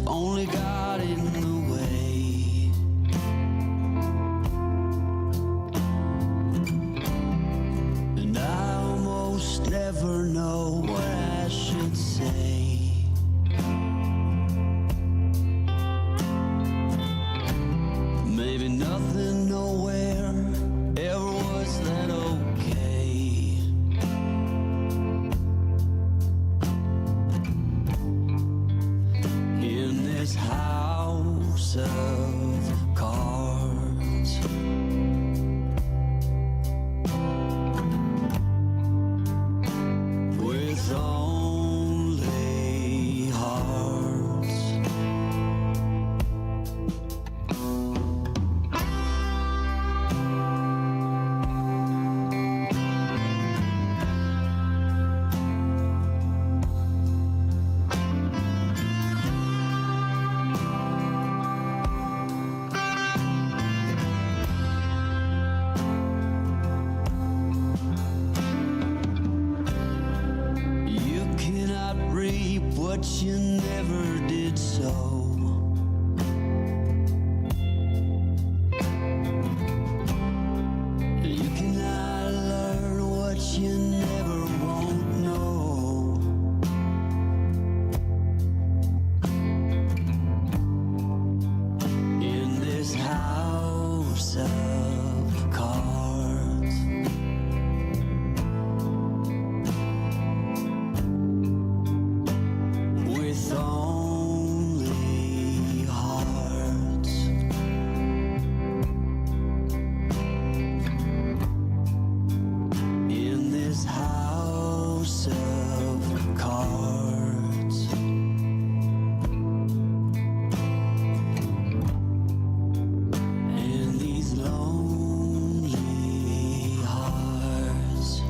only got in the way. ever know what I should say. Maybe nothing, nowhere ever was that okay. In this house of cards, with only hearts. You cannot reap what you never did sow. You cannot learn what you never won't know. In this house of cards, with only hearts. In this house of cards, and these lonely hearts.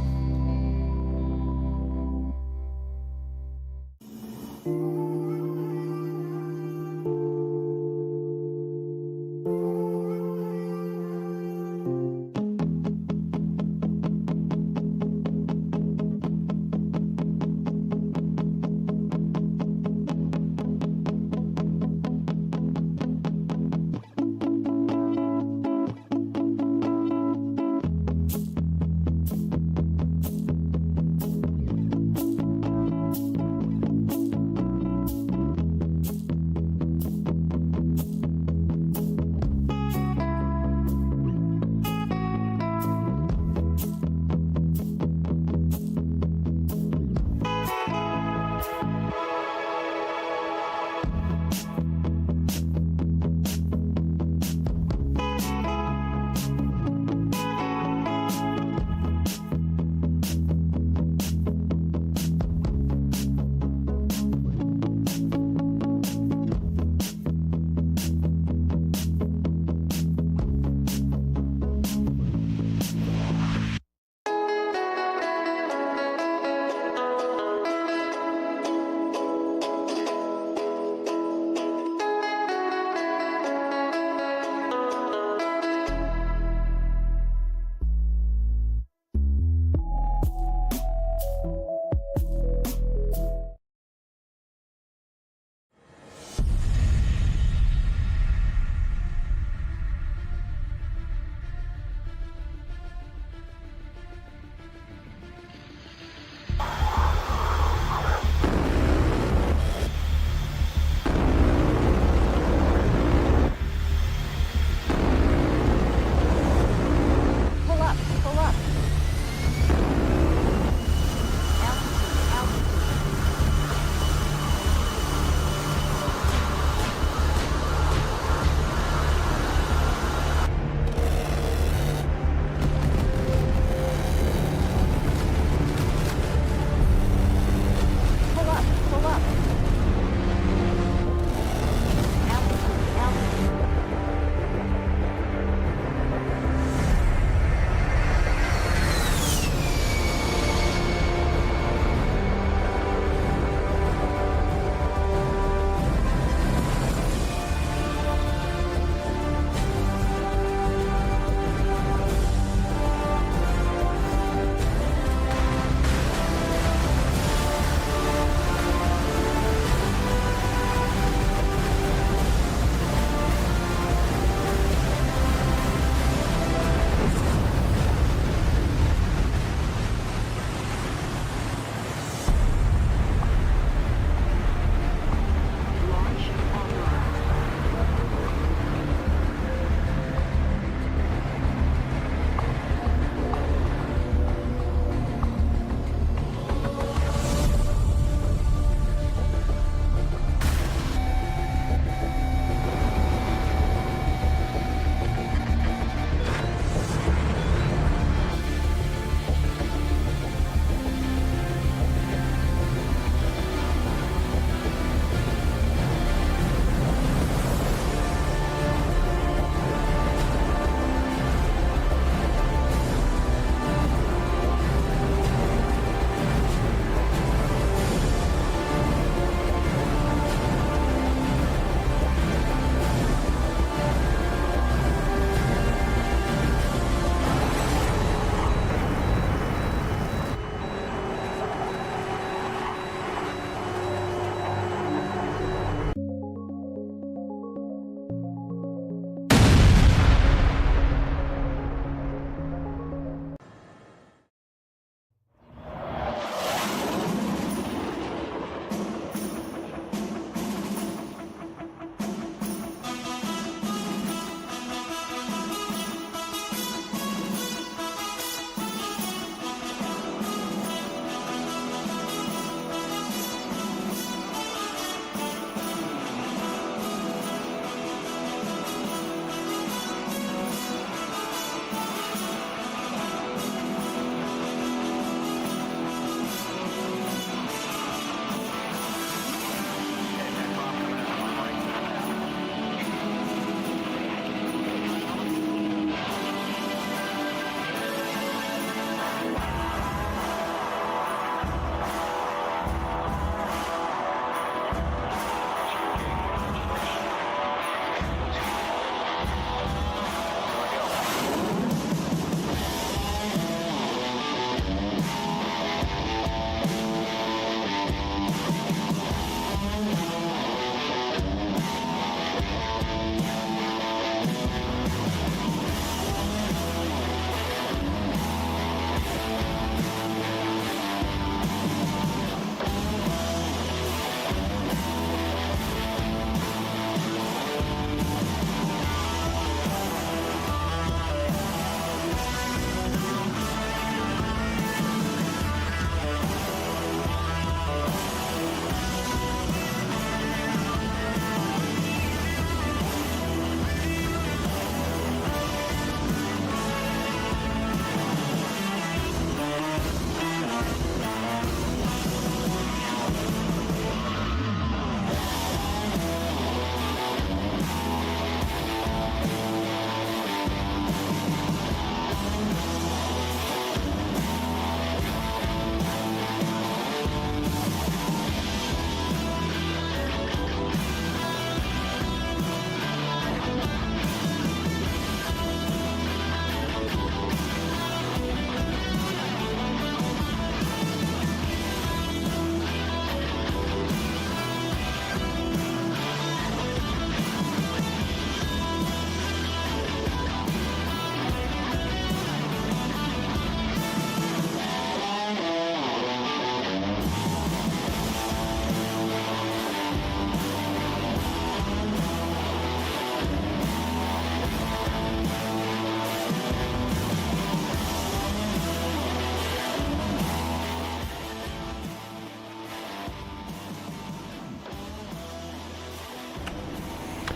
Pull up, pull up.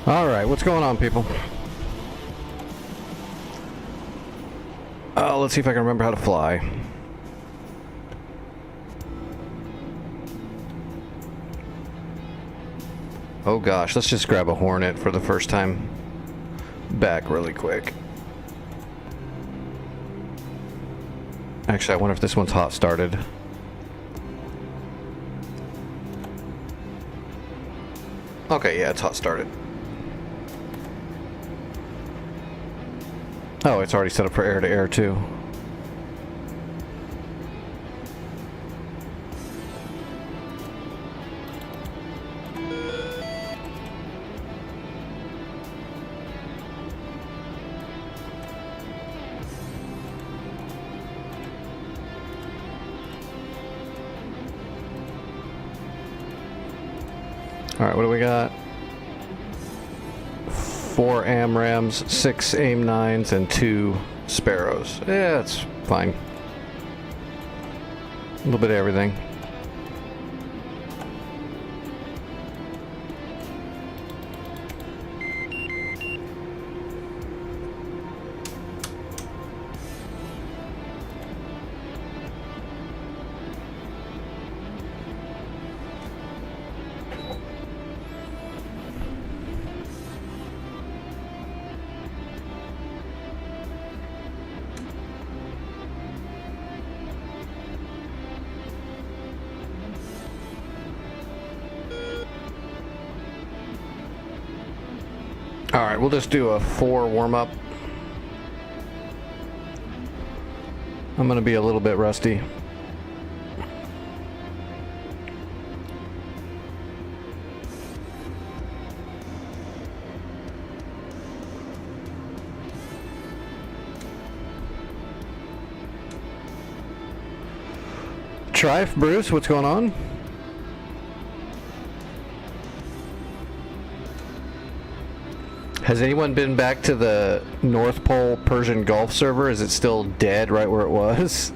Alright, what's going on, people? Let's see if I can remember how to fly. Oh gosh, let's just grab a Hornet for the first time back really quick. Actually, I wonder if this one's hot started. Okay, yeah, it's hot started. Oh, it's already set up for air-to-air, too. Alright, what do we got? 4 AMRAAMs, 6 AIM-9s, and 2 Sparrows. Yeah, that's fine. A little bit of everything. Alright, we'll just do a 4 warm-up. I'm gonna be a little bit rusty. Trife, Bruce, what's going on? Has anyone been back to the North Pole Persian Gulf server? Is it still dead right where it was?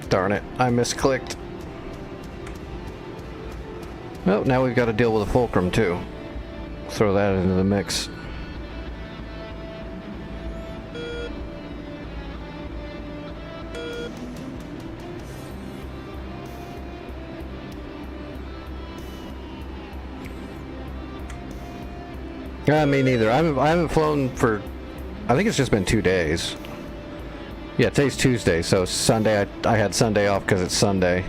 Darn it, I misclicked. Well, now we've got to deal with a Fulcrum too. Throw that into the mix. Me neither. I haven't flown for, I think it's just been 2 days. Yeah, today's Tuesday, so Sunday, I had Sunday off because it's Sunday.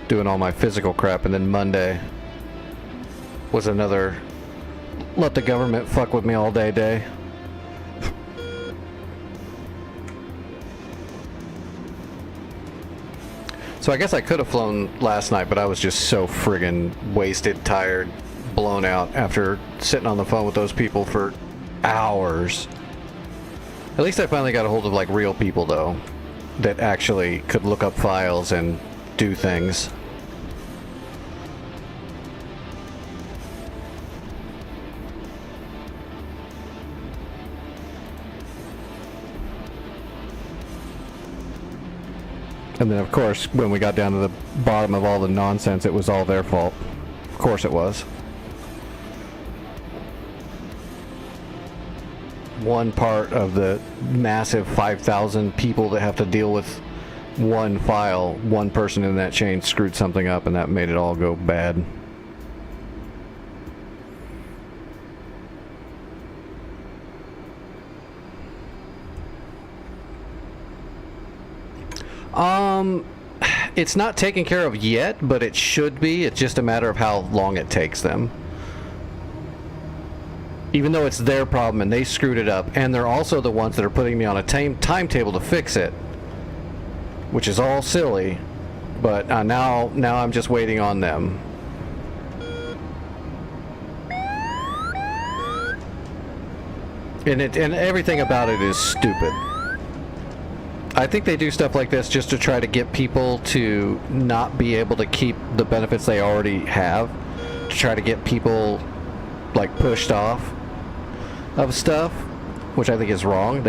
Doing all my physical crap, and then Monday was another let the government fuck with me all day. So I guess I could have flown last night, but I was just so friggin' wasted, tired, blown out after sitting on the phone with those people for hours. At least I finally got a hold of like real people though, that actually could look up files and do things. And then of course, when we got down to the bottom of all the nonsense, it was all their fault. Of course it was. One part of the massive 5,000 people that have to deal with one file, one person in that chain screwed something up and that made it all go bad. It's not taken care of yet, but it should be. It's just a matter of how long it takes them. Even though it's their problem and they screwed it up, and they're also the ones that are putting me on a timetable to fix it. which is all silly. But now I'm just waiting on them. And everything about it is stupid. I think they do stuff like this just to try to get people to not be able to keep the benefits they already have, to try to get people like pushed off of stuff, which I think is wrong.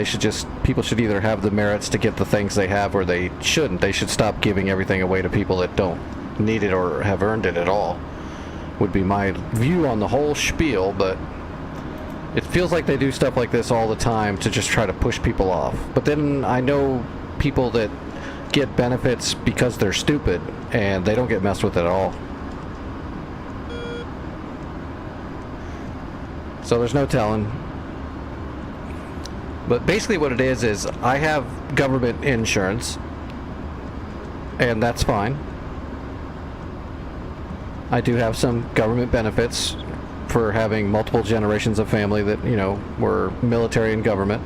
People should either have the merits to get the things they have, or they shouldn't. They should stop giving everything away to people that don't need it or have earned it at all, would be my view on the whole spiel. But it feels like they do stuff like this all the time to just try to push people off. But then I know people that get benefits because they're stupid, and they don't get messed with at all. So there's no telling. But basically what it is I have government insurance, and that's fine. I do have some government benefits for having multiple generations of family that, were military and government.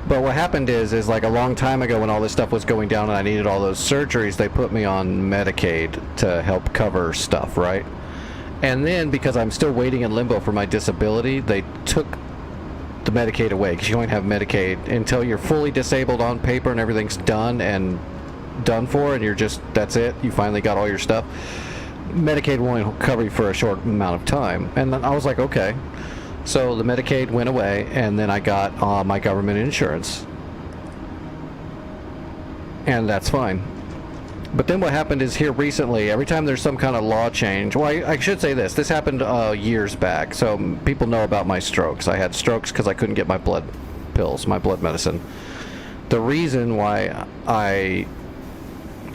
But what happened is like a long time ago when all this stuff was going down and I needed all those surgeries, they put me on Medicaid to help cover stuff, right? And then because I'm still waiting in limbo for my disability, they took the Medicaid away, because you only have Medicaid until you're fully disabled on paper and everything's done and done for, and that's it, you finally got all your stuff. Medicaid will only cover you for a short amount of time. And then I was like, okay. So the Medicaid went away, and then I got my government insurance. And that's fine. But then what happened is here recently, every time there's some kind of law change, well, I should say this happened years back. So people know about my strokes. I had strokes because I couldn't get my blood pills, my blood medicine. The reason why I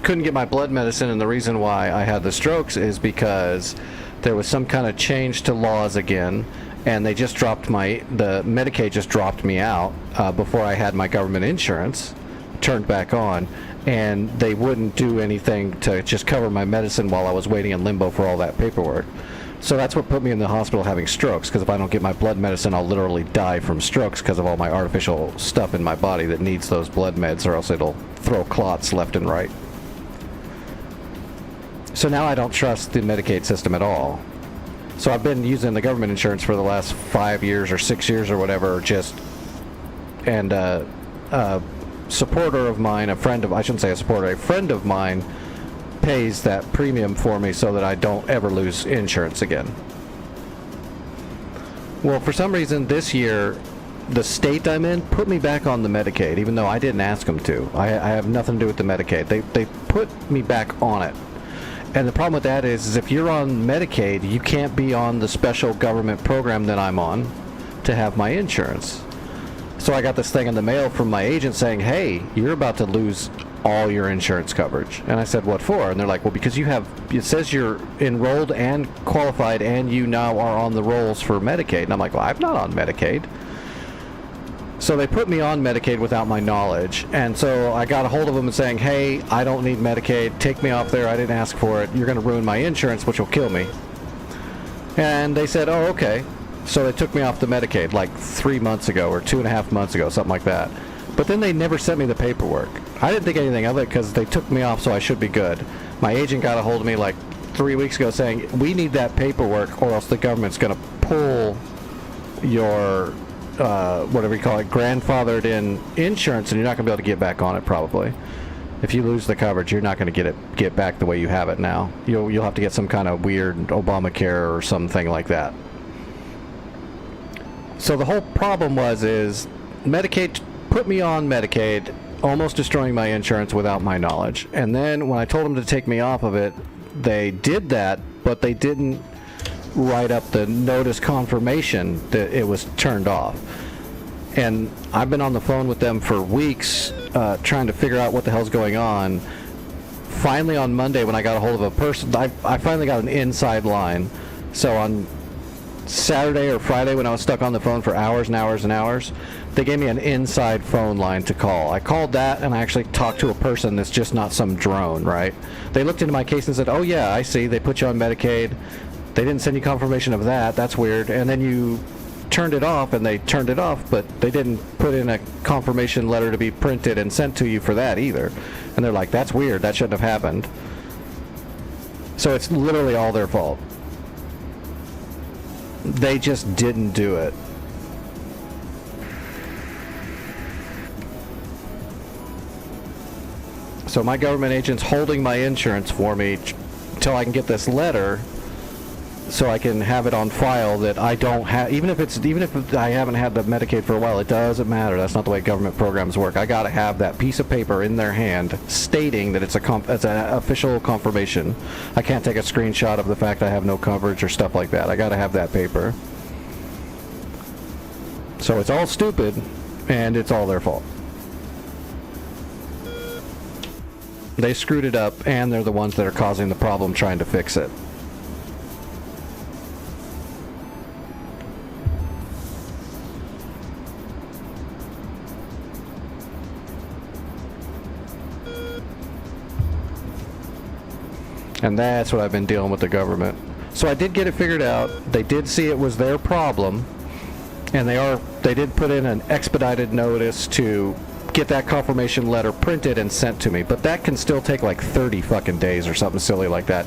couldn't get my blood medicine and the reason why I had the strokes is because there was some kind of change to laws again, and they just dropped the Medicaid just dropped me out before I had my government insurance turned back on, and they wouldn't do anything to just cover my medicine while I was waiting in limbo for all that paperwork. So that's what put me in the hospital having strokes, because if I don't get my blood medicine, I'll literally die from strokes because of all my artificial stuff in my body that needs those blood meds, or else it'll throw clots left and right. So now I don't trust the Medicaid system at all. So I've been using the government insurance for the last 5 years or 6 years or whatever, and a supporter of mine, a friend of mine pays that premium for me so that I don't ever lose insurance again. Well, for some reason this year, the state I'm in put me back on the Medicaid, even though I didn't ask them to. I have nothing to do with the Medicaid. They put me back on it. And the problem with that is if you're on Medicaid, you can't be on the special government program that I'm on to have my insurance. So I got this thing in the mail from my agent saying, hey, you're about to lose all your insurance coverage. And I said, what for? And they're like, well, because it says you're enrolled and qualified and you now are on the rolls for Medicaid. And I'm like, well, I'm not on Medicaid. So they put me on Medicaid without my knowledge. And so I got a hold of them and saying, hey, I don't need Medicaid. Take me off there. I didn't ask for it. You're going to ruin my insurance, which will kill me. And they said, oh, okay. So they took me off the Medicaid like 3 months ago or 2.5 months ago, something like that. But then they never sent me the paperwork. I didn't think anything of it because they took me off, so I should be good. My agent got a hold of me like 3 weeks ago saying, we need that paperwork or else the government's going to pull your whatever you call it, grandfathered in insurance, and you're not going to be able to get back on it probably. If you lose the coverage, you're not going to get back the way you have it now. You'll have to get some kind of weird Obamacare or something like that. So the whole problem is Medicaid put me on Medicaid, almost destroying my insurance without my knowledge. And then when I told them to take me off of it, they did that, but they didn't write up the notice confirmation that it was turned off. And I've been on the phone with them for weeks trying to figure out what the hell's going on. Finally on Monday when I got a hold of a person, I finally got an inside line. So on Saturday or Friday when I was stuck on the phone for hours and hours and hours, they gave me an inside phone line to call. I called that and I actually talked to a person that's just not some drone, right? They looked into my case and said, oh yeah, I see, they put you on Medicaid. They didn't send you confirmation of that. That's weird. And then you turned it off, and they turned it off, but they didn't put in a confirmation letter to be printed and sent to you for that either. And they're like, that's weird, that shouldn't have happened. So it's literally all their fault. They just didn't do it. So my government agent's holding my insurance for me until I can get this letter, so I can have it on file that I don't have. Even if I haven't had the Medicaid for a while, it doesn't matter. That's not the way government programs work. I gotta have that piece of paper in their hand stating that it's an official confirmation. I can't take a screenshot of the fact I have no coverage or stuff like that. I gotta have that paper. So it's all stupid, and it's all their fault. They screwed it up, and they're the ones that are causing the problem trying to fix it. And that's what I've been dealing with the government. So I did get it figured out. They did see it was their problem, and they did put in an expedited notice to get that confirmation letter printed and sent to me. But that can still take like 30 fucking days or something silly like that.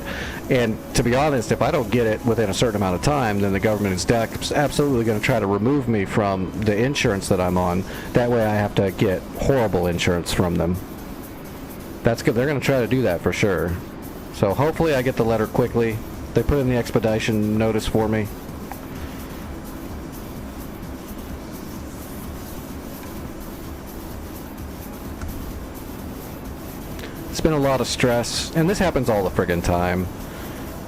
And to be honest, if I don't get it within a certain amount of time, then the government is absolutely going to try to remove me from the insurance that I'm on. That way I have to get horrible insurance from them. That's good. They're going to try to do that for sure. So hopefully I get the letter quickly. They put in the expedition notice for me. It's been a lot of stress, and this happens all the friggin' time.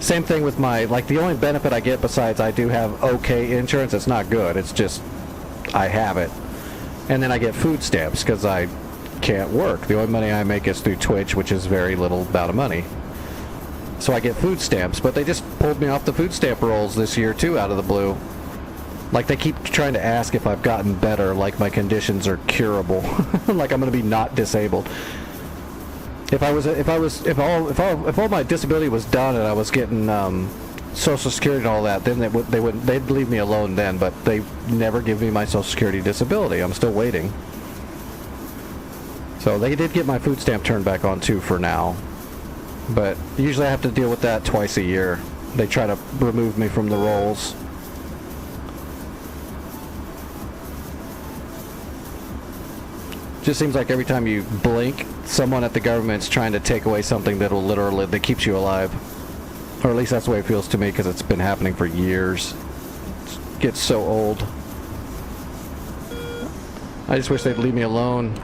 Same thing with the only benefit I get besides I do have okay insurance, it's not good, it's just I have it. And then I get food stamps because I can't work. The only money I make is through Twitch, which is very little amount of money. So I get food stamps, but they just pulled me off the food stamp rolls this year too, out of the blue. Like, they keep trying to ask if I've gotten better, like my conditions are curable, like I'm going to be not disabled. If all my disability was done and I was getting Social Security and all that, then they'd leave me alone then. But they never give me my Social Security disability. I'm still waiting. So they did get my food stamp turned back on too for now. But usually I have to deal with that twice a year. They try to remove me from the rolls. Just seems like every time you blink, someone at the government's trying to take away something that keeps you alive. Or at least that's the way it feels to me, because it's been happening for years. It gets so old. I just wish they'd leave me alone.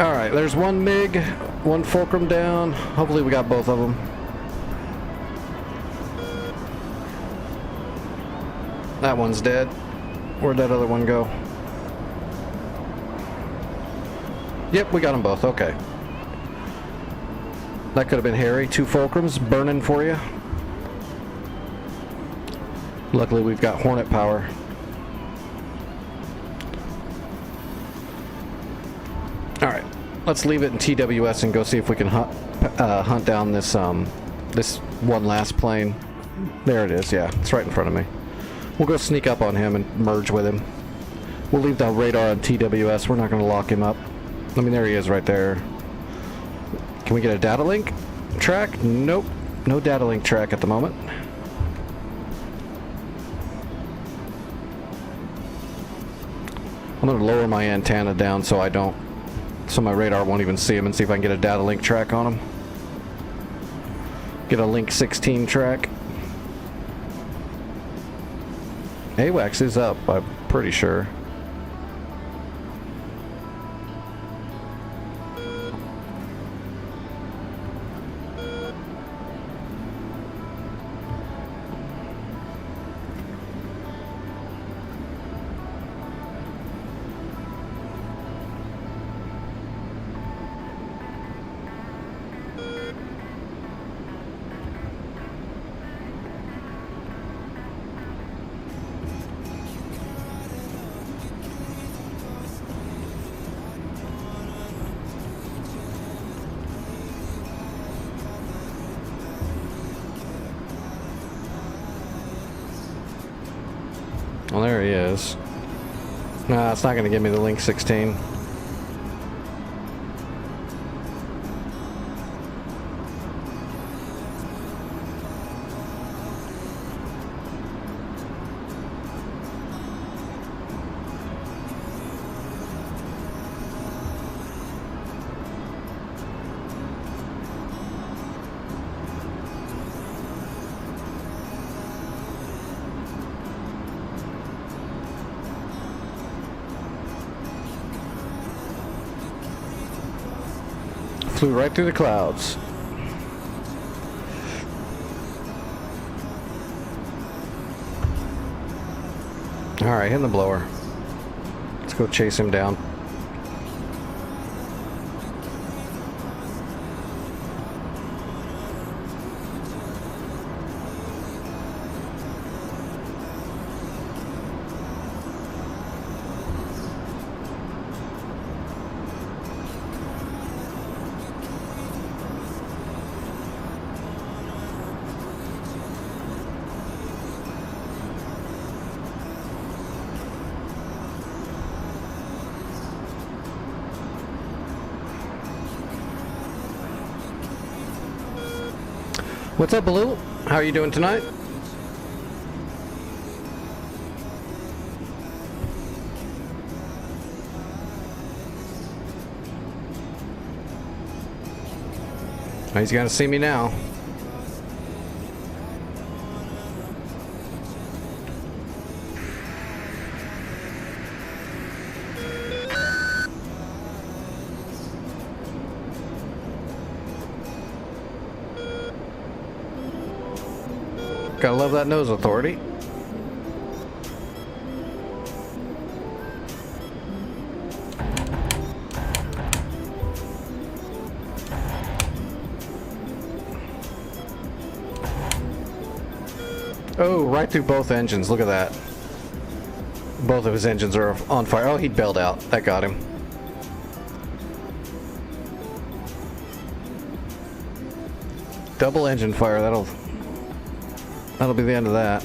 Alright, there's one MiG, one Fulcrum down. Hopefully we got both of them. That one's dead. Where'd that other one go? Yep, we got them both. Okay. That could have been hairy. 2 Fulcrums burning for you. Luckily we've got Hornet power. Alright, let's leave it in TWS and go see if we can hunt down this this one last plane. There it is, yeah, it's right in front of me. We'll go sneak up on him and merge with him. We'll leave the radar on TWS, we're not going to lock him up. I mean, there he is right there. Can we get a data link track? Nope, no data link track at the moment. I'm going to lower my antenna down so so my radar won't even see him, and see if I can get a data link track on him. Get a link 16 track. AWACS is up, I'm pretty sure. Well, there he is. No, it's not going to give me the Link 16. Flew right through the clouds. Alright, hitting the blower. Let's go chase him down. What's up, Baloo? How are you doing tonight? He's gonna see me now. Gotta love that nose authority. Oh, right through both engines. Look at that. Both of his engines are on fire. Oh, he bailed out. That got him. Double engine fire. That'll be the end of that.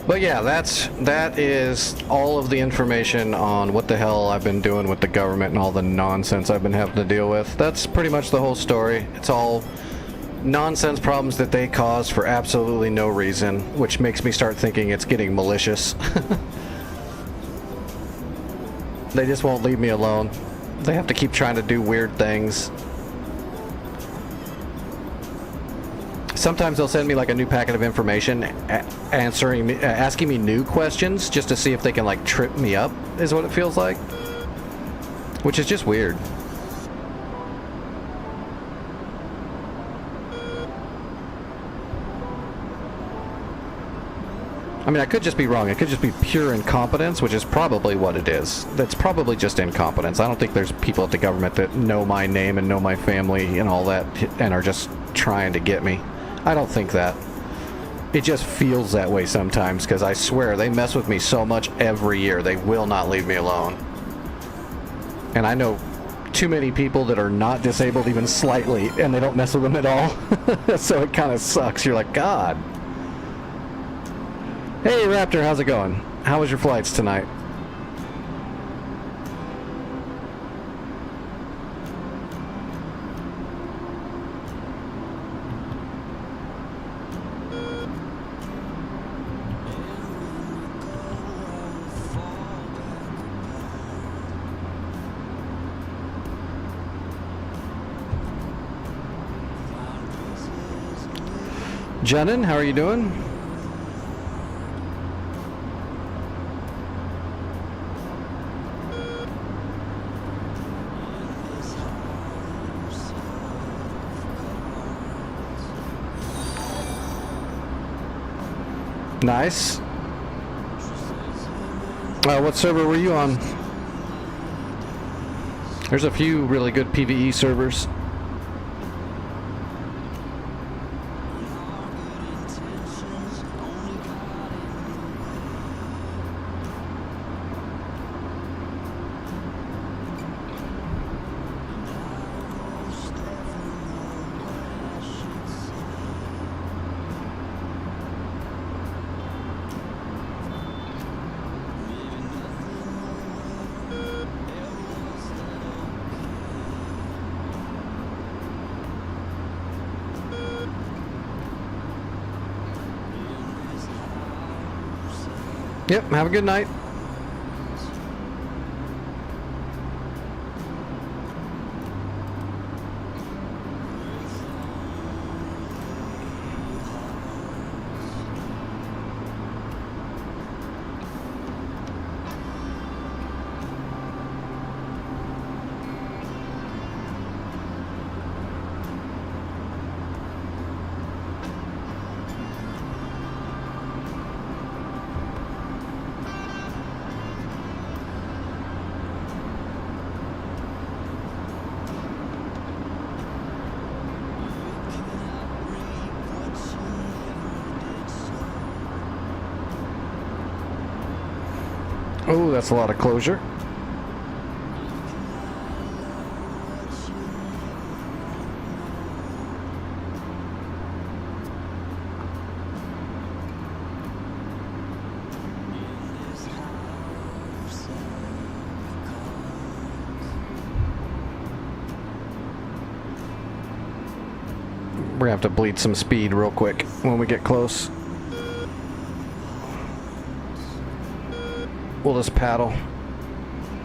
But yeah, that is all of the information on what the hell I've been doing with the government and all the nonsense I've been having to deal with. That's pretty much the whole story. It's all nonsense problems that they cause for absolutely no reason, which makes me start thinking it's getting malicious. They just won't leave me alone. They have to keep trying to do weird things. Sometimes they'll send me like a new packet of information asking me new questions just to see if they can like trip me up, is what it feels like. Which is just weird. I mean, I could just be wrong. It could just be pure incompetence, which is probably what it is. That's probably just incompetence. I don't think there's people at the government that know my name and know my family and all that and are just trying to get me. I don't think that. It just feels that way sometimes, because I swear they mess with me so much every year. They will not leave me alone. And I know too many people that are not disabled even slightly, and they don't mess with them at all. So it kind of sucks. You're like, God. Hey, Raptor, how's it going? How was your flights tonight? Jenin, how are you doing? Nice. What server were you on? There's a few really good PvE servers. Yep, have a good night. Oh, that's a lot of closure. We're gonna have to bleed some speed real quick when we get close. We'll just paddle.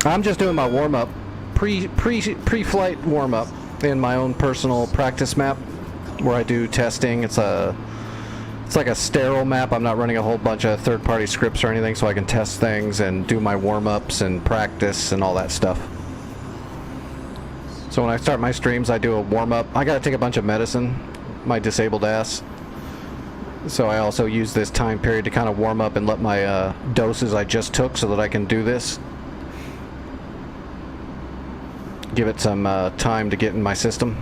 I'm just doing my warm-up, pre-flight warm-up in my own personal practice map where I do testing. It's like a sterile map. I'm not running a whole bunch of third-party scripts or anything, so I can test things and do my warm-ups and practice and all that stuff. So when I start my streams, I do a warm-up. I gotta take a bunch of medicine, my disabled ass. So I also use this time period to kind of warm up and let my doses I just took so that I can do this. Give it some time to get in my system.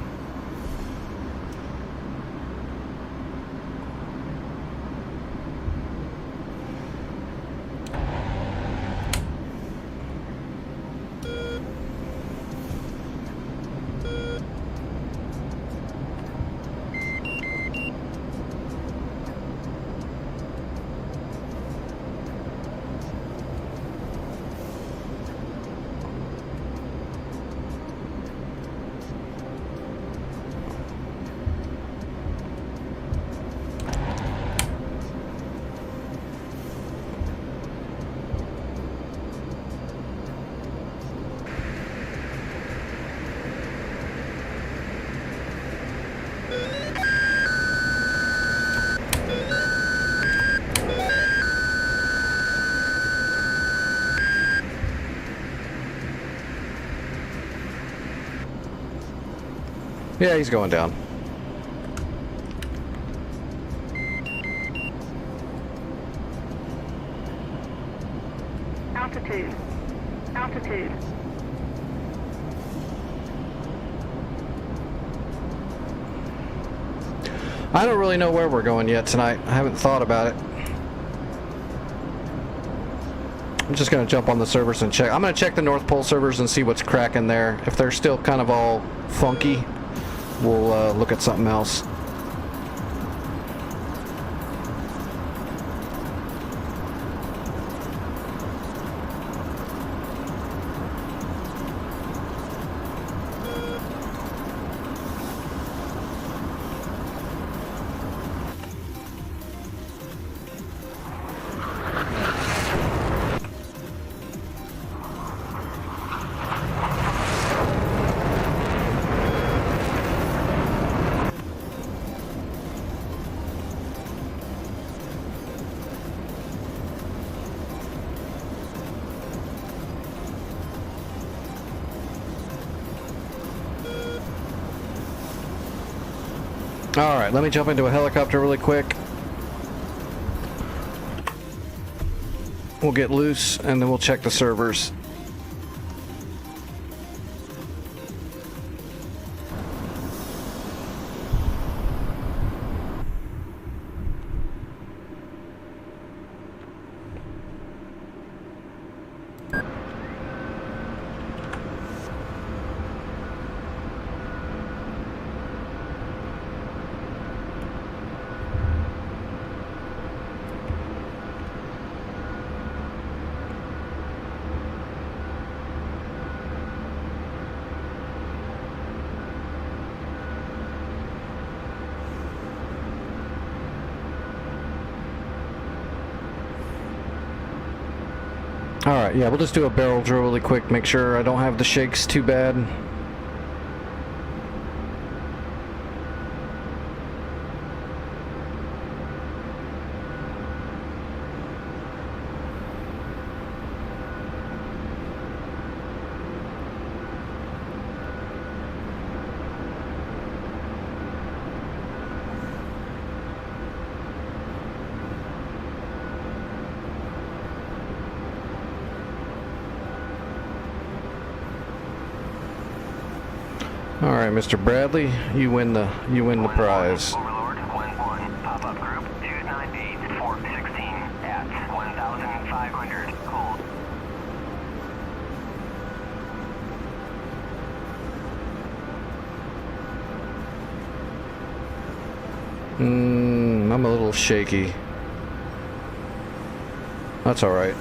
Yeah, he's going down. Altitude. Altitude. I don't really know where we're going yet tonight. I haven't thought about it. I'm just going to jump on the servers and check. I'm going to check the North Pole servers and see what's cracking there. If they're still kind of all funky, we'll look at something else. Alright, let me jump into a helicopter really quick. We'll get loose and then we'll check the servers. Alright, yeah, we'll just do a barrel drill really quick, make sure I don't have the shakes too bad. Alright, Mr. Bradley, you win the prize. Overlord 1-1, pop-up group 298 Fort 16 at 1,500. Hold. I'm a little shaky. That's alright.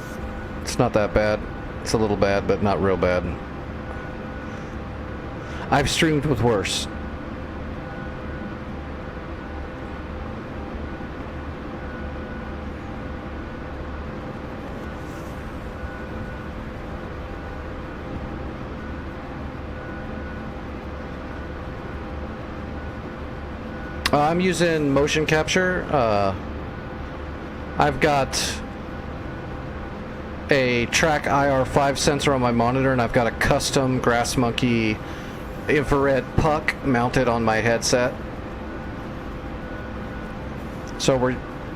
It's not that bad. It's a little bad, but not real bad. I've streamed with worse. I'm using motion capture. I've got a Track IR5 sensor on my monitor, and I've got a custom Grass Monkey infrared puck mounted on my headset. So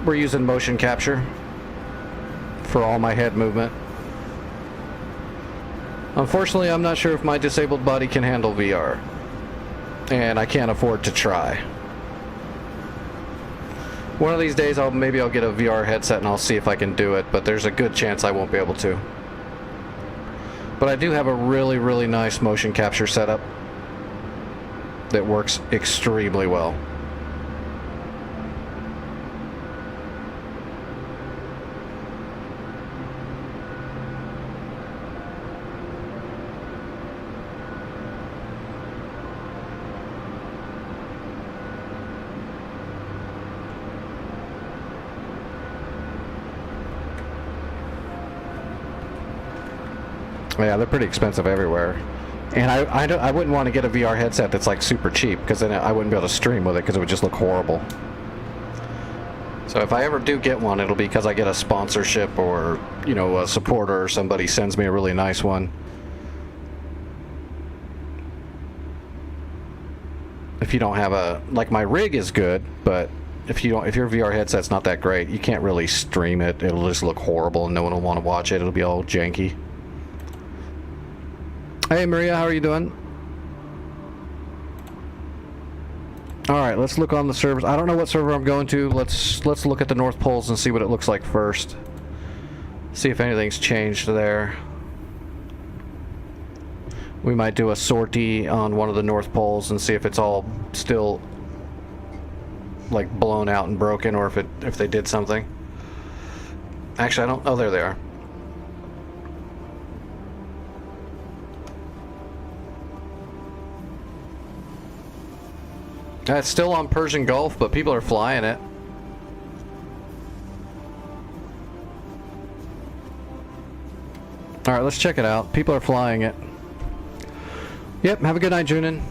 we're using motion capture for all my head movement. Unfortunately, I'm not sure if my disabled body can handle VR, and I can't afford to try. One of these days maybe I'll get a VR headset and I'll see if I can do it, but there's a good chance I won't be able to. But I do have a really, really nice motion capture setup that works extremely well. Yeah, they're pretty expensive everywhere. And I wouldn't want to get a VR headset that's like super cheap, because then I wouldn't be able to stream with it because it would just look horrible. So if I ever do get one, it'll be because I get a sponsorship or, you know, a supporter or somebody sends me a really nice one. If you don't have a, like, my rig is good, but if your VR headset's not that great, you can't really stream it. It'll just look horrible and no one will want to watch it. It'll be all janky. Hey Maria, how are you doing? Alright, let's look on the servers. I don't know what server I'm going to. Let's look at the North Poles and see what it looks like first. See if anything's changed there. We might do a sortie on one of the North Poles and see if it's all still like blown out and broken, or if they did something. Actually, I don't. Oh, there they are. It's still on Persian Gulf, but people are flying it. Alright, let's check it out. People are flying it. Yep, have a good night, Junin.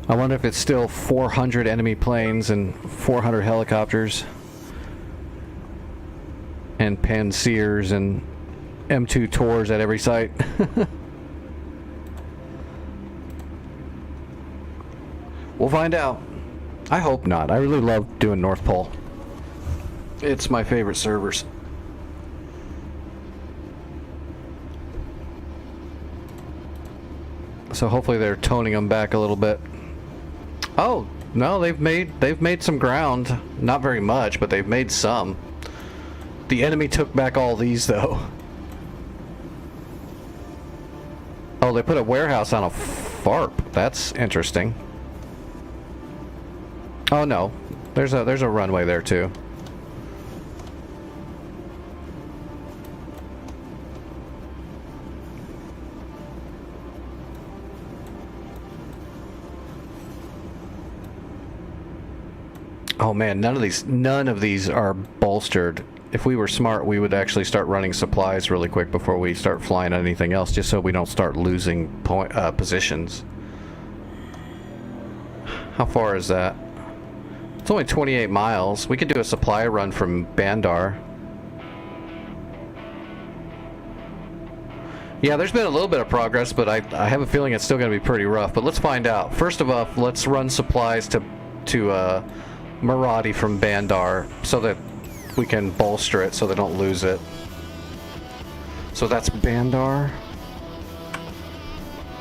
I wonder if it's still 400 enemy planes and 400 helicopters and Pansirs and M2 tours at every site. We'll find out. I hope not. I really love doing North Pole. It's my favorite servers. So hopefully they're toning them back a little bit. Oh, no, they've made some ground. Not very much, but they've made some. The enemy took back all these though. Oh, they put a warehouse on a FARP. That's interesting. Oh no, there's a runway there too. Oh man, none of these are bolstered. If we were smart, we would actually start running supplies really quick before we start flying anything else, just so we don't start losing positions. How far is that? It's only 28 miles. We could do a supply run from Bandar. Yeah, there's been a little bit of progress, but I have a feeling it's still going to be pretty rough. But let's find out. First of all, let's run supplies to Maradi from Bandar so that we can bolster it so they don't lose it. So that's Bandar.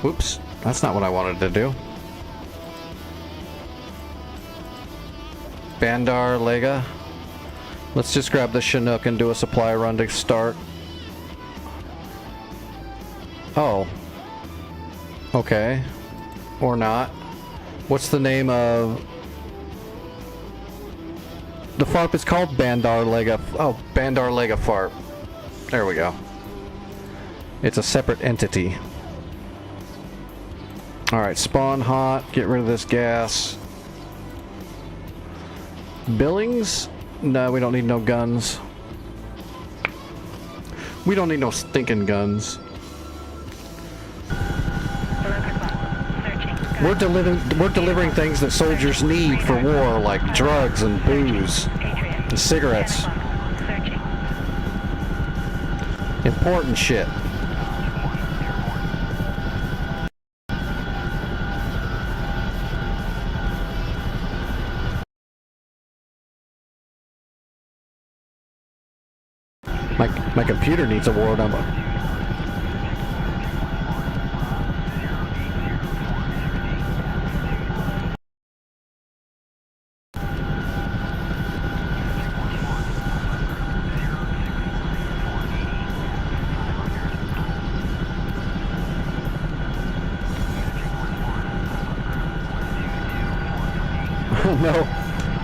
Whoops, that's not what I wanted to do. Bandar, Lega. Let's just grab the Chinook and do a supply run to start. Oh. Okay. Or not. What's the name of... The FARP is called Bandar Lega. Oh, Bandar Lega FARP. There we go. It's a separate entity. Alright, spawn hot. Get rid of this gas. Billings? No, we don't need no guns. We don't need no stinking guns. We're delivering things that soldiers need for war, like drugs and booze and cigarettes. Important shit. My computer needs a war number.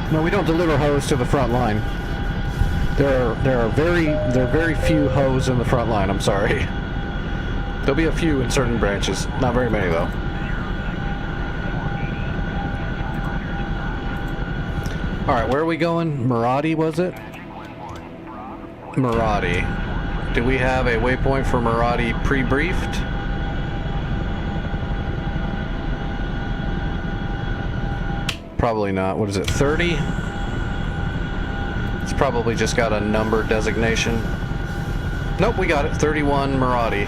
No, we don't deliver hose to the front line. There are very few hose in the front line. I'm sorry. There'll be a few in certain branches, not very many though. All right, where are we going? Maradi, was it? Maradi. Do we have a waypoint for Maradi pre-briefed? Probably not. What is it, 30? It's probably just got a number designation. Nope, we got it. 31 Maradi.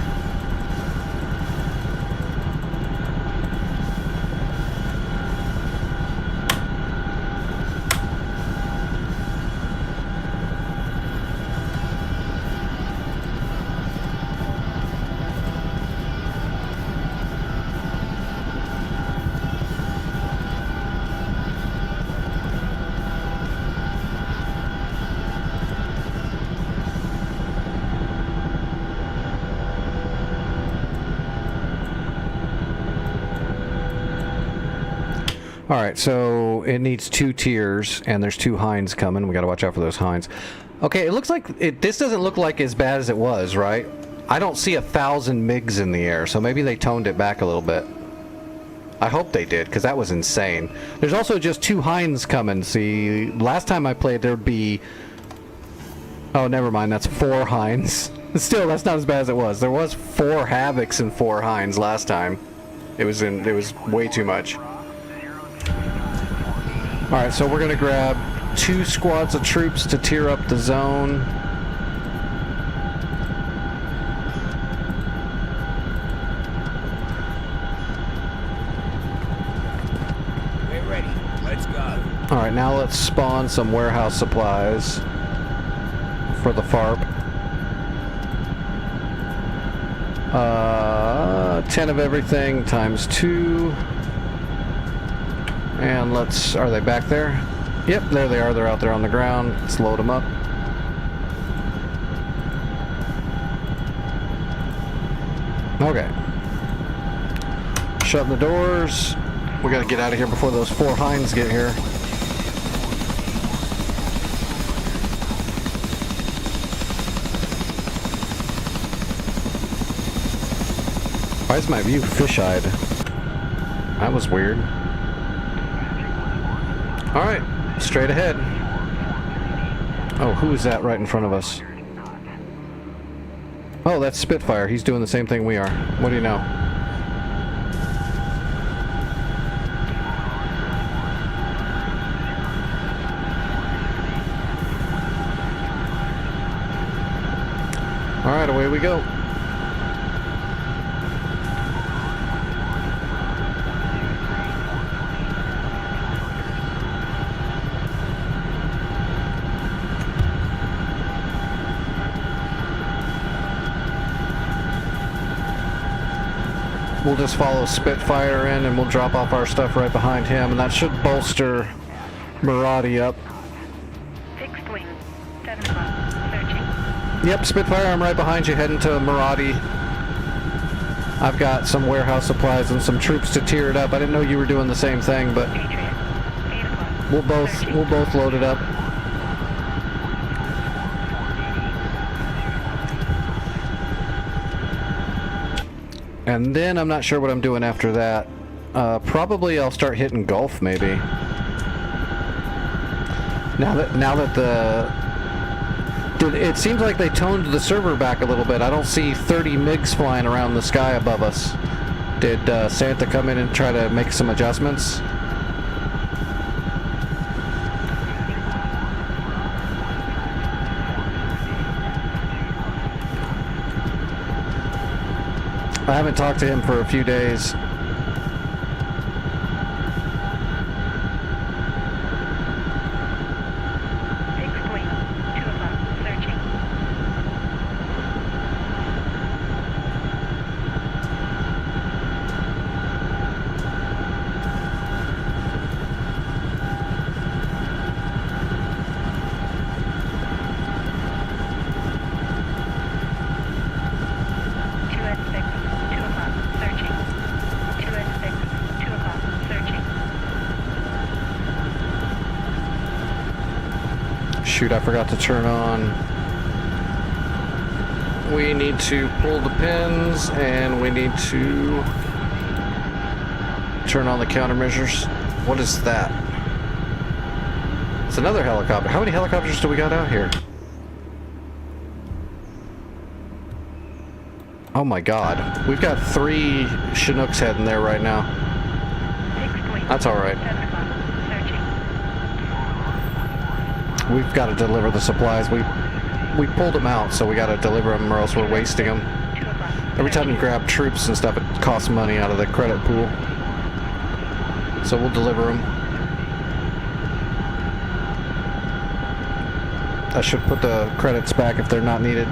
Alright, so it needs 2 tiers, and there's 2 Hinds coming. We gotta watch out for those Hinds. Okay, it looks like... this doesn't look like as bad as it was, right? I don't see 1,000 MiGs in the air, so maybe they toned it back a little bit. I hope they did, because that was insane. There's also just 2 Hinds coming. See, last time I played, there'd be... Oh, never mind, that's 4 Hinds. Still, that's not as bad as it was. There was 4 Havocs and 4 Hinds last time. It was way too much. Alright, so we're gonna grab 2 squads of troops to tier up the zone. We're ready. Let's go. Alright, now let's spawn some warehouse supplies for the FARP. 10 of everything times 2. And let's... Are they back there? Yep, there they are. They're out there on the ground. Let's load them up. Okay. Shutting the doors. We gotta get out of here before those 4 Hinds get here. Why is my view fisheyed? That was weird. Alright, Straight ahead. Oh, who is that right in front of us? Oh, that's Spitfire. He's doing the same thing we are. What do you know? All right, away we go. We'll just follow Spitfire in and we'll drop off our stuff right behind him, and that should bolster Maradi up. Fixed wing. 7 o'clock. Searching. Yep, Spitfire, I'm right behind you heading to Maradi. I've got some warehouse supplies and some troops to tear it up. I didn't know you were doing the same thing, but Patriot. 8 o'clock. we'll both load it up. And then I'm not sure what I'm doing after that. Probably I'll start hitting Gulf, maybe. Now that it seems like they toned the server back a little bit. I don't see 30 MiGs flying around the sky above us. Did Santa come in and try to make some adjustments? I haven't talked to him for a few days. Fixed wing. 2 o'clock. Searching. Shoot, I forgot to turn on. We need to pull the pins and we need to turn on the countermeasures. What is that? It's another helicopter. How many helicopters do we got out here? Oh my god. We've got 3 Chinooks heading there right now. That's alright. We've got to deliver the supplies. We pulled them out, so we got to deliver them or else we're wasting them. Every time you grab troops and stuff, it costs money out of the credit pool. So we'll deliver them. I should put the credits back if they're not needed.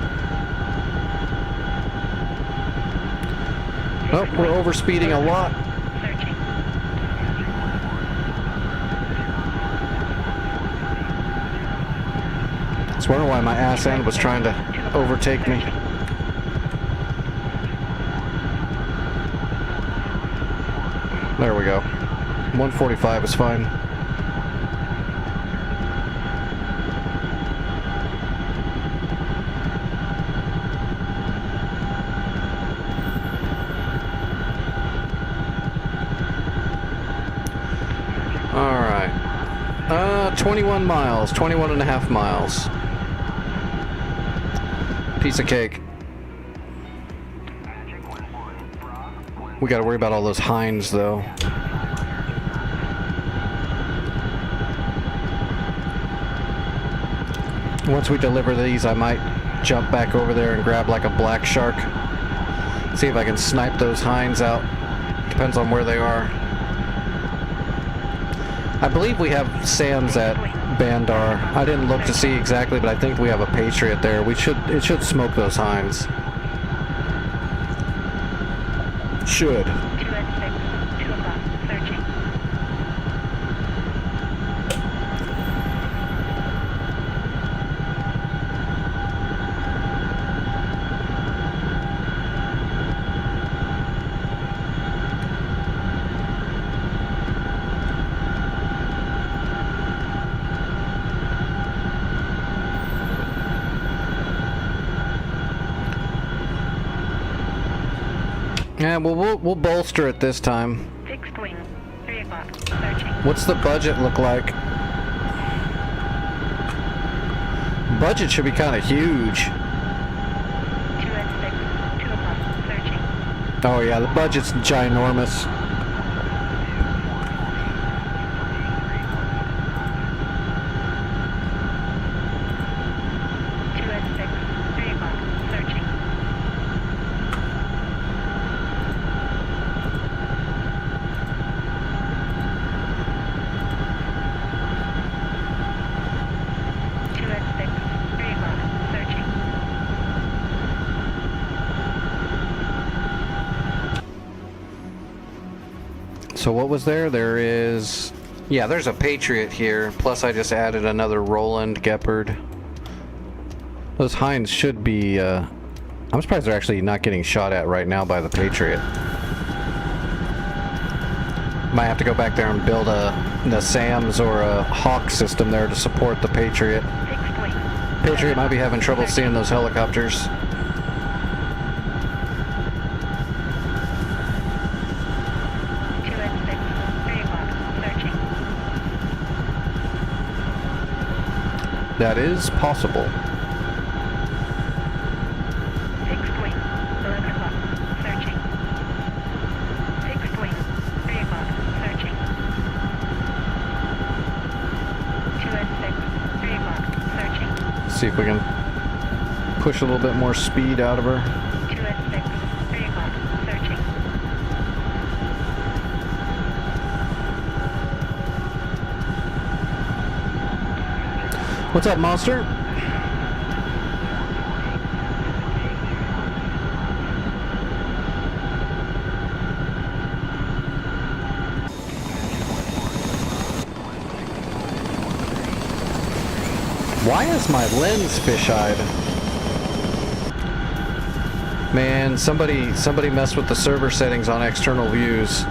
Oh, we're overspeeding a lot. I was wondering why my ass end was trying to overtake me. There we go. 145 is fine. Alright. 21 miles. 21 and a half miles. Piece of cake. We gotta worry about all those hinds, though. Once we deliver these, I might jump back over there and grab like a black shark. See if I can snipe those hinds out. Depends on where they are. I believe we have SAMs at Bandar. I didn't look to see exactly, but I think we have a Patriot there. It should smoke those hinds. Should. 2 at 6, 2 o'clock, searching. Yeah, well, we'll bolster it this time. Fixed wing, 3 o'clock, searching. What's the budget look like? budget should be kind of huge. 2 at 6, 2 o'clock, searching. Oh yeah, the budget's ginormous. 2 at 6, 3 o'clock, searching. Two at 6, 3 o'clock, searching. So what was there? There is... Yeah, there's a Patriot here. Plus I just added another Roland Gepard. Those Hinds should be... I'm surprised they're actually not getting shot at right now by the Patriot. Might have to go back there and build a SAMs or a Hawk system there to support the Patriot. Fixed wing. Patriot might be having trouble seeing those helicopters. 2 at 6, 3 o'clock, searching. That is possible. Fixed wing, 11 o'clock, searching. Fixed wing, 3 o'clock, searching. 2 at 6, 3 o'clock, searching. See if we can push a little bit more speed out of her. 2 at 6, 3 o'clock, searching. What's up, monster? Why is my lens fisheyed? Man, somebody messed with the server settings on external views.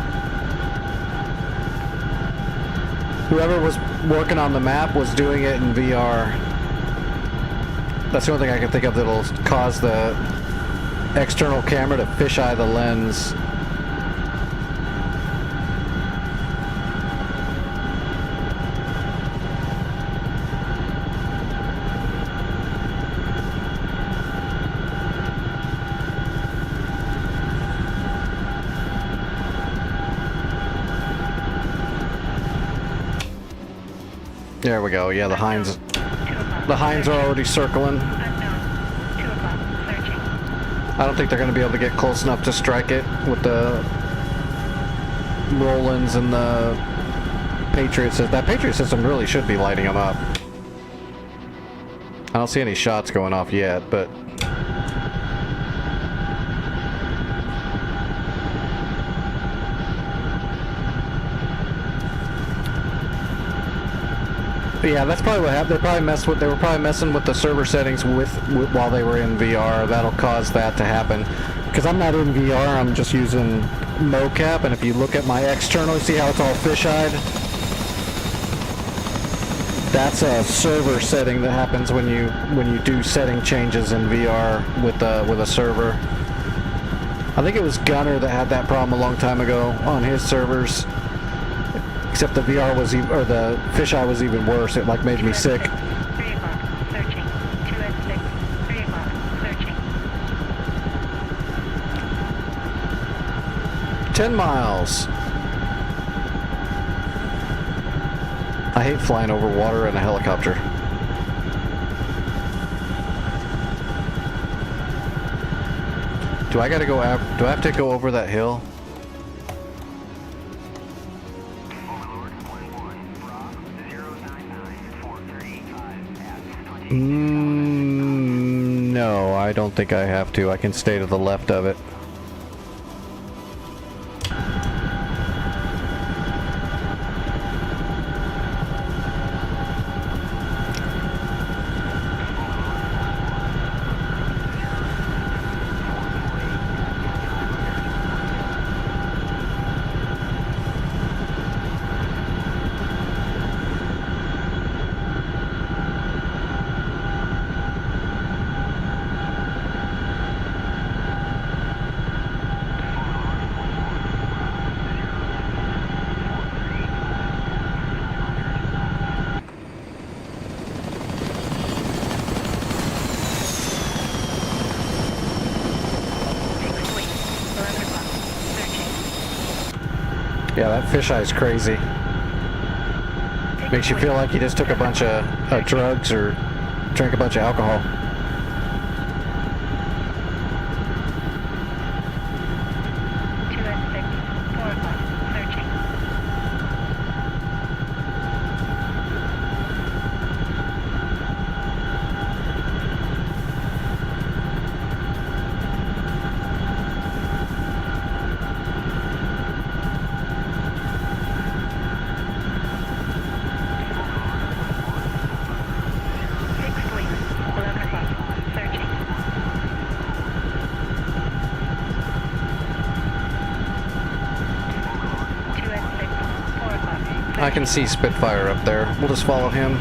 Whoever was working on the map was doing it in VR. That's the only thing I can think of that'll cause the external camera to fisheye the lens. There we go. Yeah, the Hinds. 2 o'clock. The Hinds are already circling. Unknown. 2 o'clock, searching. I don't think they're going to be able to get close enough to strike it with the Rolands and the Patriot system. That Patriot system really should be lighting them up. I don't see any shots going off yet, but... Yeah, that's probably what happened. They were probably messing with the server settings while they were in VR. That'll cause that to happen. Because I'm not in VR, I'm just using mocap, and if you look at my external, see how it's all fisheyed? That's a server setting that happens when you do setting changes in VR with a server. I think it was Gunner that had that problem a long time ago on his servers. Except the VR was or the fisheye was even worse. It like made me sick. 3 o'clock, searching. 2 at 6, 3 o'clock, searching. 10 miles. I hate flying over water in a helicopter. Do I have to go over that hill? No, I don't think I have to. I can stay to the left of it. Yeah, that fisheye's crazy. Makes you feel like you just took a bunch of drugs or drank a bunch of alcohol. I can see Spitfire up there. We'll just follow him.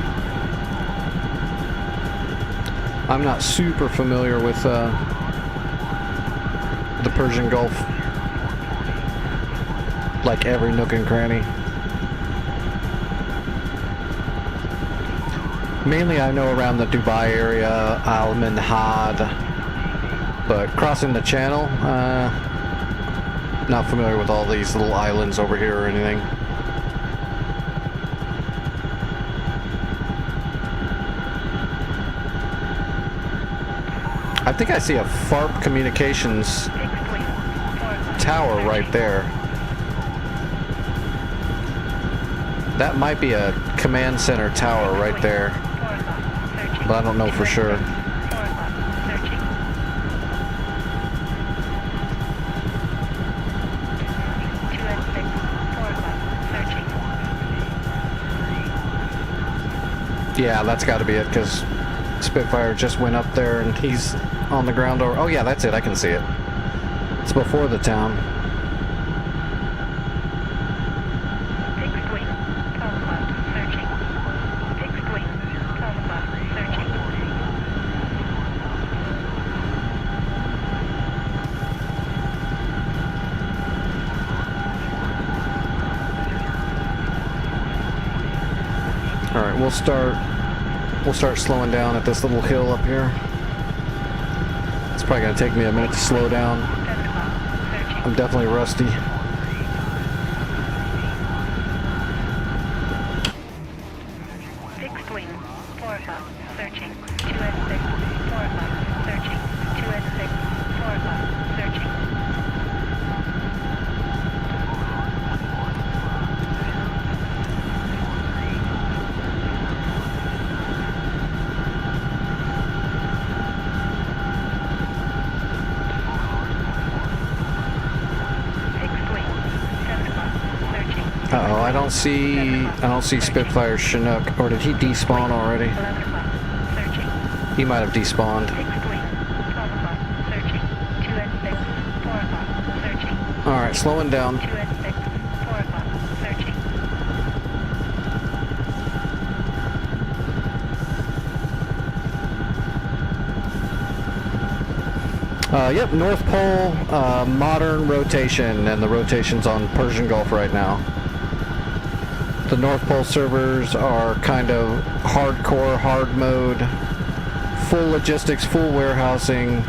I'm not super familiar with the Persian Gulf, like every nook and cranny. Mainly I know around the Dubai area, Al Minhad, but crossing the channel, not familiar with all these little islands over here or anything. I think I see a FARP Communications tower right there. That might be a command center tower right there, but I don't know for sure. Yeah, that's got to be it, because Spitfire just went up there and he's on the ground over. Oh yeah, that's it. I can see it. It's before the town. All right, we'll start slowing down at this little hill up here. It's probably gonna take me a minute to slow down. I'm definitely rusty. Fixed wing, 4 o'clock, searching. 2S6, 4 o'clock, searching. 2S6, 4 o'clock, searching. Uh-oh, I don't see Spitfire Chinook, or did he despawn already? 11 o'clock, searching. He might have despawned. Fixed wing, 12 o'clock, searching. 2S6, 4 o'clock, searching. All right, slowing down. 2S6, 4 o'clock, searching. Yep, North Pole, modern rotation, and the rotation's on Persian Gulf right now. The North Pole servers are kind of hardcore, hard mode, full logistics, full warehousing.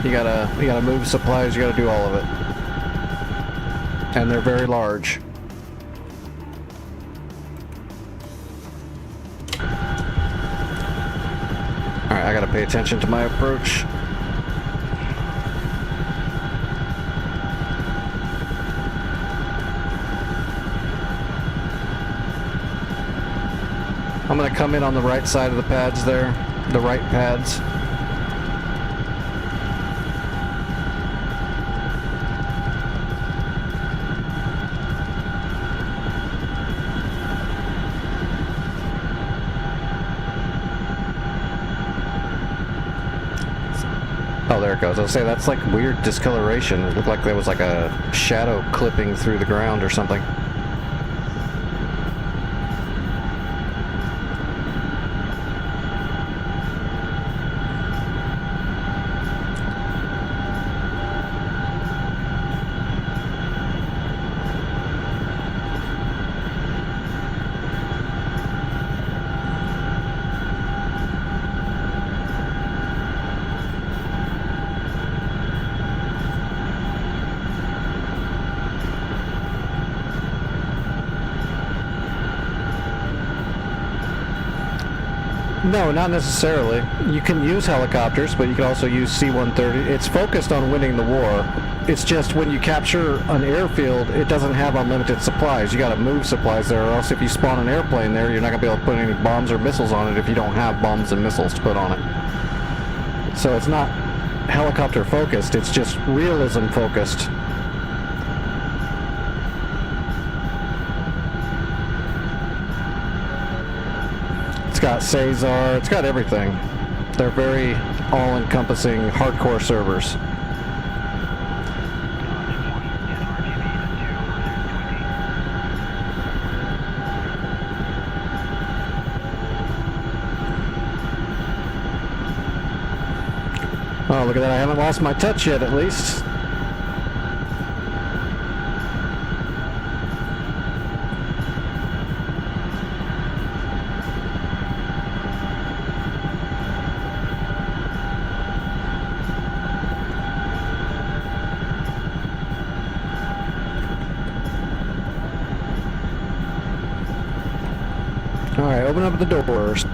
You gotta move supplies, you gotta do all of it. And they're very large. Alright, I gotta pay attention to my approach. I'm gonna come in on the right side of the pads there, the right pads. Oh, there it goes. I'll say that's like weird discoloration. It looked like there was like a shadow clipping through the ground or something. No, not necessarily. You can use helicopters, but you can also use C-130. It's focused on winning the war. It's just when you capture an airfield, it doesn't have unlimited supplies. You gotta move supplies there, or else if you spawn an airplane there, you're not gonna be able to put any bombs or missiles on it if you don't have bombs and missiles to put on it. So it's not helicopter focused, it's just realism focused. It's got Caesar, it's got everything. They're very all-encompassing hardcore servers. Oh, look at that. I haven't lost my touch yet, at least. Alright, open up the doors.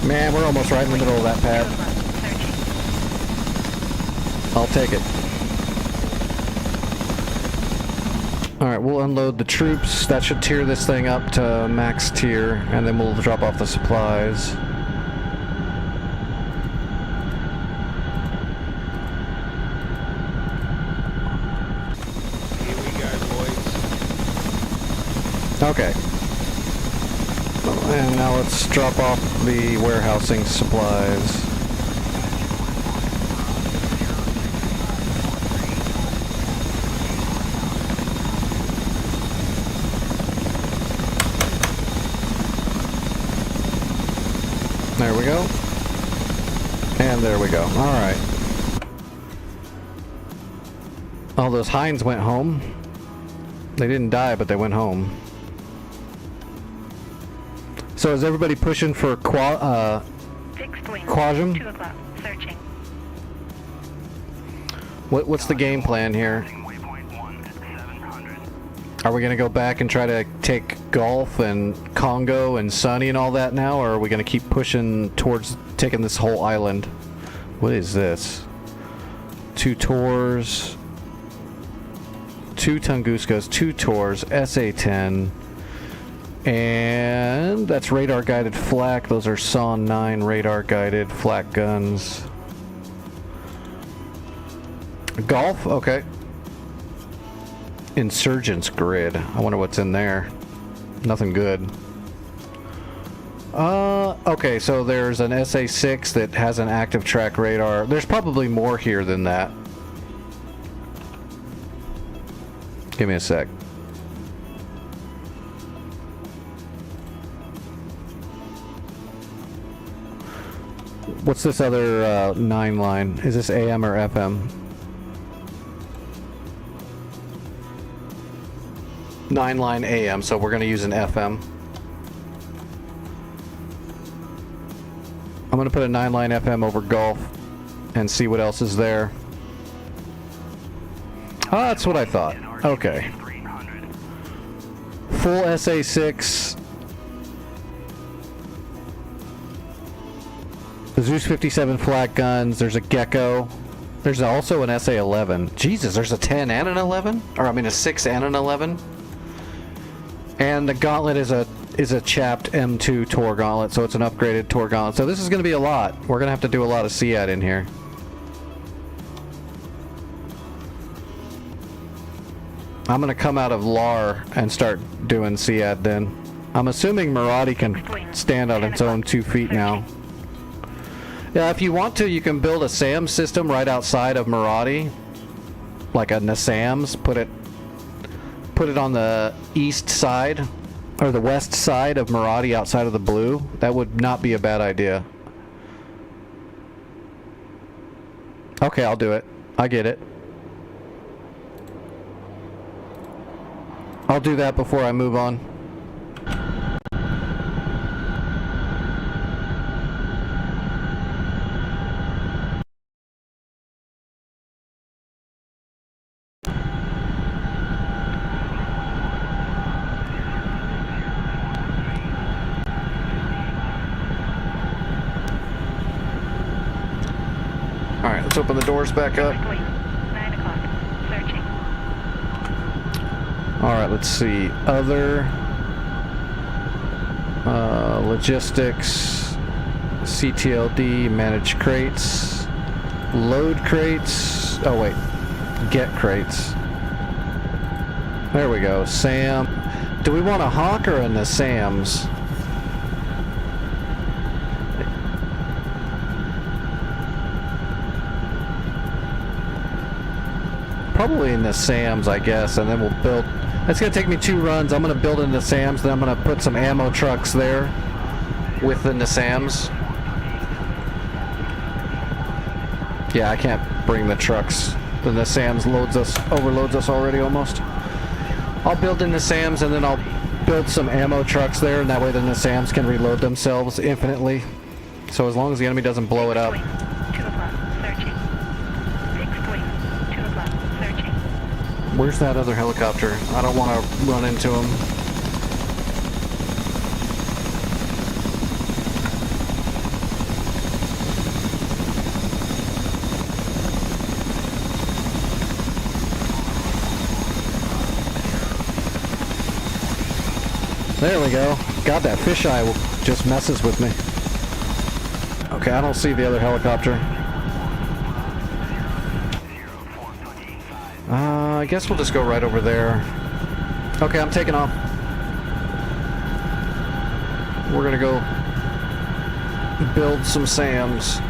Man, we're almost right in the middle of that pad. I'll take it. Alright, we'll unload the troops. That should tier this thing up to max tier, and then we'll drop off the supplies. Here we go, boys. Okay. And now let's drop off the warehousing supplies. There we go. And there we go. Alright. All those Hinds went home. They didn't die, but they went home. So is everybody pushing for Quajum? 2 o'clock, searching. What's the game plan here? Are we going to go back and try to take Gulf and Congo and Sunny and all that now, or are we going to keep pushing towards taking this whole island? What is this? 2 Tours, 2 Tunguskos, 2 Tours, SA-10. And that's radar guided flak. Those are SON 9 radar guided flak guns. Golf? Okay. Insurgents grid. I wonder what's in there. Nothing good. Okay, so there's an SA-6 that has an active track radar. There's probably more here than that. Give me a sec. What's this other 9 line? Is this AM or FM? 9 line AM, so we're going to use an FM. I'm going to put a 9 line FM over Gulf and see what else is there. Ah, that's what I thought. Okay. Full SA-6. The Zeus 57 flak guns. There's a Gecko. There's also an SA-11. Jesus, there's a 10 and an 11? Or I mean a 6 and an 11? And the Gauntlet is a chapped M2 Tor Gauntlet, so it's an upgraded Tor Gauntlet. So this is going to be a lot. We're going to have to do a lot of SEAD in here. I'm going to come out of LAR and start doing SEAD then. I'm assuming Maradi can stand on its own 2 feet now. Yeah, if you want to, you can build a SAM system right outside of Maradi, like a NASAMS. Put it on the east side or the west side of Maradi, outside of the blue. That would not be a bad idea. Okay, I'll do it. I get it. I'll do that before I move on. Let's open the doors back up. 9 o'clock. Searching. Alright, let's see. Other. Logistics. CTLD. Manage crates. Load crates. Oh, wait. Get crates. There we go. Sam. Do we want a Hawk or in the Sams? Probably in the Sams, I guess, and then we'll build. It's gonna take me 2 runs. I'm gonna build in the Sams, then I'm gonna put some ammo trucks there within the Sams. Yeah, I can't bring the trucks. Then the Sams overloads us already almost. I'll build in the Sams and then I'll build some ammo trucks there, and that way then the Sams can reload themselves infinitely. So as long as the enemy doesn't blow it up. 2 o'clock. Searching. 2 o'clock. Searching. Where's that other helicopter? I don't want to run into him. There we go. God, that fisheye just messes with me. Okay, I don't see the other helicopter. I guess we'll just go right over there. Okay, I'm taking off. We're gonna go build some Sams.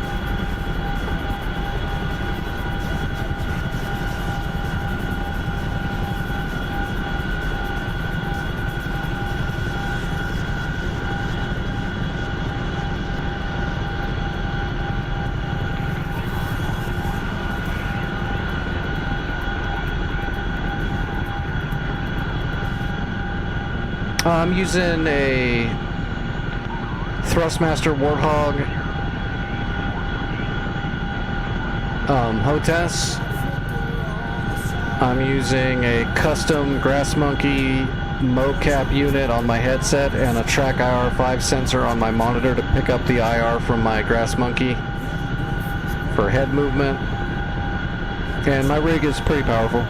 I'm using a Thrustmaster Warthog HOTAS. I'm using a custom Grass Monkey mocap unit on my headset and a Track IR5 sensor on my monitor to pick up the IR from my Grass Monkey for head movement. And my rig is pretty powerful.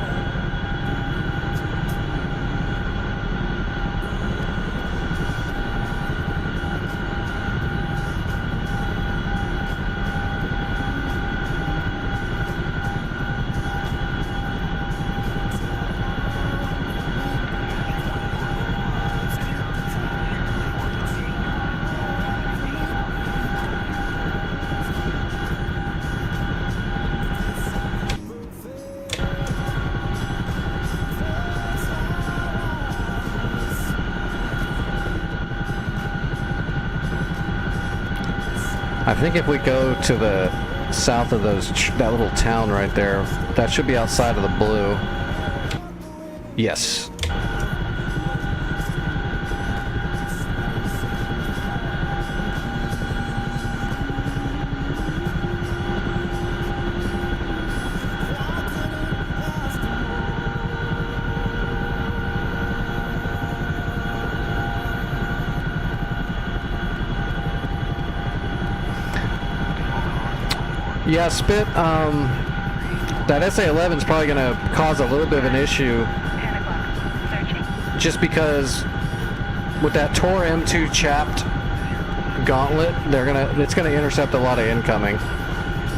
I think if we go to the south of that little town right there, that should be outside of the blue. Yes. Yeah, Spit, that SA-11 is probably going to cause a little bit of an issue 10 o'clock. Searching. just because with that Tor M2 chapped gauntlet, it's gonna intercept a lot of incoming.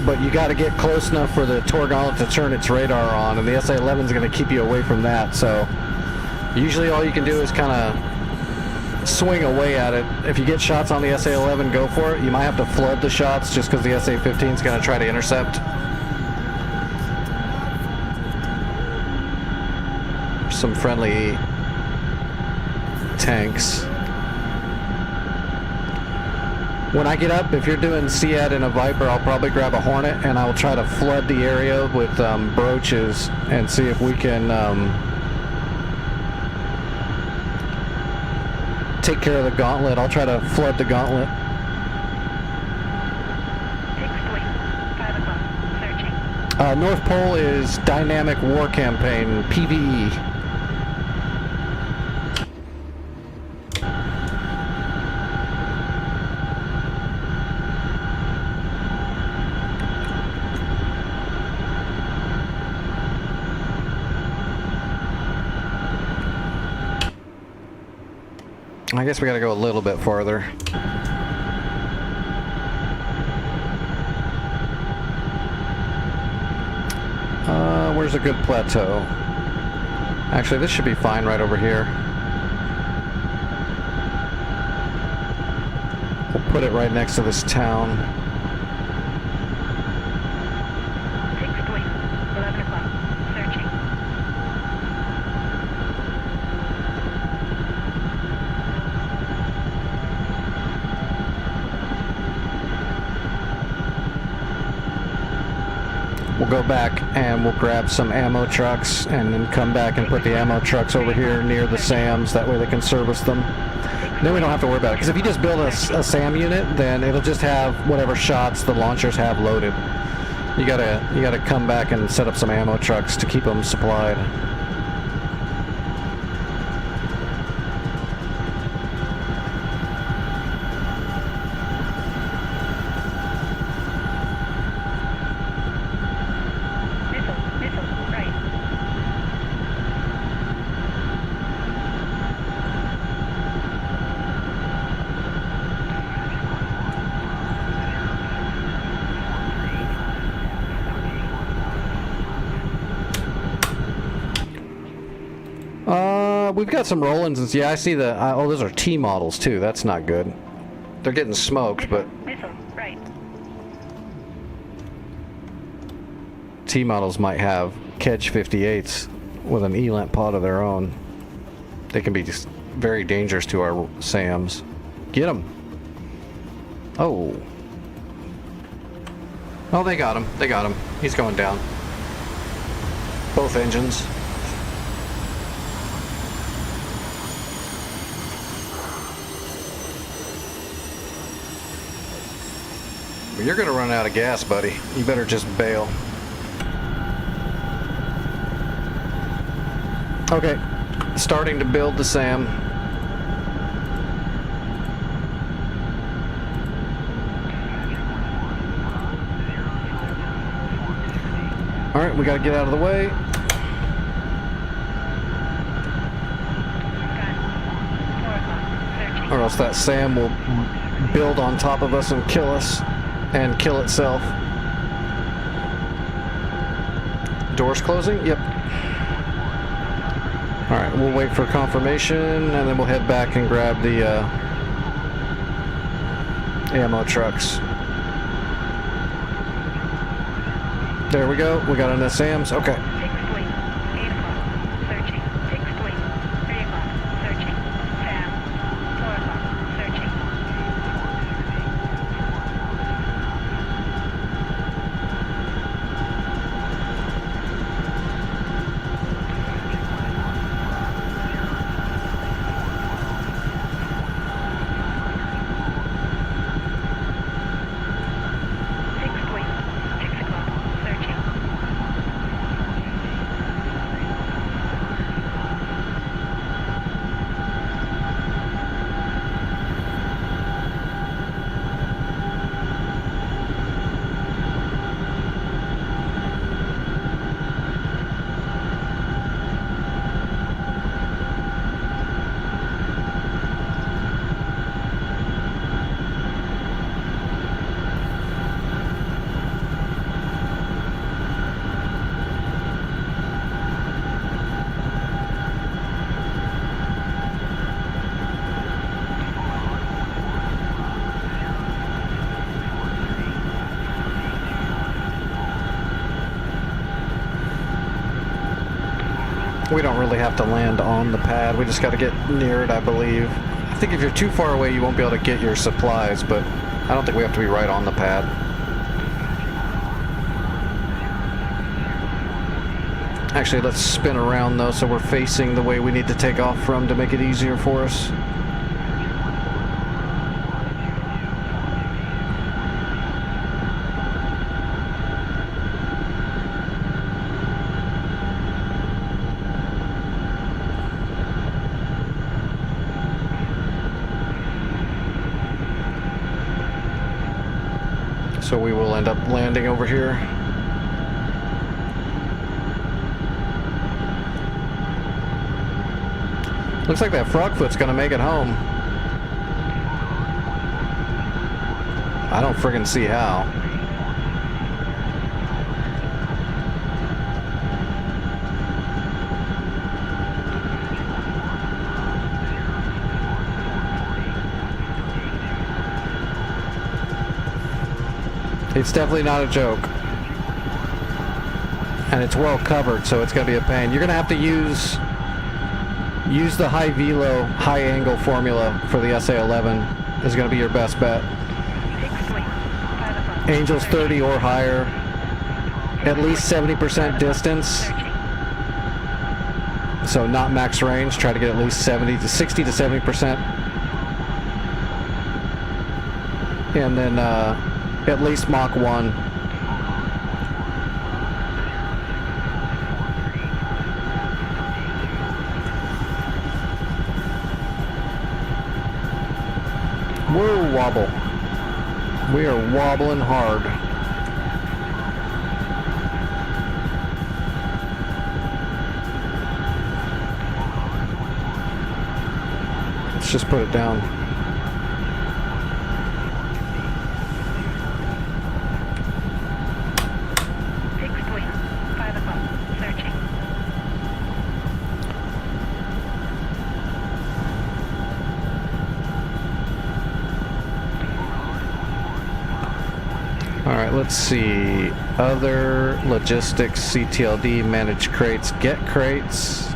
But you got to get close enough for the Tor gauntlet to turn its radar on, and the SA-11 is going to keep you away from that. So usually all you can do is kind of swing away at it. If you get shots on the SA-11, go for it. You might have to flood the shots just because the SA-15 is going to try to intercept. Some friendly tanks. When I get up, if you're doing SEAD in a Viper, I'll probably grab a Hornet and I'll try to flood the area with broaches and see if we can take care of the gauntlet. I'll try to flood the gauntlet. Fixed wing. 5 o'clock. Searching. North Pole is Dynamic War Campaign, PvE. I guess we gotta go a little bit farther. Where's a good plateau? Actually, this should be fine right over here. We'll put it right next to this town. 6 police, 11 o'clock, searching. We'll go back and we'll grab some ammo trucks and then come back and put the ammo trucks over here near the SAMs. That way they can service them. Then we don't have to worry about it. Because if you just build a SAM unit, then it'll just have whatever shots the launchers have loaded. You gotta come back and set up some ammo trucks to keep them supplied. Missile, right. We've got some Rollins and yeah, I see the. Oh, those are T models too. That's not good. They're getting smoked, but Missile, right. T models might have Kedge 58s with an ELANT pod of their own. They can be just very dangerous to our SAMs. Get them. Oh. Oh, they got him. They got him. He's going down. Both engines. You're gonna run out of gas, buddy. You better just bail. Okay, starting to build the SAM. Alright, we gotta get out of the way. Or else that SAM will build on top of us and kill us. And kill itself. Doors closing? Yep. Alright, we'll wait for confirmation and then we'll head back and grab the ammo trucks. There we go. We got in the SAMs. Okay. 6 police, 8 o'clock, searching. 6 police, 3 o'clock, searching. SAM, 4 o'clock, searching. We don't really have to land on the pad. We just got to get near it, I believe. I think if you're too far away, you won't be able to get your supplies, but I don't think we have to be right on the pad. Actually, let's spin around, though, so we're facing the way we need to take off from to make it easier for us. So we will end up landing over here. Looks like that Frogfoot's gonna make it home. I don't friggin' see how. It's definitely not a joke. And it's well covered, so it's going to be a pain. You're going to have to use the high velo, high angle formula for the SA-11 is going to be your best bet. 6.5 above. Angels 30 or higher, at least 70% distance. So not max range, try to get at least 60 to 70%. And then at least Mach 1. Whoa, wobble. We are wobbling hard. Let's just put it down. Alright, let's see. Other logistics, CTLD, manage crates, get crates,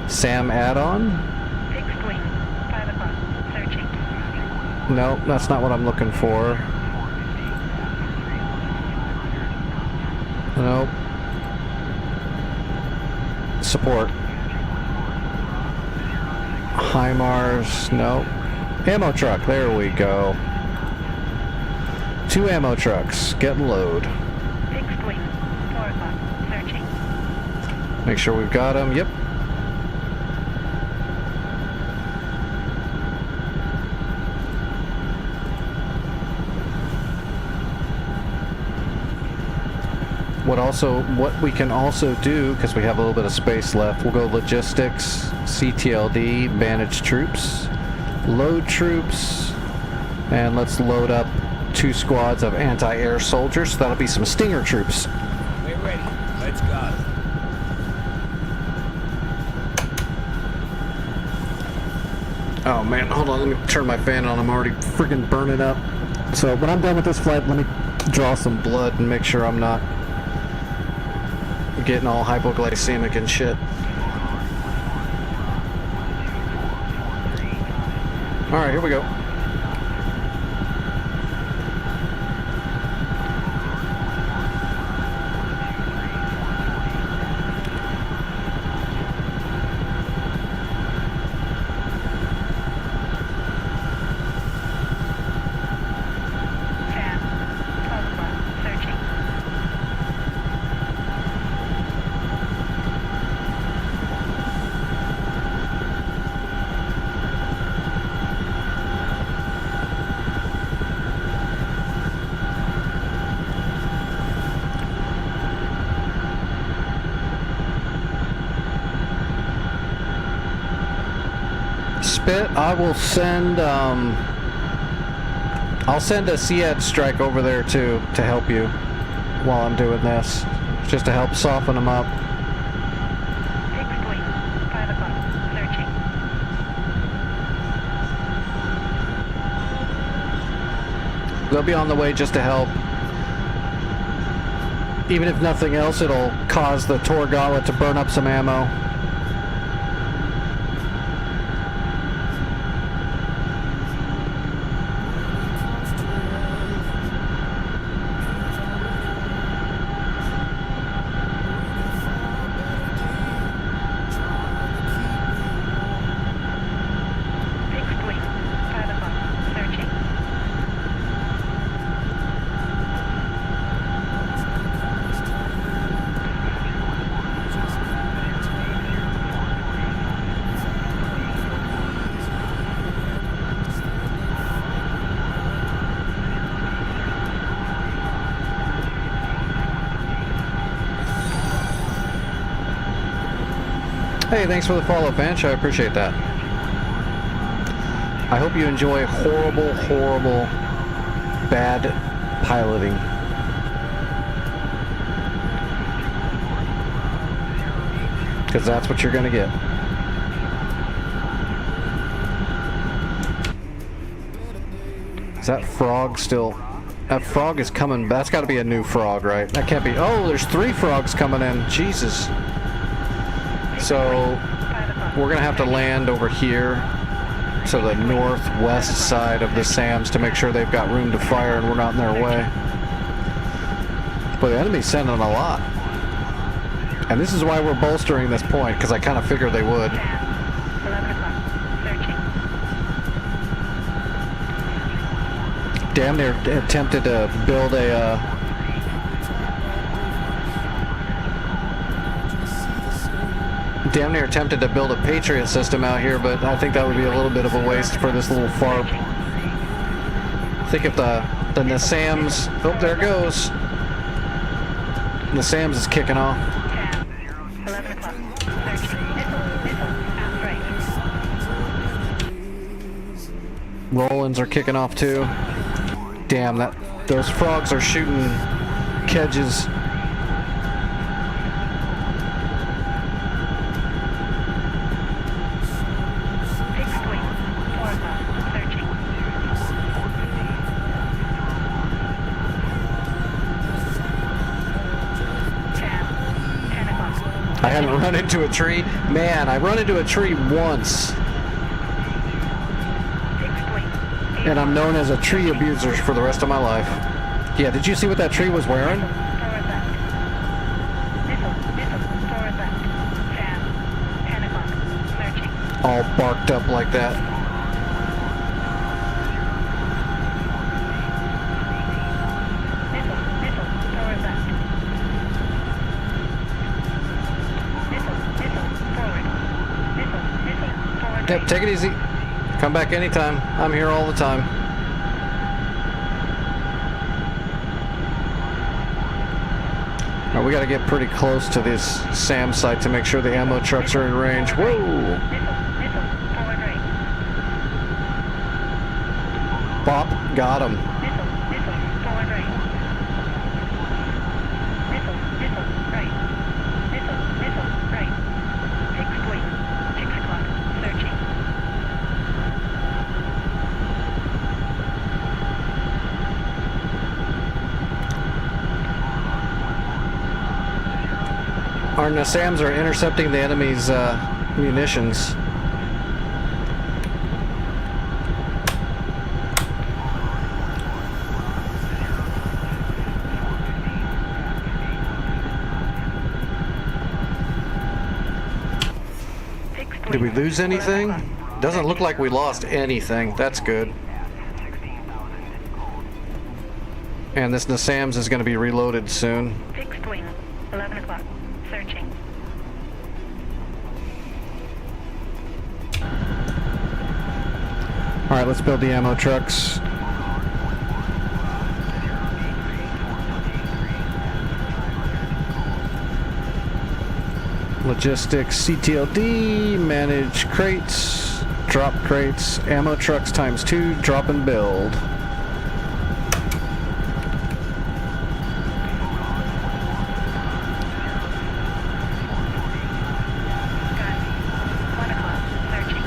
SAM add-on? 6.5 above. Searching. No, that's not what I'm looking for. Nope. Support. HIMARS, nope. Ammo truck, there we go. 2 ammo trucks, get load. 6.4 above. Searching. Make sure we've got them, yep. What we can also do, because we have a little bit of space left, we'll go logistics, CTLD, manage troops, load troops, and let's load up 2 squads of anti-air soldiers. So that'll be some Stinger troops. We're ready. Let's go. Oh man, hold on, let me turn my fan on. I'm already freaking burning up. So when I'm done with this flight, let me draw some blood and make sure I'm not getting all hypoglycemic and shit. Alright, here we go. SAM. 12 above. Searching. Spit, I will send, I'll send a SEAD strike over there too, to help you while I'm doing this. Just to help soften them up. 6.5 above. Searching. They'll be on the way just to help. Even if nothing else, it'll cause the Tor Gauntlet to burn up some ammo. Hey, thanks for the follow, Bench. I appreciate that. I hope you enjoy horrible, horrible bad piloting. Because that's what you're gonna get. Is that frog still? That frog is coming. That's got to be a new frog, right? That can't be. Oh, there's 3 frogs coming in. Jesus. So we're gonna have to land over here to the northwest side of the SAMs to make sure they've got room to fire and we're not in their way. But the enemy's sending a lot. And this is why we're bolstering this point, because I kind of figured they would. 11 o'clock. Searching. Damn near attempted to build a Patriot system out here, but I think that would be a little bit of a waste for this little farm. I think if the NASAMS, oh, there it goes. NASAMS is kicking off. 11 o'clock. Searching. Missile. Pass right. Rollins are kicking off too. Damn, those frogs are shooting kedges. Fixed wing. 4 o'clock. Searching. Tab. 10 o'clock. I haven't run into a tree. Man, I run into a tree once. Fixed wing. And I'm known as a tree abuser for the rest of my life. Yeah, did you see what that tree was wearing? Forward left. Missile. Forward left. Tab. 10 o'clock. Searching. All barked up like that. Missile. Forward left. Missile. Forward. Missile. Forward. Yep, right. take it easy. Come back anytime. I'm here all the time. Alright, we gotta get pretty close to this SAM site to make sure the ammo trucks are in range. Whoa! Missile. Forward right. Bop, got him. Missile. Forward right. Missile. Right. Missile. Right. Fixed wing. 6 o'clock. Searching. Our NASAMs are intercepting the enemy's munitions. Fixed Did we wing. lose anything? Doesn't look like we lost anything. That's good. And this NASAMS is going to be reloaded soon. Fixed wing. 11 o'clock. Searching. Alright, let's build the ammo trucks. Logistics, CTLD, manage crates, drop crates, ammo trucks ×2, drop and build. Got 1 o'clock. Searching.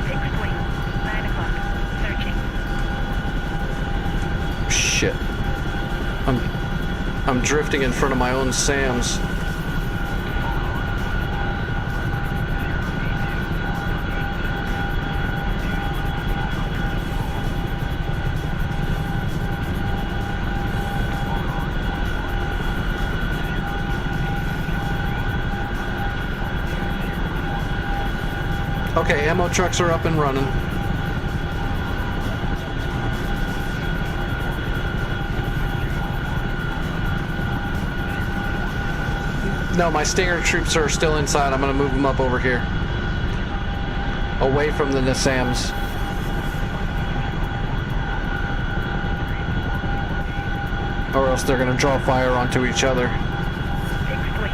Fixed wing. 9 o'clock. Searching. Shit. I'm drifting in front of my own SAMs. Okay, ammo trucks are up and running. No, my Stinger troops are still inside. I'm going to move them up over here. Away from the NASAMS. Or else they're going to draw fire onto each other. Fixed wing.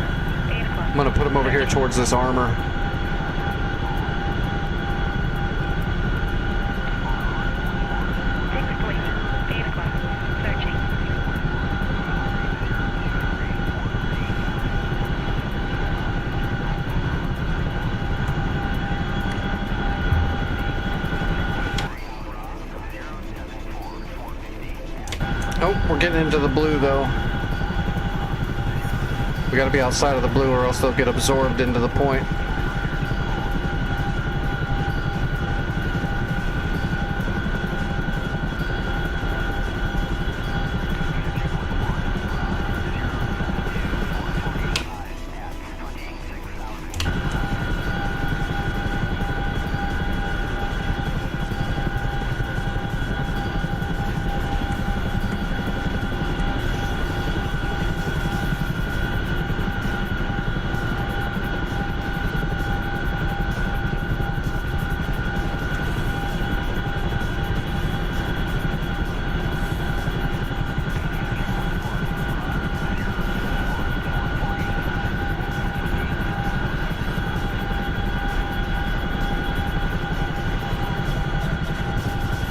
8 o'clock. I'm going to put them over here towards this armor. Oh, we're getting into the blue though. We gotta be outside of the blue or else they'll get absorbed into the point.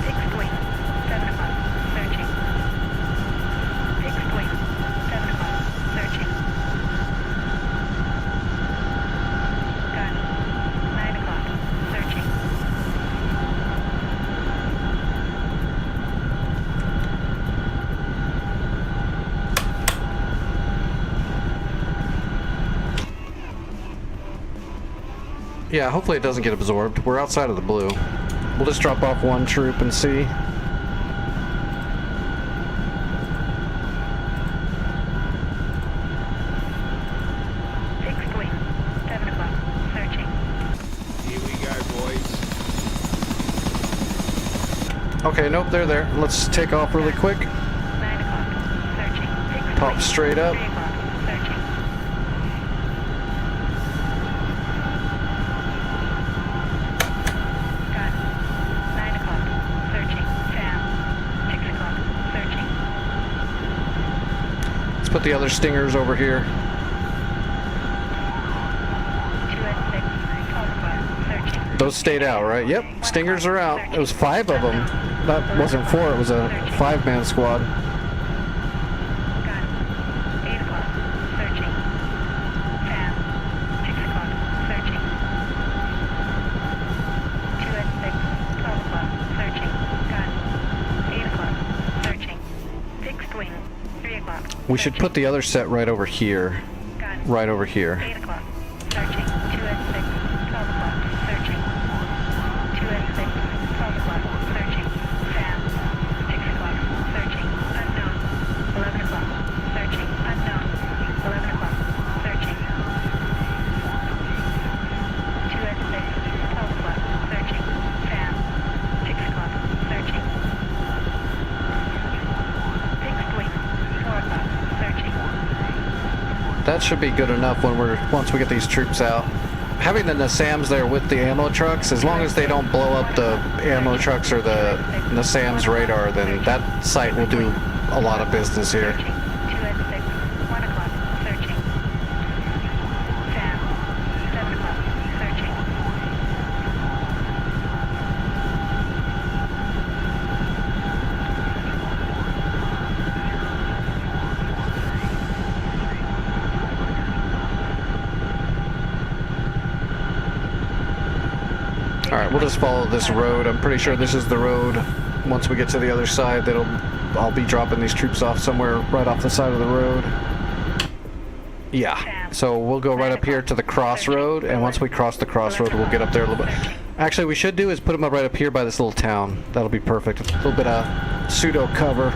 Fixed wing, 7 o'clock, searching. Fixed wing, 7 o'clock, searching. Gun, 9 o'clock, searching. Yeah, hopefully it doesn't get absorbed. We're outside of the blue. We'll just drop off one troop and see. Fixed wing, 7 o'clock, searching. Here we go, boys. Okay, nope, they're there. Let's take off really quick. 9 o'clock, searching. Fixed Pop wing, straight up. 3 o'clock, searching. Gun, 9 o'clock, searching. Sam, 6 o'clock, searching. Let's put the other stingers over here. 2S6, 12 o'clock, searching. Those stayed out, right? Yep, stingers are out. It was 5 of them. That wasn't 4, it was a 5-man squad. Gun, 8 o'clock, searching. Sam, 6 o'clock, searching. 2S6, 12 o'clock, searching. Gun, 8 o'clock, searching. Fixed wing, 3 o'clock. We should put the other set right over here. Gun, Right over here. 8 o'clock, searching. 2S6, 12 o'clock, searching. 2S6, 12 o'clock, searching. Sam, 6 o'clock, searching. Unknown. 11 o'clock, searching. Unknown. 11 o'clock, searching. 2S6, 12 o'clock, searching. Sam, 6 o'clock, searching. Fixed wing, 4 o'clock, searching. That should be good enough once we get these troops out. Having the Nassams there with the ammo trucks, as long as they don't blow up the ammo trucks or the Nassams radar, then that site will do a lot of business here. Searching. 2S6, 1 o'clock, searching. Sam, 7 o'clock, searching. Alright, we'll just follow this road. I'm pretty sure this is the road. Once we get to the other side, I'll be dropping these troops off somewhere right off the side of the road. Yeah, so we'll go right up here to the crossroad, and once we cross the crossroad, we'll get up there a little bit. Actually, we should do is put them up right up here by this little town. That'll be perfect. A little bit of pseudo cover.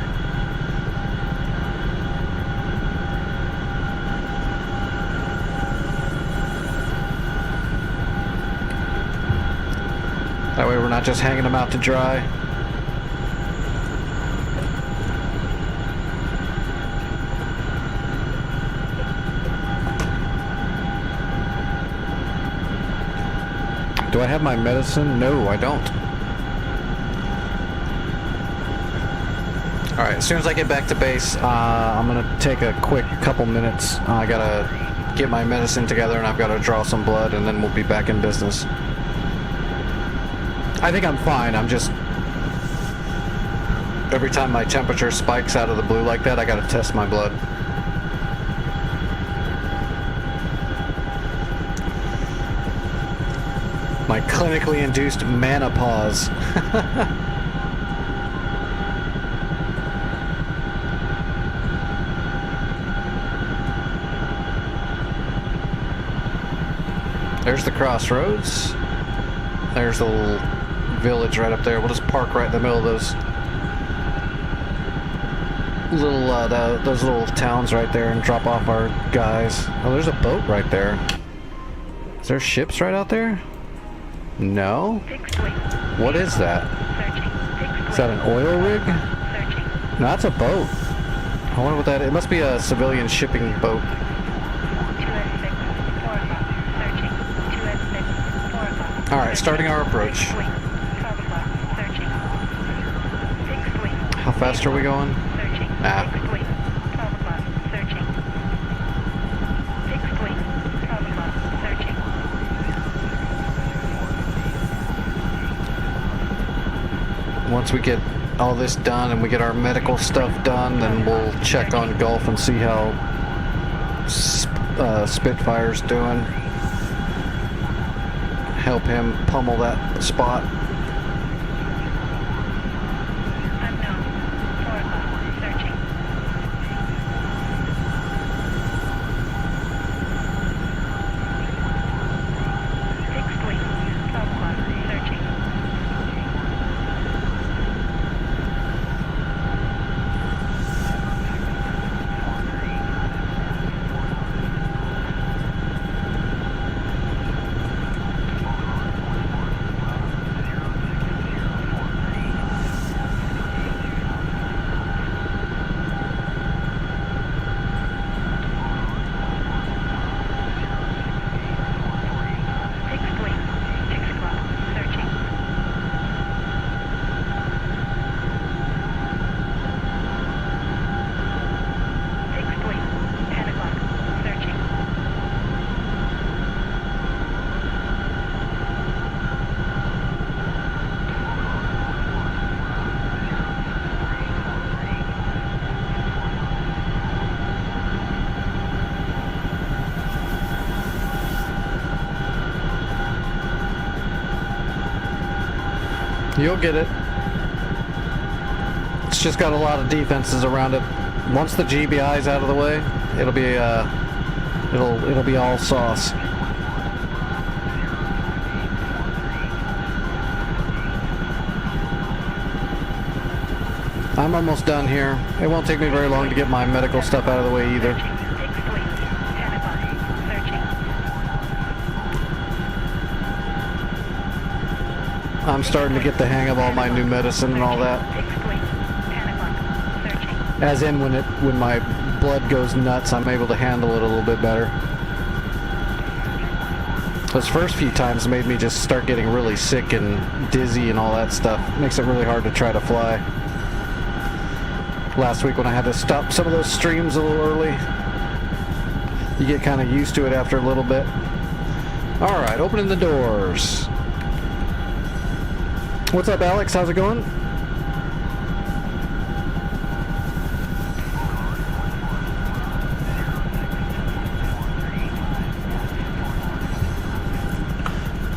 That way we're not just hanging them out to dry. Do I have my medicine? No, I don't. Alright, as soon as I get back to base, I'm gonna take a quick couple minutes. I gotta get my medicine together and I've gotta draw some blood and then we'll be back in business. I think I'm fine, I'm just... Every time my temperature spikes out of the blue like that, I gotta test my blood. My clinically induced menopause. There's the crossroads. There's the little village right up there. We'll just park right in the middle of those little towns right there and drop off our guys. Oh, there's a boat right there. Is there ships right out there? No? Fixed wing. What is that? Searching. Fixed Is that an oil rig? Searching. No, that's a boat. I wonder what that is. It must be a civilian shipping boat. 2S6, 4 o'clock. Searching. 2S6, 4 o'clock. Alright, starting our approach. Fixed wing. 12 o'clock. Searching. Fixed wing. How fast are we going? Searching. Ah. Fixed wing. 12 o'clock. Searching. Fixed wing. 12 o'clock. Searching. Once we get all this done and we get our medical stuff done, then we'll check on Gulf and see how Spitfire's doing. Help him pummel that spot. Unknown. 4 o'clock. Searching. Fixed wing. 12 o'clock. Searching. Fixed wing. 6 o'clock. Searching. Fixed wing. 10 o'clock. Searching. You'll get it. It's just got a lot of defenses around it. Once the GBI's out of the way, it'll be it'll be all sauce. I'm almost done here. It won't take me very long to get my medical stuff out of the way either. Fixed wing. 10 o'clock. Searching. I'm starting to get the hang of all my new medicine and all that. Fixed wing. 10 o'clock. Searching. As in when my blood goes nuts, I'm able to handle it a little bit better. Those first few times made me just start getting really sick and dizzy and all that stuff. Makes it really hard to try to fly. Last week when I had to stop some of those streams a little early, you get kind of used to it after a little bit. All right, opening the doors. What's up, Alex? How's it going?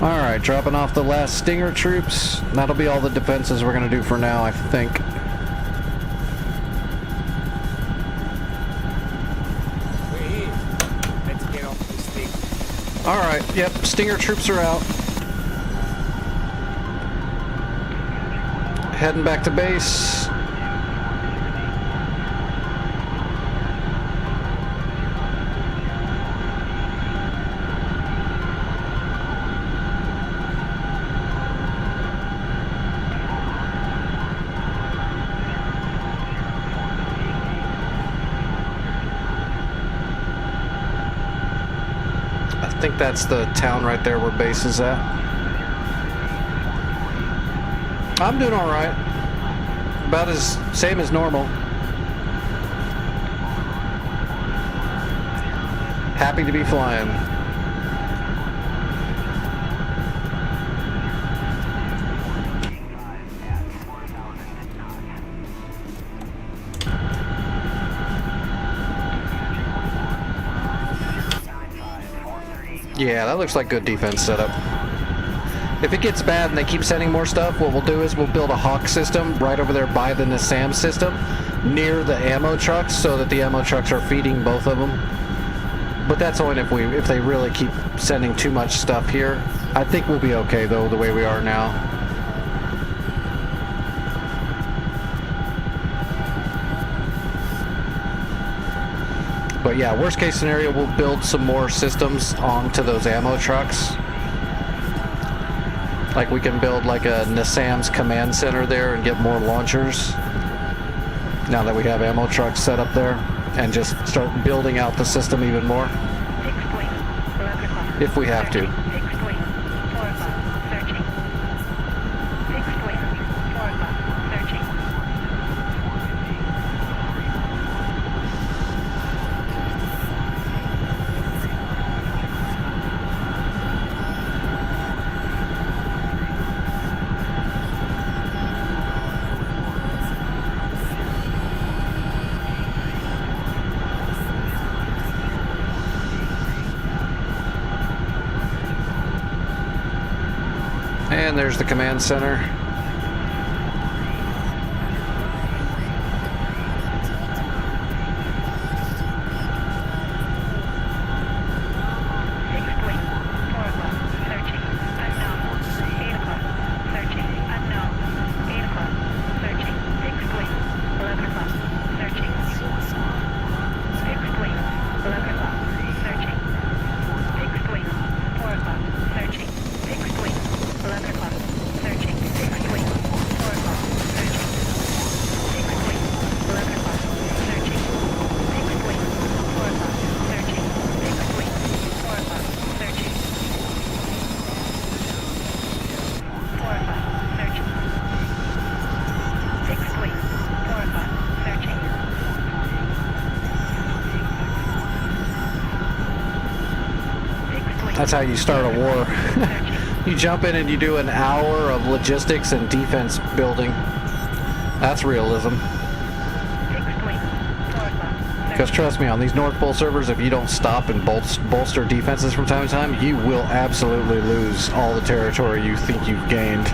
Alright, dropping off the last Stinger troops. That'll be all the defenses we're going to do for now, I think. Wait, let's get off this thing. Alright, yep, Stinger troops are out. Heading back to base. I think that's the town right there where base is at. I'm doing all right. About as same as normal. Happy to be flying. Yeah, that looks like good defense setup. If it gets bad and they keep sending more stuff, what we'll do is we'll build a Hawk system right over there by the Nassam system near the ammo trucks so that the ammo trucks are feeding both of them. But that's only if they really keep sending too much stuff here. I think we'll be okay though, the way we are now. But yeah, worst case scenario, we'll build some more systems onto those ammo trucks. Like we can build like a Nissan's command center there and get more launchers. Now that we have ammo trucks set up there, and just start building out the system even more. Fixed wing. 11 o'clock. If we have to. Fixed wing. 4 o'clock. Searching. Fixed wing. 4 o'clock. Searching. And there's the command center. Fixed wing. 4 o'clock. Searching. Unknown. 8 o'clock. Searching. Unknown. 8 o'clock. Searching. Fixed wing. 11 o'clock. Searching. Fixed wing. 11 o'clock. Searching. Fixed wing. 4 o'clock. Searching. Fixed wing. 11 o'clock. Searching. Fixed wing. 4 o'clock. Searching. Fixed wing. 11 o'clock. Searching. Fixed wing. 4 o'clock. Searching. Fixed wing. 4 o'clock. Searching. 4 o'clock. Searching. Fixed wing. 4 o'clock. Searching. Fixed wing. That's how you start a war. Searching. You jump in and you do an hour of logistics and defense building. That's realism. Fixed wing. 4 o'clock. Because trust me, on these North Pole servers, if you don't stop and bolster defenses from time to time, you will absolutely lose all the territory you think you've gained.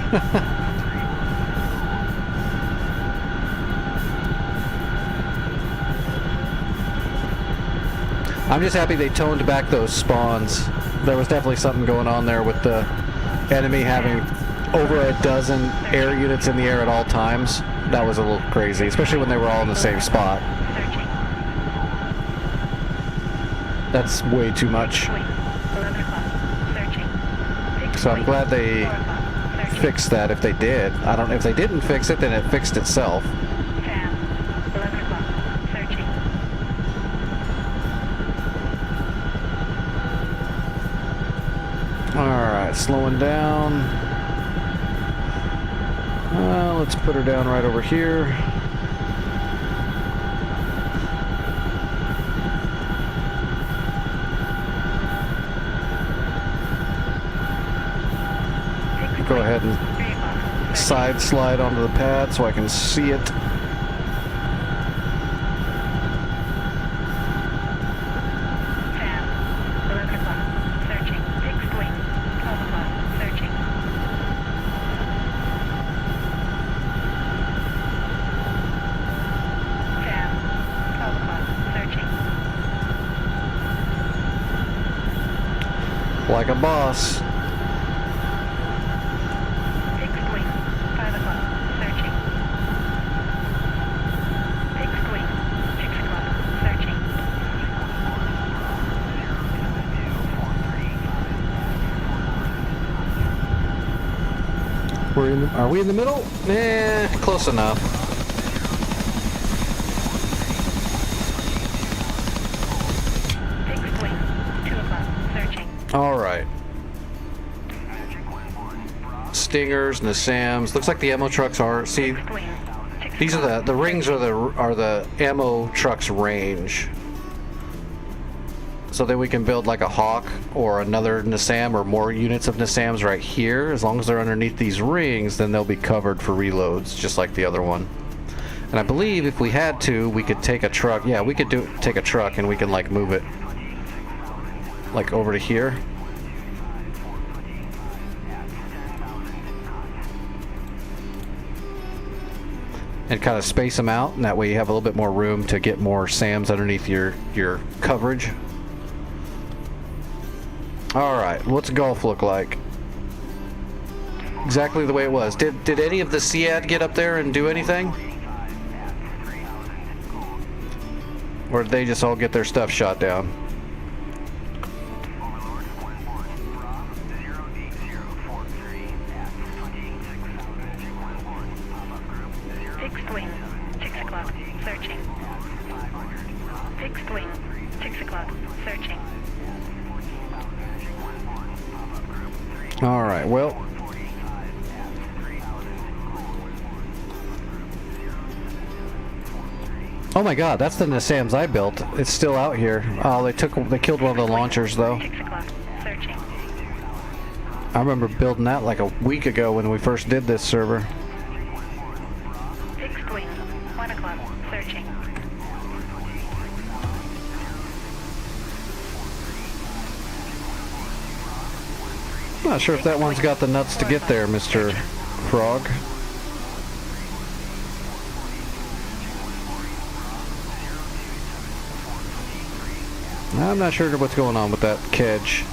I'm just happy they toned back those spawns. There was definitely something going on there with the enemy having over a dozen air units in the air at all times. That was a little crazy, especially when they were all in the same spot. Searching. That's way too much. Fixed wing. 11 o'clock. Searching. Fixed So I'm wing. glad they 4 o'clock. Searching. fixed that if they did. I don't. If they didn't fix it, then it fixed itself. Fan. 11 o'clock. Searching. Alright, slowing down. Let's put her down right over here. Fixed Go wing. ahead and 3 o'clock. Searching. side slide onto the pad so I can see it. Fan. 11 o'clock. Searching. Fixed wing. 12 o'clock. Searching. Fan. 12 o'clock. Searching. Like a boss. Fixed wing. 5 o'clock. Searching. Fixed wing. 6 o'clock. Searching. Are we in the middle? Close enough. Fixed wing. 2 o'clock. Searching. Alright. Stingers, Nassams. Looks like the ammo trucks are. See, Fixed wing. 6 these are o'clock. the rings are the ammo trucks range. So then we can build like a Hawk or another Nassam or more units of Nassams right here. As long as they're underneath these rings, then they'll be covered for reloads, just like the other one. And I believe if we had to, we could take a truck. Yeah, we could take a truck and we can like move it like over to here. And kind of space them out, and that way you have a little bit more room to get more SAMs underneath your coverage. Alright, what's golf look like? Exactly the way it was. Did any of the SEAD get up there and do anything? Or did they just all get their stuff shot down? Fixed wing, 6 o'clock, searching. Fixed wing, 6 o'clock, searching. Alright, well. Oh my god, that's the Nassams I built. It's still out here. Oh, they killed one of the launchers though. 6 o'clock, searching. I remember building that like a week ago when we first did this server. Fixed wing, 1 o'clock, searching. I'm not sure if that one's got the nuts to get there, Mr. Frog. I'm not sure what's going on with that kedge.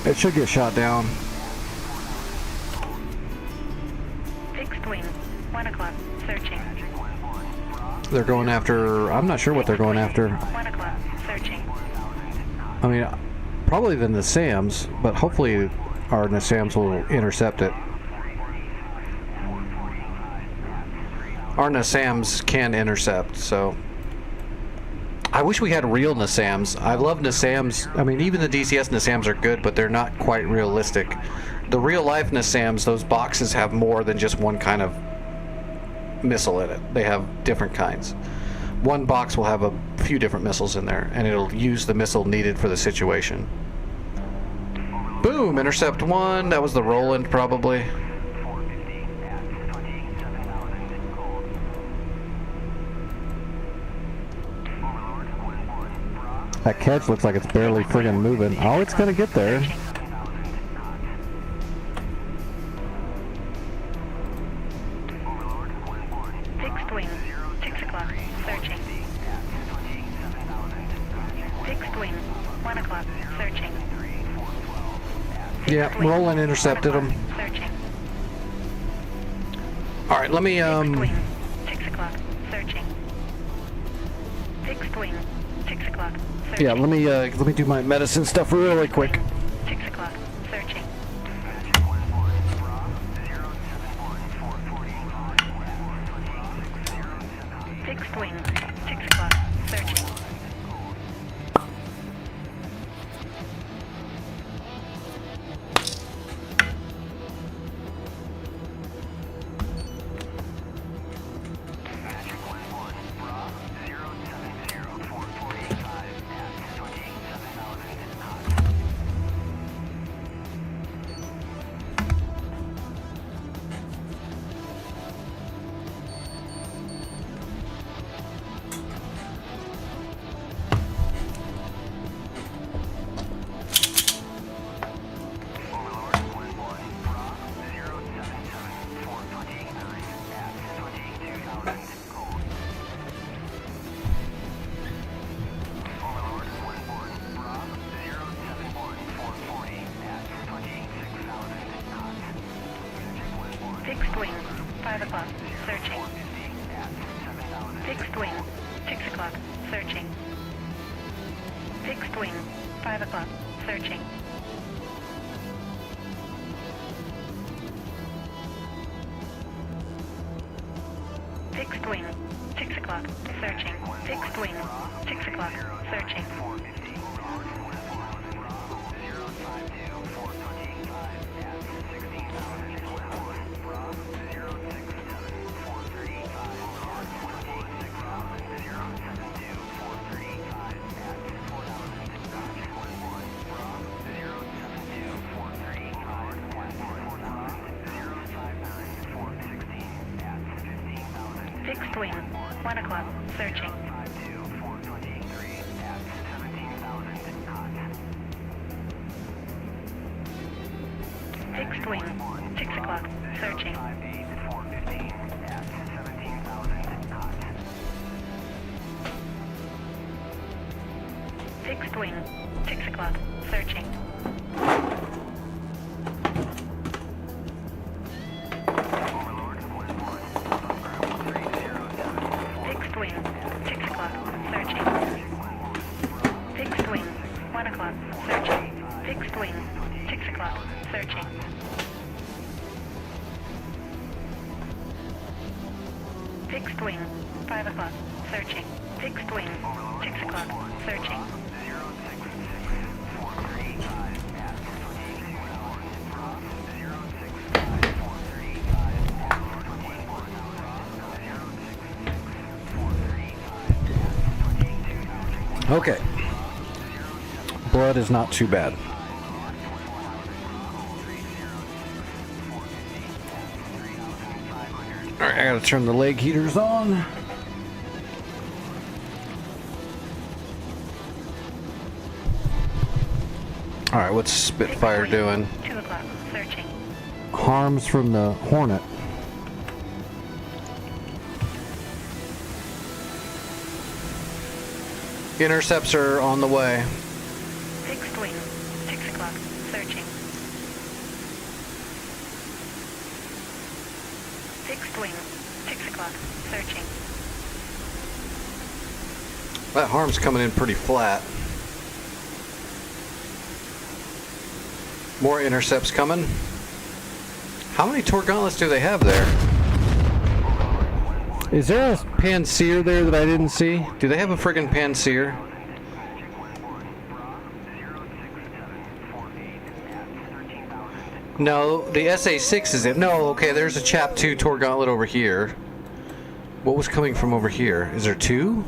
It should get shot down. Fixed wing, 1 o'clock, searching. They're going after... I'm not sure what they're going after. 1 o'clock, searching. I mean, probably the Nassams, but hopefully our Nassams will intercept it. Our Nassams can intercept, so... I wish we had real Nassams. I love Nassams. I mean, even the DCS Nassams are good, but they're not quite realistic. The real-life Nassams, those boxes have more than just one kind of missile in it. They have different kinds. One box will have a few different missiles in there, and it'll use the missile needed for the situation. Boom! Intercept one. That was the Roland, probably. That catch looks like it's barely friggin' moving. Oh, it's gonna get there. Fixed wing, 6 o'clock, searching. Fixed wing, 1 o'clock, searching. Yeah, Roland intercepted him. Searching. Alright, let me, Fixed wing, 6 o'clock, searching. Fixed wing, 6 o'clock, searching. yeah, let me do my medicine stuff really quick. 6 o'clock, searching. Fixed wing, 6 o'clock, searching. Fixed wing, 5 o'clock, searching. Fixed wing, 6 o'clock, searching. Fixed wing, 5 o'clock, searching. Fixed wing, 6 o'clock, searching. Fixed wing, 6 o'clock, searching. Fixed wing, 1 o'clock, searching. Fixed wing, 6 o'clock, searching. Fixed wing. 6 o'clock. Searching. Fixed wing. 6 o'clock. Searching. Fixed wing. 1 o'clock. Searching. Fixed wing. 6 o'clock. Searching. Fixed wing. 5 o'clock. Searching. Fixed wing. 6 o'clock. Searching. Okay. Blood is not too bad. Alright, I gotta turn the leg heaters on. Alright, what's Spitfire doing? 2 o'clock. Searching. Harms from the Hornet. Intercepts are on the way. Fixed wing. 6 o'clock. Searching. Fixed wing. 6 o'clock. Searching. That harm's coming in pretty flat. More intercepts coming. How many Tor gauntlets do they have there? Is there a Panseer there that I didn't see? Do they have a friggin' Panseer? No, the SA-6 is it. No, okay, there's a Chap 2 Tor gauntlet over here. What was coming from over here? Is there two?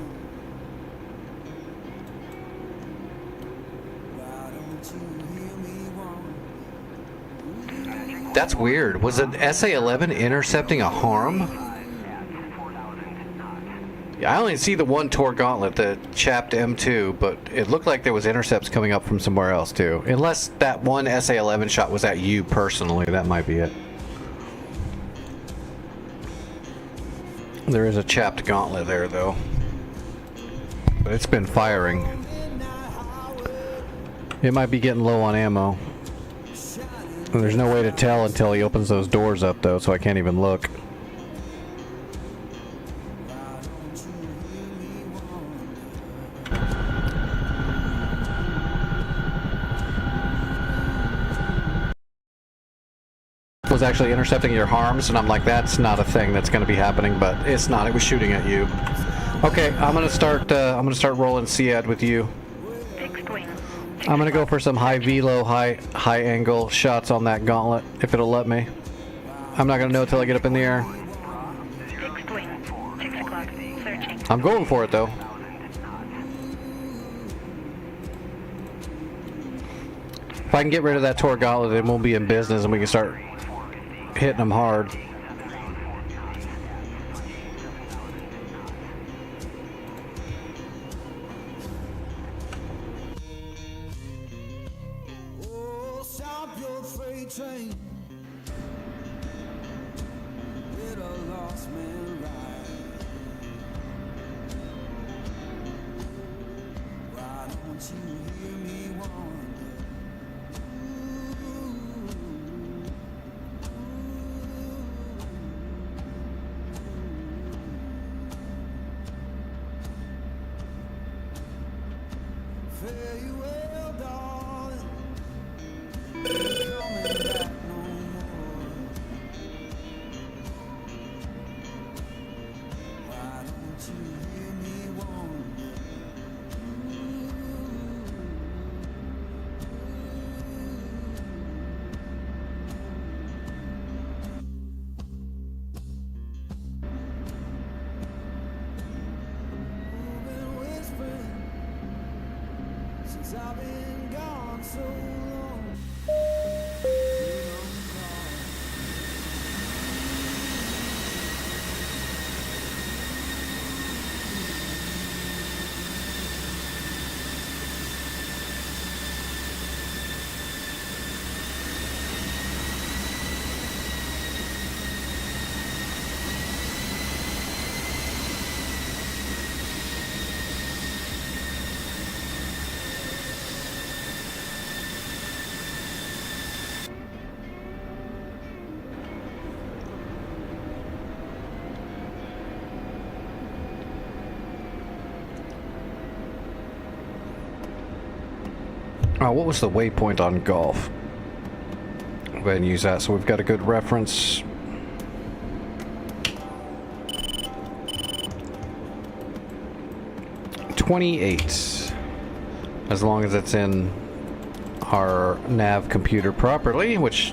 That's weird. Was an SA-11 intercepting a harm? Yeah, I only see the one Tor gauntlet, the Chapped M2, but it looked like there was intercepts coming up from somewhere else too. Unless that one SA-11 shot was at you personally, that might be it. There is a Chapped gauntlet there though. But it's been firing. It might be getting low on ammo. And there's no way to tell until he opens those doors up though, so I can't even look. Was actually intercepting your harms, and I'm like, that's not a thing that's going to be happening, but it's not. It was shooting at you. Okay, I'm gonna start rolling SEAD with you. Fixed wing. I'm gonna go for some high velo, high angle shots on that gauntlet if it'll let me. I'm not gonna know until I get up in the air. Fixed wing. 6 o'clock. Searching. I'm going for it though. If I can get rid of that Tor gauntlet, then we'll be in business and we can start hitting them hard. Oh, stop your freight train. Let a lost man ride. Why don't you hear me wander? Farewell, darling. Coming back no more. Why don't you hear me wander? You've been whispering since I've been gone so long. You don't call. Oh, what was the waypoint on golf? Go ahead and use that so we've got a good reference. $28. As long as it's in our nav computer properly, which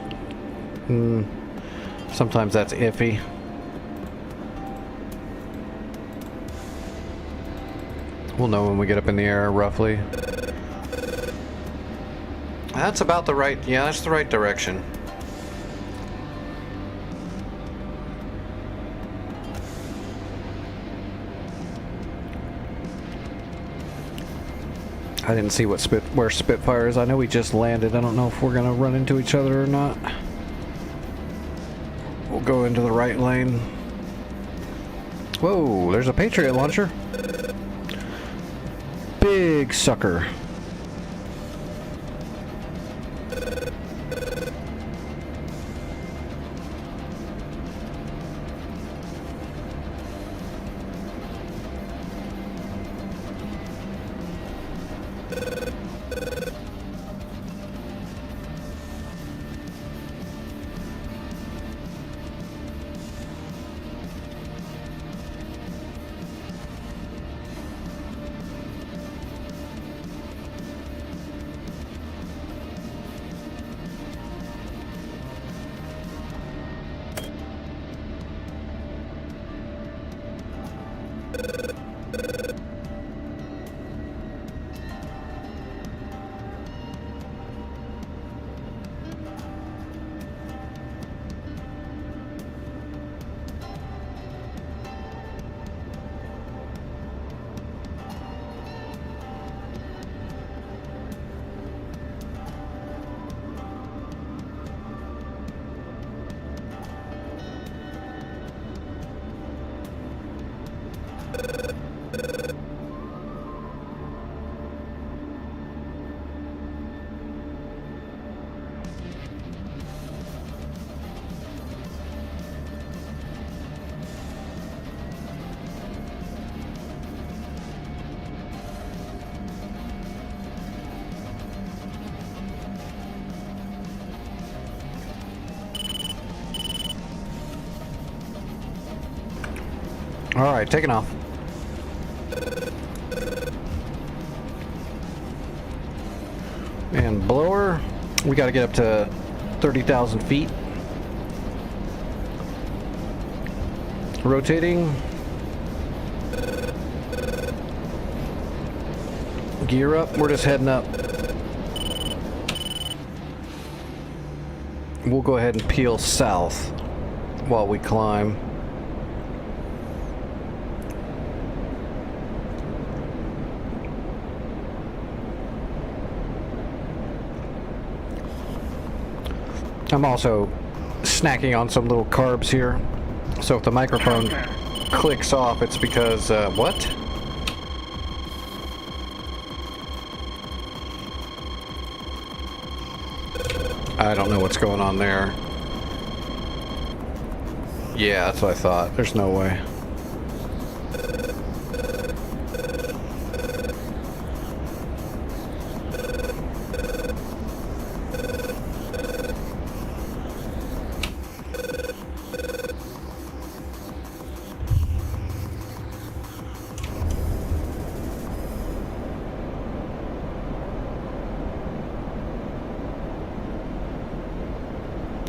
sometimes that's iffy. We'll know when we get up in the air, roughly. That's about the right, yeah, that's the right direction. I didn't see where Spitfire is. I know we just landed. I don't know if we're gonna run into each other or not. We'll go into the right lane. Whoa, there's a Patriot launcher. Big sucker. All right, taking off. And blower, we got to get up to 30,000 feet. Rotating. Gear up, we're just heading up. We'll go ahead and peel south while we climb. I'm also snacking on some little carbs here, so if the microphone clicks off, it's because, what? I don't know what's going on there. Yeah, that's what I thought. There's no way.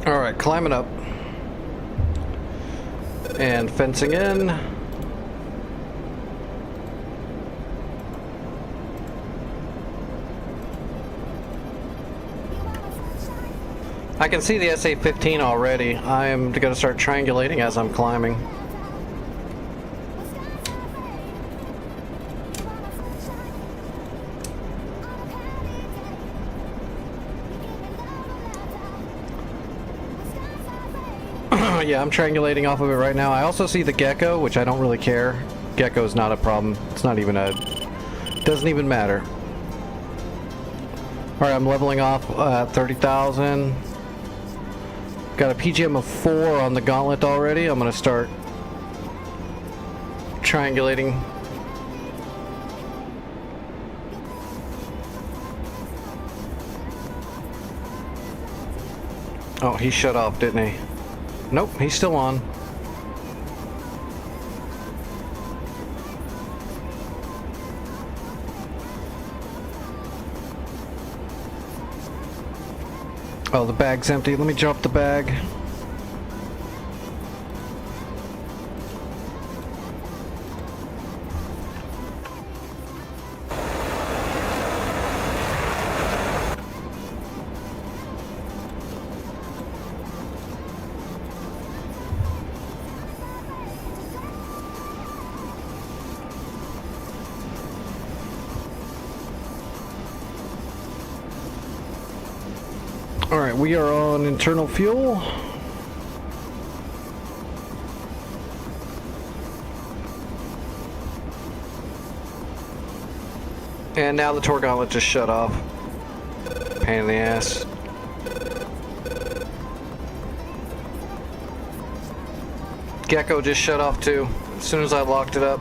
Alright, climbing up. And fencing in. I can see the SA-15 already. I am going to start triangulating as I'm climbing. Yeah, I'm triangulating off of it right now. I also see the Gecko, which I don't really care. Gecko is not a problem. It's not even a... doesn't even matter. Alright, I'm leveling off at 30,000. Got a PGM of 4 on the gauntlet already. I'm going to start triangulating. Oh, he shut off, didn't he? Nope, he's still on. Oh, the bag's empty. Let me drop the bag. Alright, we are on internal fuel. And now the Tor Gauntlet just shut off. Pain in the ass. Gecko just shut off too, as soon as I locked it up.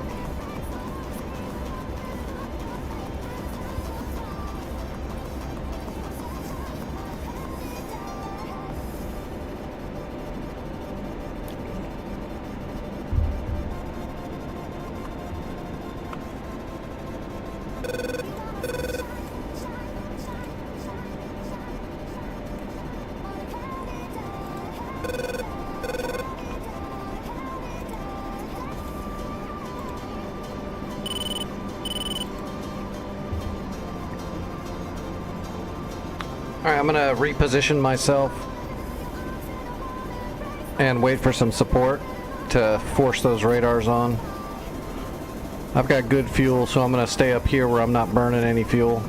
Alright, I'm gonna reposition myself and wait for some support to force those radars on. I've got good fuel, so I'm gonna stay up here where I'm not burning any fuel.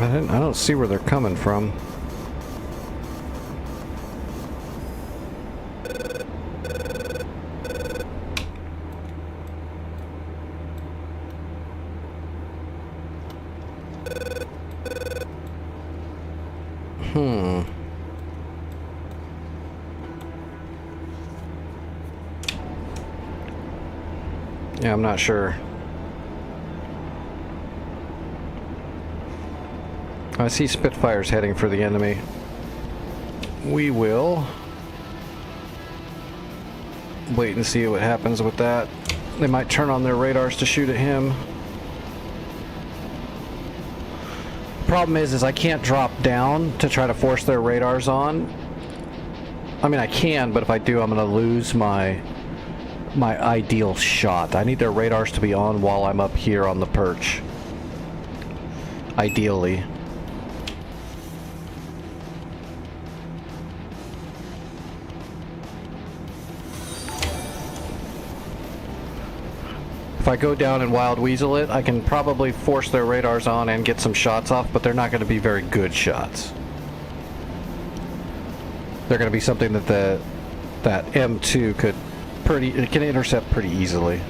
I don't see where they're coming from. Yeah, I'm not sure. I see Spitfires heading for the enemy. We will wait and see what happens with that. They might turn on their radars to shoot at him. Problem is I can't drop down to try to force their radars on. I mean, I can, but if I do, I'm gonna lose my ideal shot. I need their radars to be on while I'm up here on the perch. Ideally. If I go down and Wild Weasel it, I can probably force their radars on and get some shots off, but they're not going to be very good shots. They're going to be something that that M2 can intercept pretty easily.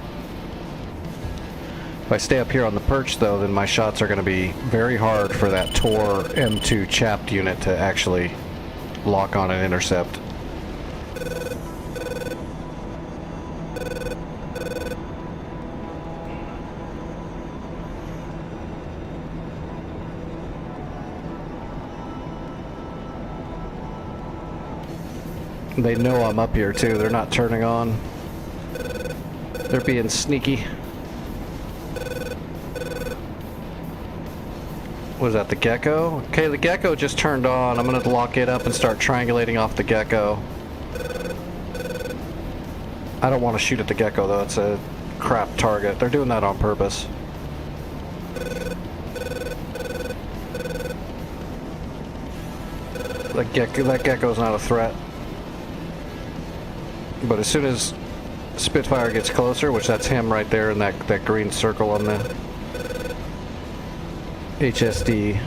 If I stay up here on the perch though, then my shots are going to be very hard for that Tor M2 chapped unit to actually lock on and intercept. They know I'm up here too. They're not turning on. They're being sneaky. Was that the Gecko? Okay, the Gecko just turned on. I'm gonna lock it up and start triangulating off the Gecko. I don't want to shoot at the Gecko though. It's a crap target. They're doing that on purpose. That gecko's not a threat. But as soon as Spitfire gets closer, which that's him right there in that green circle on the HSD.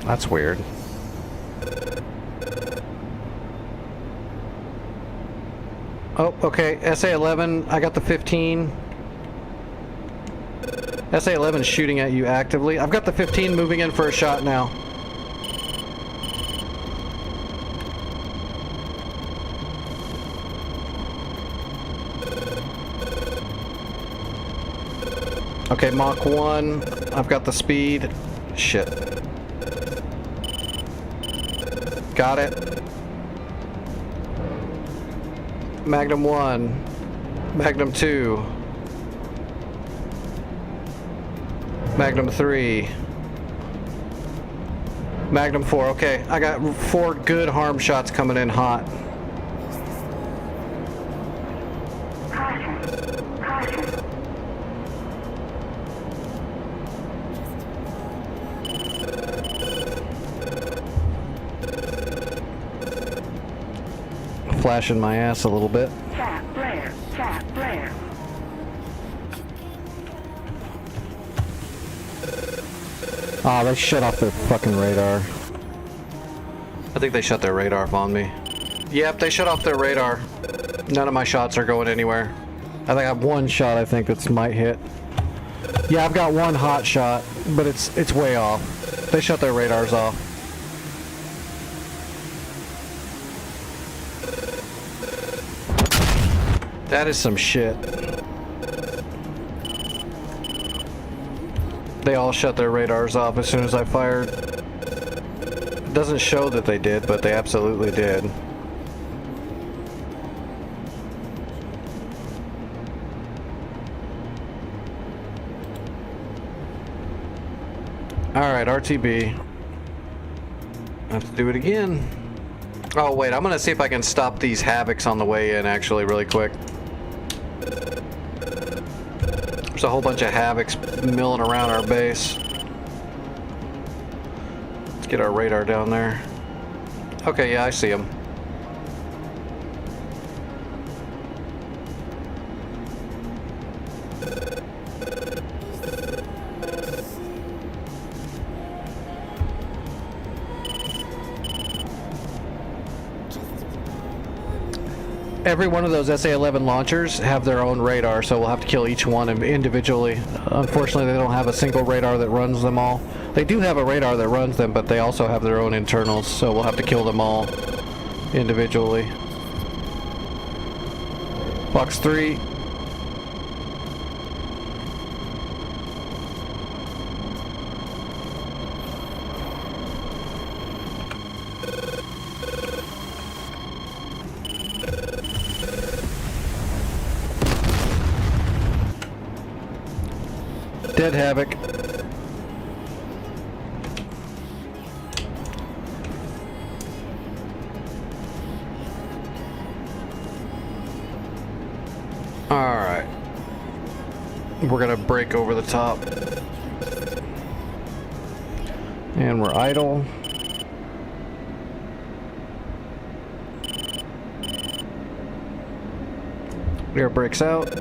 That's weird. Oh, okay. SA-11, I got the 15. SA-11 shooting at you actively. I've got the 15 moving in for a shot now. Okay, Mach 1. I've got the speed. Shit. Got it. Magnum 1. Magnum 2. Magnum 3. Magnum 4. Okay, I got 4 good harm shots coming in hot. Flashing my ass a little bit. Ah, they shut off their fucking radar. I think they shut their radar off on me. Yep, they shut off their radar. None of my shots are going anywhere. I think I have one shot I think that's might hit. Yeah, I've got one hot shot, but it's way off. They shut their radars off. That is some shit. They all shut their radars off as soon as I fired. It doesn't show that they did, but they absolutely did. Alright, RTB. I have to do it again. Oh wait, I'm gonna see if I can stop these Havocs on the way in actually really quick. There's a whole bunch of Havocs milling around our base. Let's get our radar down there. Okay, yeah, I see them. Every one of those SA-11 launchers have their own radar, so we'll have to kill each one individually. Unfortunately, they don't have a single radar that runs them all. They do have a radar that runs them, but they also have their own internals, so we'll have to kill them all individually. Box 3. Dead Havoc. Alright. We're gonna break over the top. And we're idle. Air brakes out.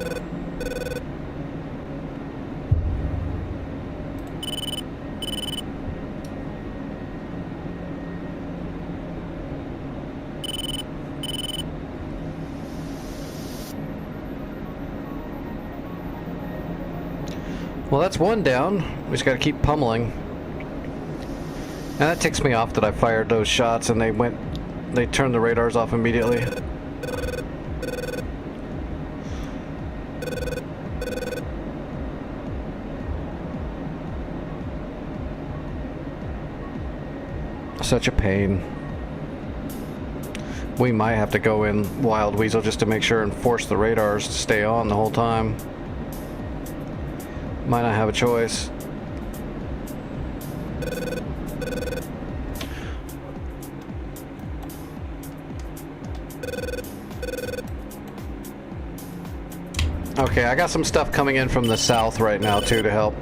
Well, that's one down. We just gotta keep pummeling. And that ticks me off that I fired those shots and they turned the radars off immediately. Such a pain. We might have to go in Wild Weasel just to make sure and force the radars to stay on the whole time. Might not have a choice. Okay, I got some stuff coming in from the south right now too to help.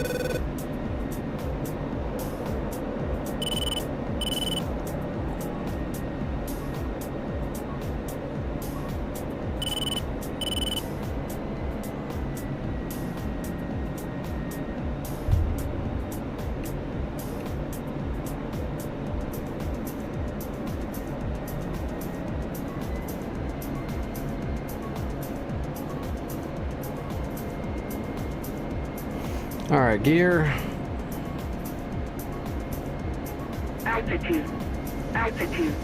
All right, gear. Altitude. Altitude.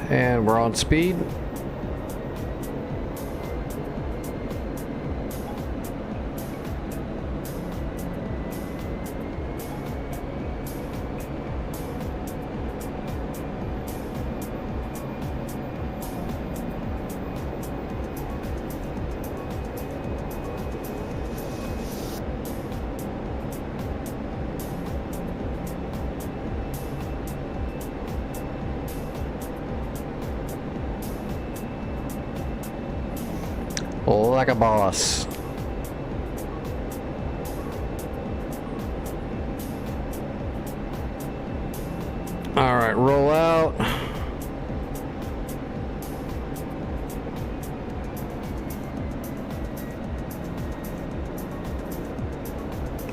And we're on speed. Like a boss. All right, roll out.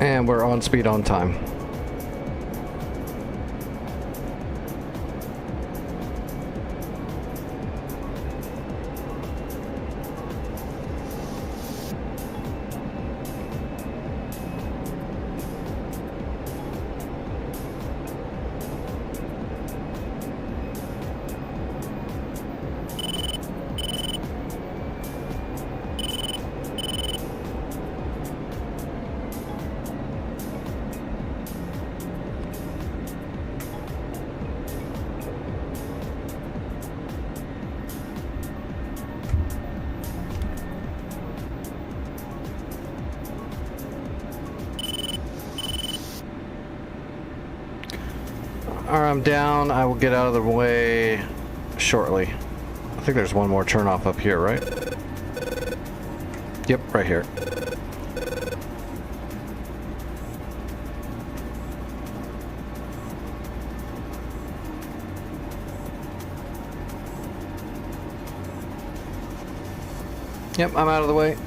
And we're on speed on time. Alright, I'm down. I will get out of the way shortly. I think there's one more turnoff up here, right? Yep, right here. Yep, I'm out of the way.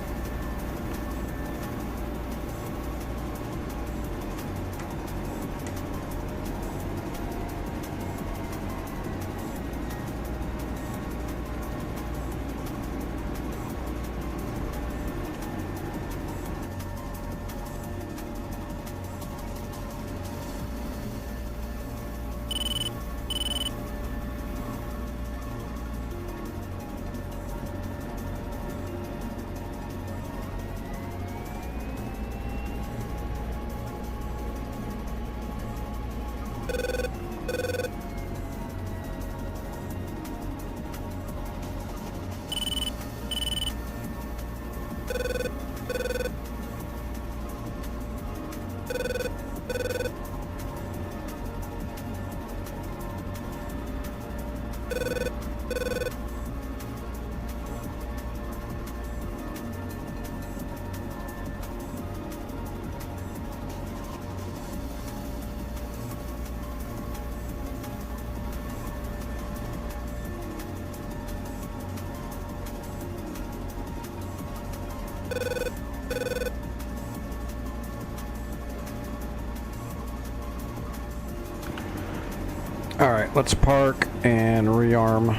Alright, let's park and rearm.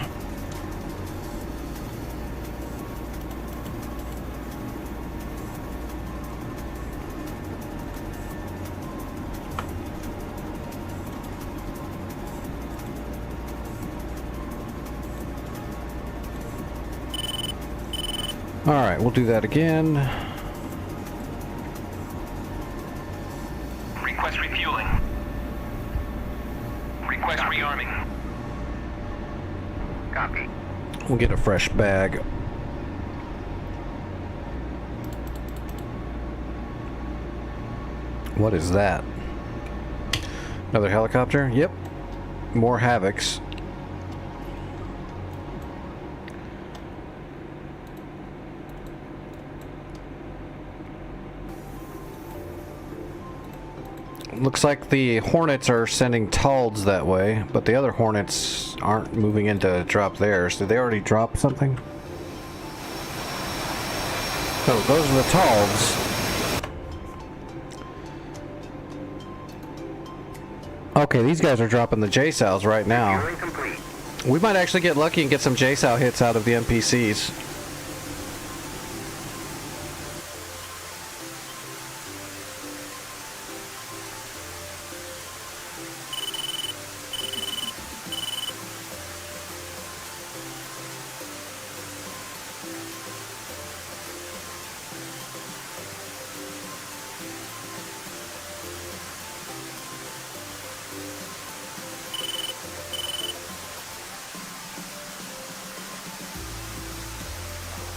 Alright, we'll do that again. Request refueling. Request rearming. Copy. We'll get a fresh bag. What is that? Another helicopter? Yep. More Havocs. Looks like the Hornets are sending Talds that way, but the other Hornets aren't moving in to drop theirs. Did they already drop something? Oh, those are the Talds. Okay, these guys are dropping the JSOWs right now. Fueling complete. We might actually get lucky and get some JSOW hits out of the NPCs.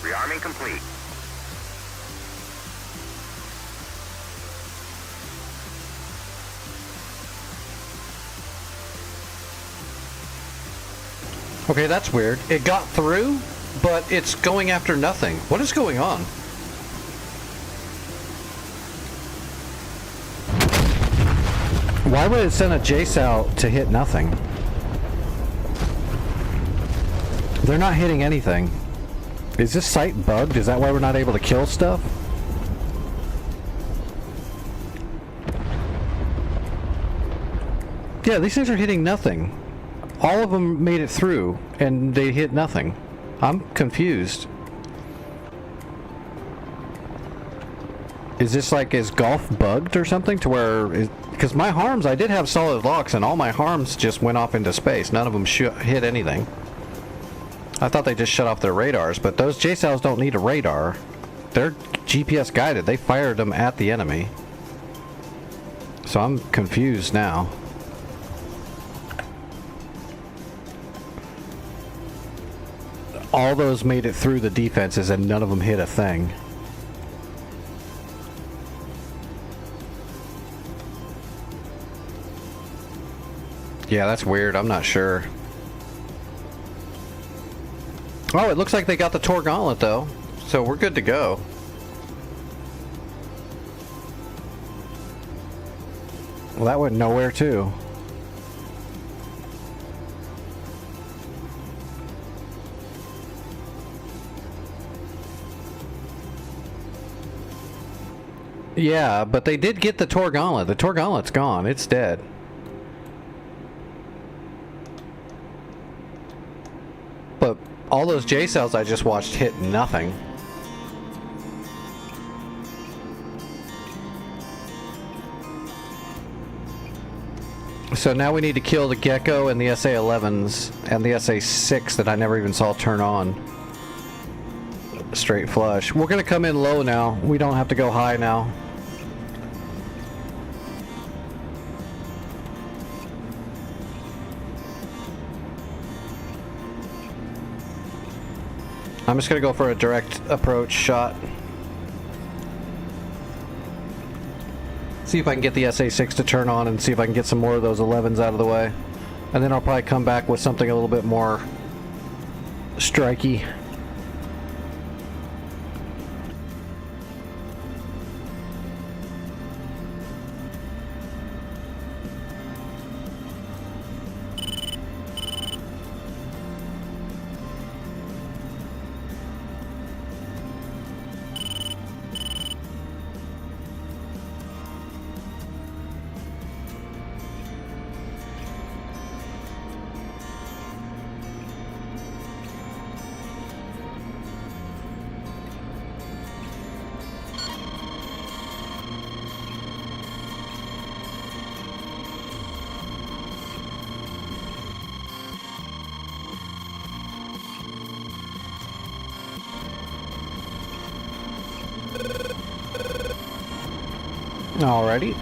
Rearming complete. Okay, that's weird. It got through, but it's going after nothing. What is going on? Why would it send a JSOW to hit nothing? They're not hitting anything. Is this site bugged? Is that why we're not able to kill stuff? Yeah, these things are hitting nothing. All of them made it through, and they hit nothing. I'm confused. Is this like, is golf bugged or something to where... Because my harms, I did have solid locks, and all my harms just went off into space. None of them hit anything. I thought they just shut off their radars, but those JSOWs don't need a radar. They're GPS guided. They fired them at the enemy. So I'm confused now. All those made it through the defenses and none of them hit a thing. Yeah, that's weird. I'm not sure. Oh, it looks like they got the Tor Gauntlet, though. So we're good to go. Well, that went nowhere, too. Yeah, but they did get the Tor Gauntlet. The Tor Gauntlet's gone. It's dead. But all those JSOWs I just watched hit nothing. So now we need to kill the Gecko and the SA-11s and the SA-6 that I never even saw turn on. Straight flush. We're gonna come in low now. We don't have to go high now. I'm just gonna go for a direct approach shot. See if I can get the SA-6 to turn on and see if I can get some more of those 11s out of the way. And then I'll probably come back with something a little bit more strikey. Alrighty.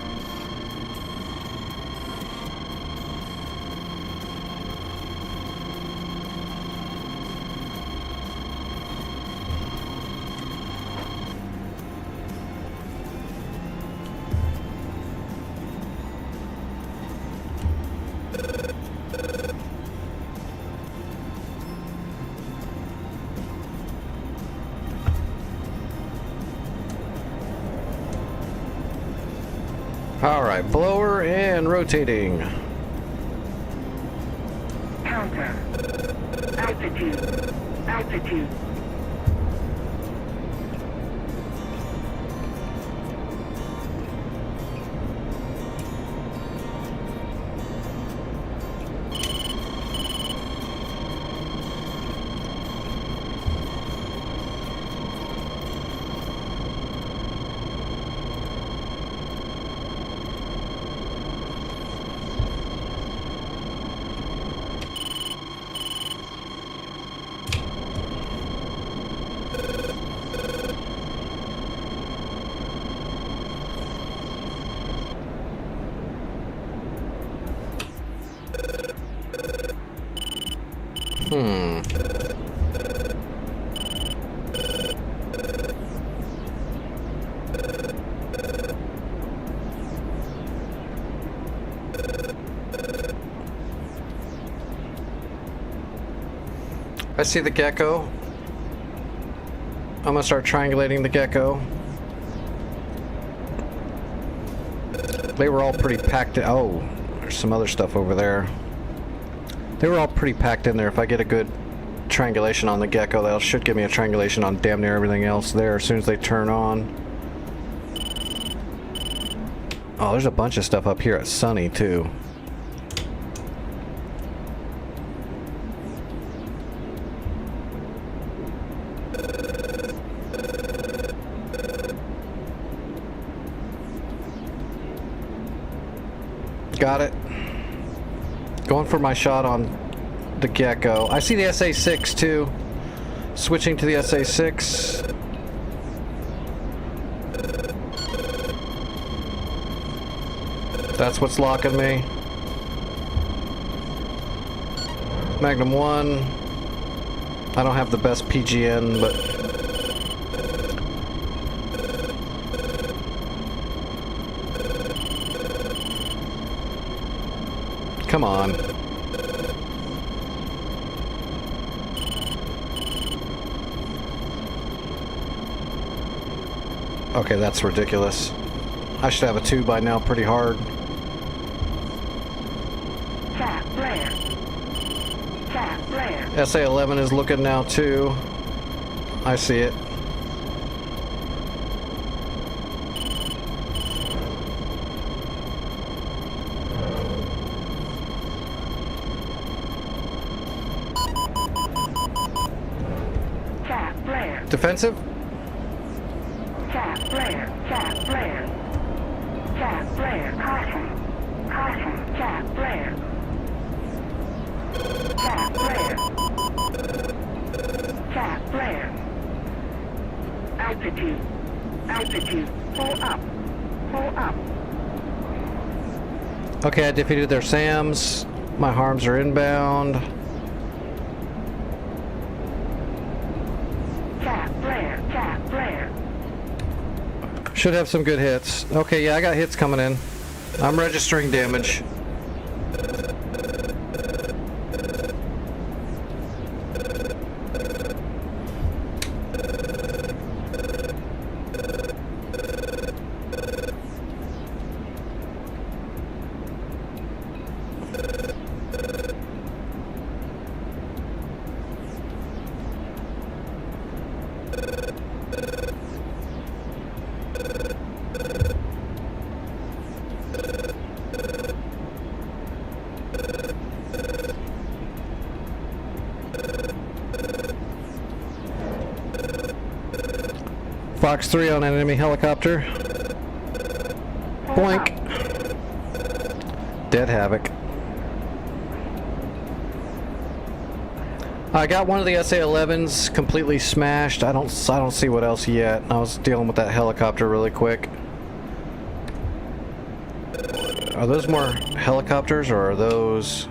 Alright, blower and rotating. Counter. Altitude. Altitude. I see the gecko. I'm gonna start triangulating the gecko. They were all pretty packed. Oh, there's some other stuff over there. They were all pretty packed in there. If I get a good triangulation on the gecko, that should give me a triangulation on damn near everything else there as soon as they turn on. Oh, there's a bunch of stuff up here at Sunny too. Got it. Going for my shot on the gecko. I see the SA-6 too. Switching to the SA-6. That's what's locking me. Magnum 1. I don't have the best PGN, but... Come on. Okay, that's ridiculous. I should have a 2 by now pretty hard. Tap flare. Tap flare. SA-11 is looking now too. I see it. Tap flare. Defensive? Tap flare. Tap flare. Tap flare. Caution. Caution. Tap flare. Tap flare. Tap flare. Altitude. Altitude. Pull up. Pull up. Okay, I defeated their SAMs. My harms are inbound. Tap flare. Tap flare. Should have some good hits. Okay, yeah, I got hits coming in. I'm registering damage. Fox 3 on an enemy helicopter. Boink. Dead Havoc. I got one of the SA-11s completely smashed. I don't see what else yet. I was dealing with that helicopter really quick. Are those more helicopters or are those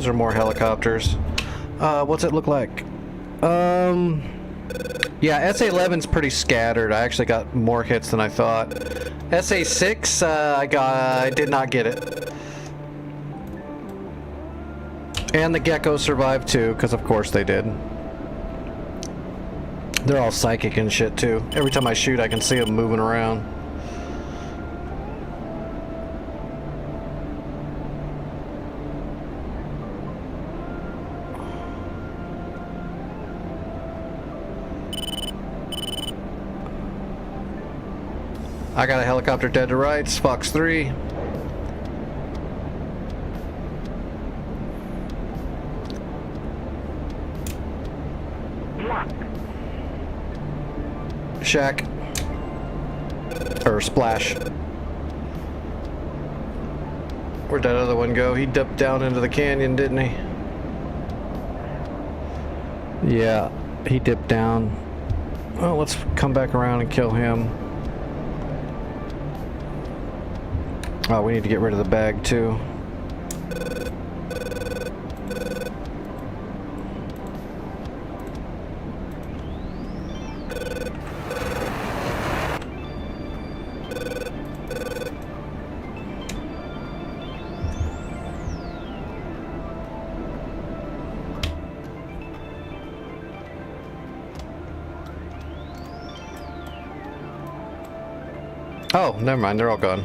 are more helicopters? What's it look like? Yeah, SA-11's pretty scattered. I actually got more hits than I thought. SA-6, I did not get it. And the Gecko survived too, because of course they did. They're all psychic and shit too. Every time I shoot, I can see them moving around. I got a helicopter dead to rights. Fox 3. Shack. Or Splash. Where'd that other one go? He dipped down into the canyon, didn't he? Yeah, he dipped down. Well, let's come back around and kill him. Oh, we need to get rid of the bag too. Oh, never mind, they're all gone.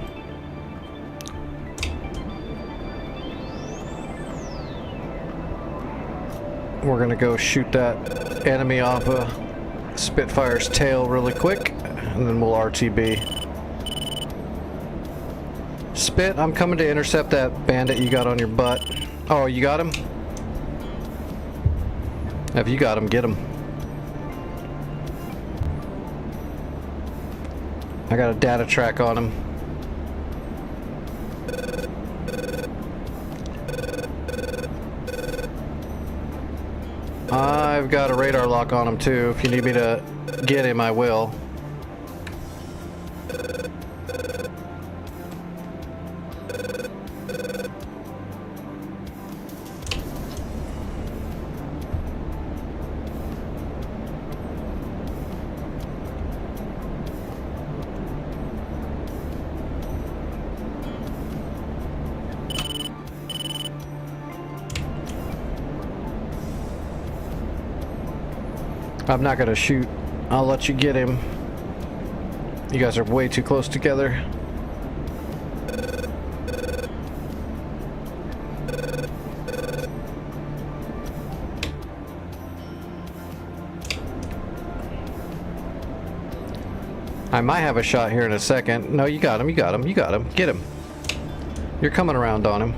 We're gonna go shoot that enemy off a Spitfire's tail really quick, and then we'll RTB. Spit, I'm coming to intercept that bandit you got on your butt. Oh, you got him? If you got him, get him. I got a data track on him. I've got a radar lock on him too. If you need me to get him, I will. I'm not gonna shoot. I'll let you get him. You guys are way too close together. I might have a shot here in a second. No, you got him, you got him, you got him. Get him. You're coming around on him.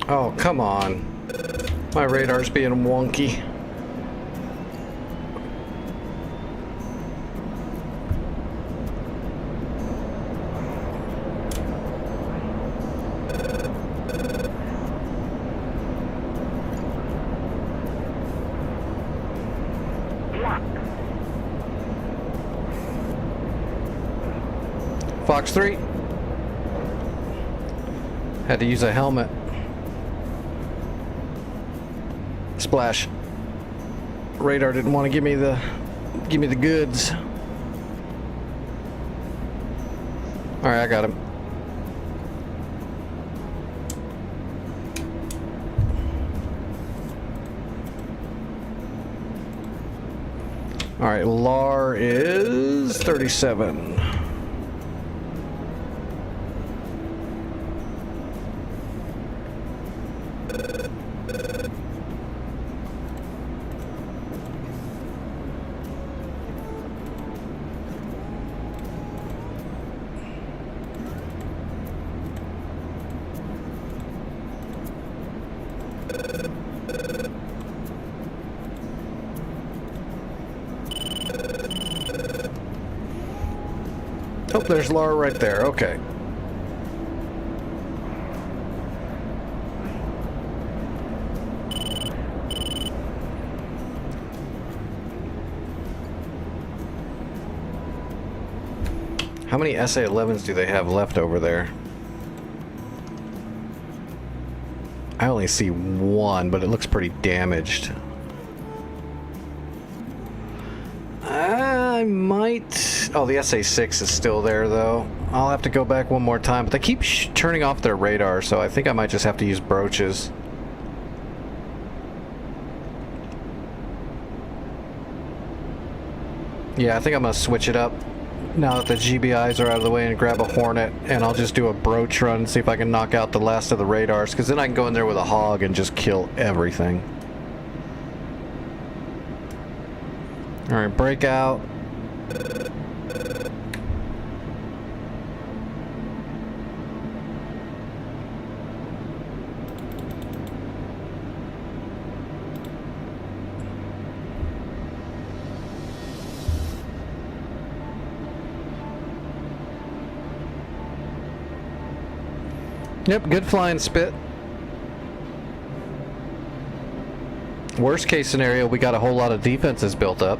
Oh, come on. My radar's being wonky. Fox 3. Had to use a helmet. Splash. Radar didn't want to give me the goods. All right, I got him. All right, LAR is 37. Oh, there's Laura right there. Okay. How many SA-11s do they have left over there? I only see one, but it looks pretty damaged. I might... Oh, the SA-6 is still there, though. I'll have to go back one more time, but they keep turning off their radar, so I think I might just have to use brooches. Yeah, I think I'm gonna switch it up now that the GBIs are out of the way and grab a Hornet, and I'll just do a broach run and see if I can knock out the last of the radars, because then I can go in there with a hog and just kill everything. Alright, breakout. Yep, good flying spit. Worst case scenario, we got a whole lot of defenses built up.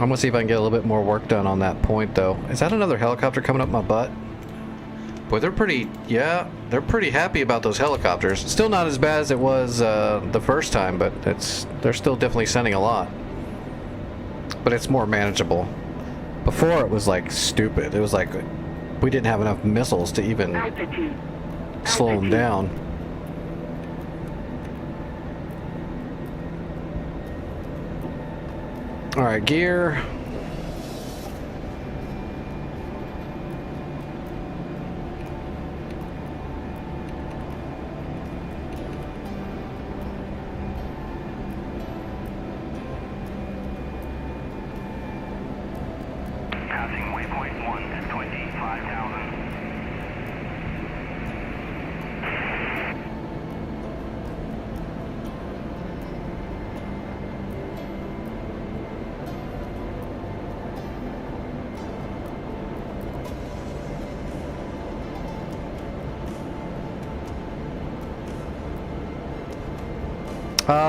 I'm gonna see if I can get a little bit more work done on that point, though. Is that another helicopter coming up my butt? Boy, they're pretty, yeah, they're pretty happy about those helicopters. Still not as bad as it was the first time, but they're still definitely sending a lot. But it's more manageable. Before it was like stupid. It was like we didn't have enough missiles to even Altitude. slow them down. All right, gear. Passing waypoint 1 at 25,000.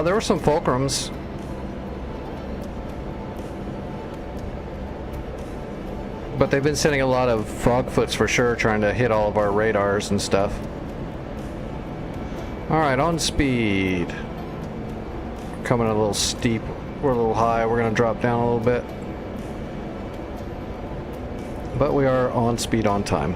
There were some fulcrums. But they've been sending a lot of frogfoots for sure, trying to hit all of our radars and stuff. Alright, on speed. Coming a little steep. We're a little high. We're going to drop down a little bit. But we are on speed on time.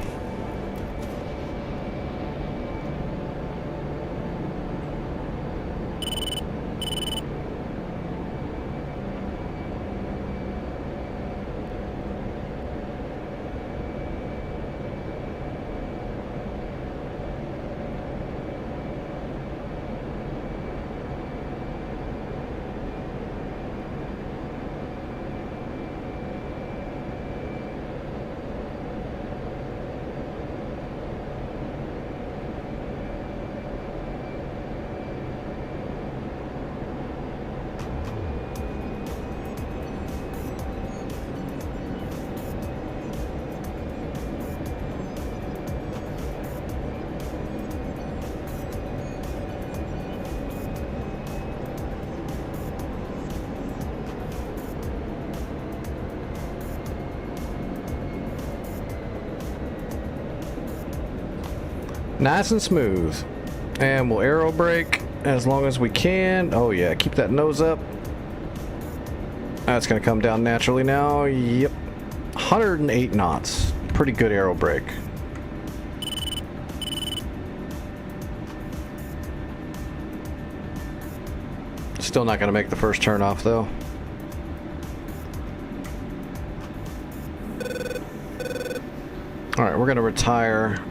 Nice and smooth. And we'll aero brake as long as we can. Oh yeah, keep that nose up. That's gonna come down naturally now. Yep. 108 knots. Pretty good aero brake. Still not gonna make the first turn off though. Alright, we're gonna retire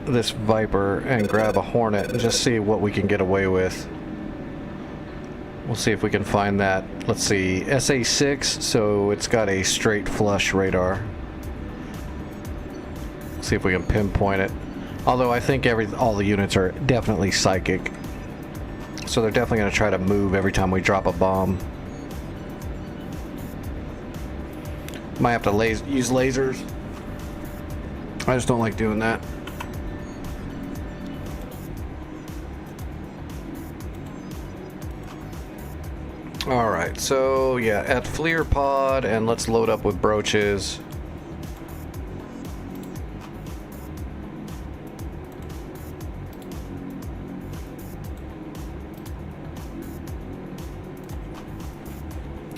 this Viper and grab a Hornet and just see what we can get away with. We'll see if we can find that. Let's see, SA6, so it's got a straight flush radar. See if we can pinpoint it. Although I think all the units are definitely psychic. So they're definitely going to try to move every time we drop a bomb. Might have to use lasers. I just don't like doing that. Alright, so yeah, at FLIR pod, and let's load up with broaches.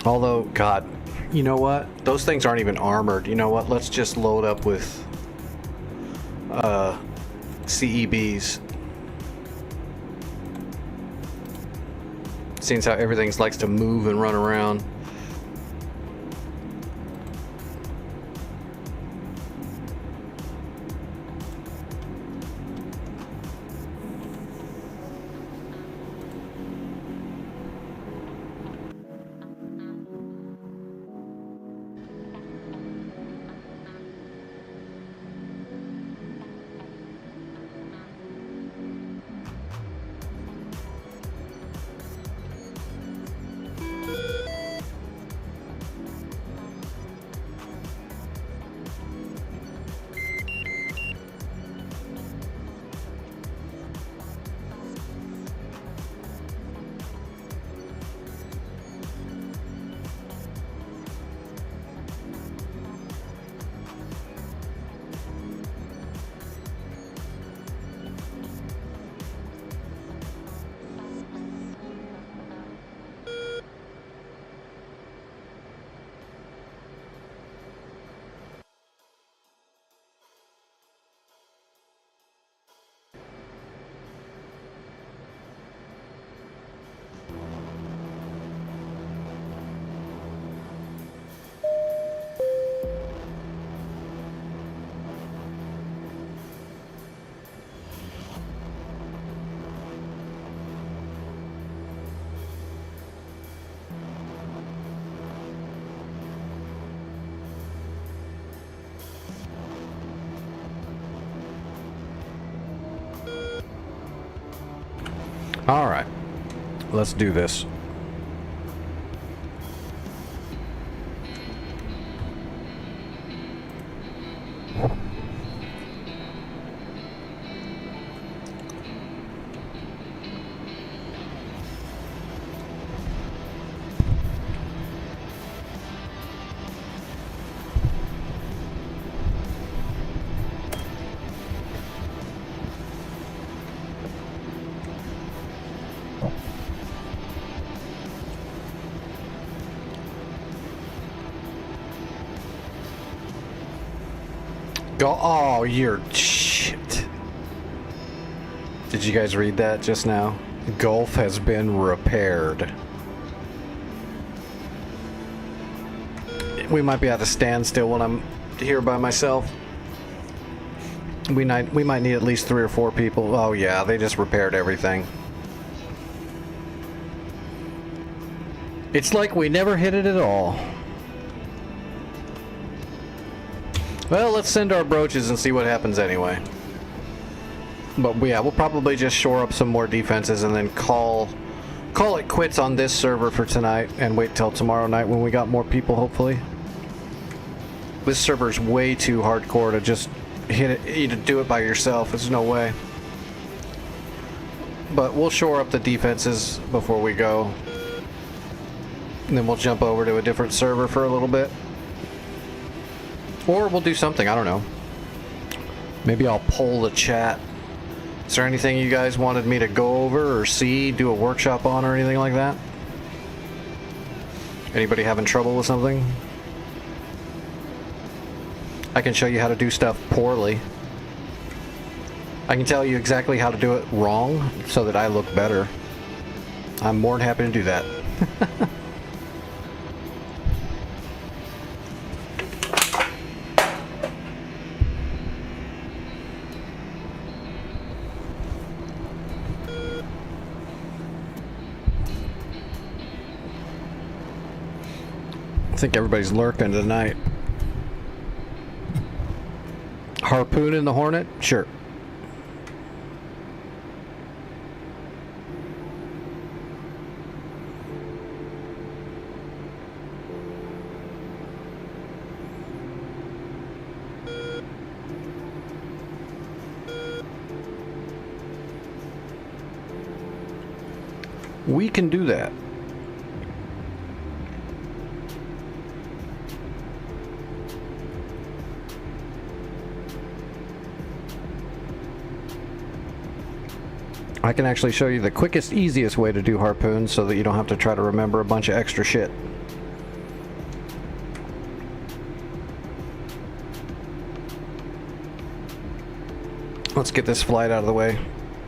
Although, God, you know what? Those things aren't even armored. You know what? Let's just load up with CEBs. Seeing how everything likes to move and run around. Alright, let's do this. Go. Oh, you're shit. Did you guys read that just now? Gulf has been repaired. We might be at a standstill when I'm here by myself. We might need at least 3 or 4 people. Oh yeah, they just repaired everything. It's like we never hit it at all. Well, let's send our broaches and see what happens anyway. But yeah, we'll probably just shore up some more defenses and then call it quits on this server for tonight and wait till tomorrow night when we got more people, hopefully. This server's way too hardcore to just hit it, you to do it by yourself. There's no way. But we'll shore up the defenses before we go. And then we'll jump over to a different server for a little bit. Or we'll do something, I don't know. Maybe I'll poll the chat. Is there anything you guys wanted me to go over or see, do a workshop on, or anything like that? Anybody having trouble with something? I can show you how to do stuff poorly. I can tell you exactly how to do it wrong so that I look better. I'm more than happy to do that. I think everybody's lurking tonight. Harpoon in the Hornet? Sure. We can do that. I can actually show you the quickest, easiest way to do harpoons so that you don't have to try to remember a bunch of extra shit. Let's get this flight out of the way,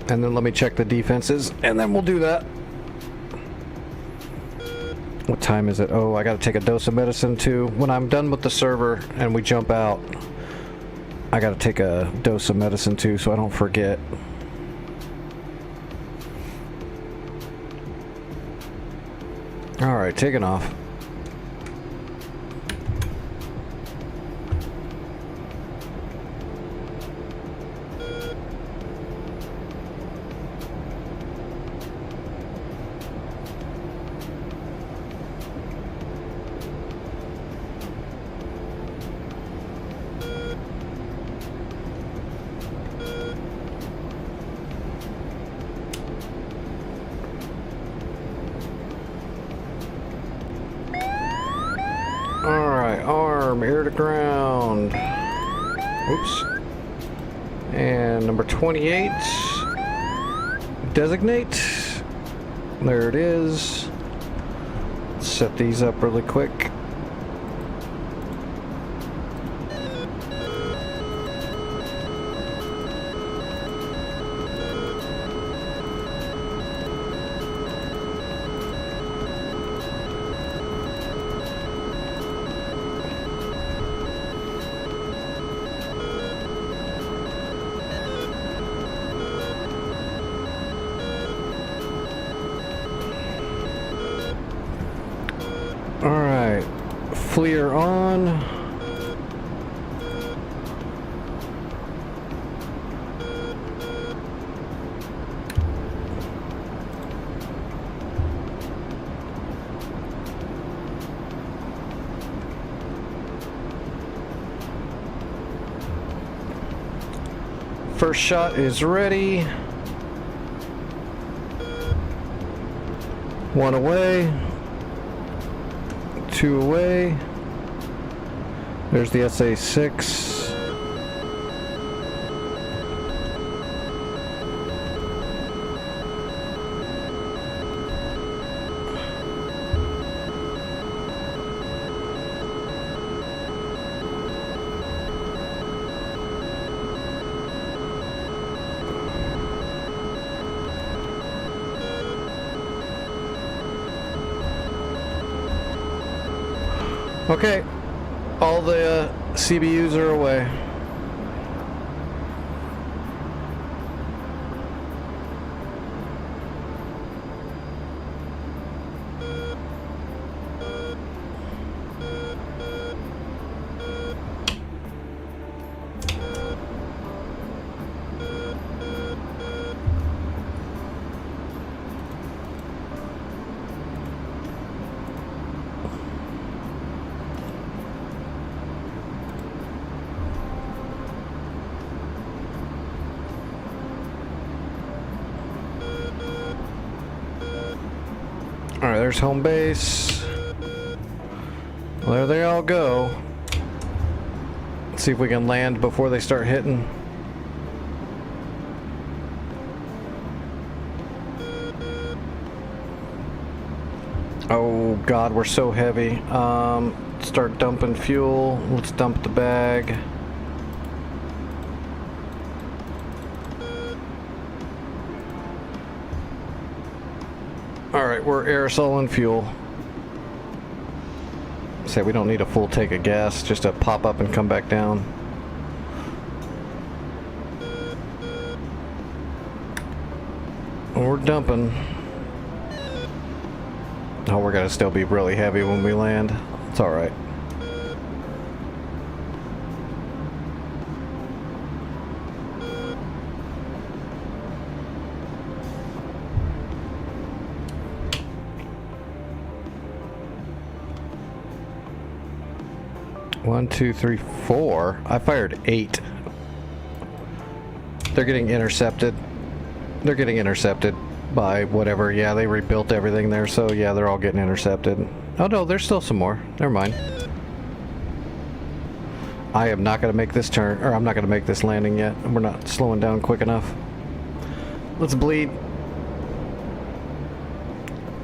and then let me check the defenses, and then we'll do that. What time is it? Oh, I gotta take a dose of medicine too. When I'm done with the server and we jump out, I gotta take a dose of medicine too so I don't forget. Alright, taking off. Alright, arm, air to ground. Oops. And number 28. Designate. There it is. Set these up really quick. Alright, FLIR on. First shot is ready. One away. Two away. There's the SA-6. Okay, all the CBUs are away. Alright, there's home base. Well, there they all go. Let's see if we can land before they start hitting. Oh God, we're so heavy. Start dumping fuel. Let's dump the bag. Alright, we're aerosoling fuel. Say we don't need a full tank of gas, just to pop up and come back down. We're dumping. Oh, we're gonna still be really heavy when we land. It's alright. One, two, three, four. I fired 8. They're getting intercepted. They're getting intercepted by whatever. Yeah, they rebuilt everything there, so yeah, they're all getting intercepted. Oh no, there's still some more. Never mind. I am not going to make this turn, or I'm not going to make this landing yet. We're not slowing down quick enough. Let's bleed.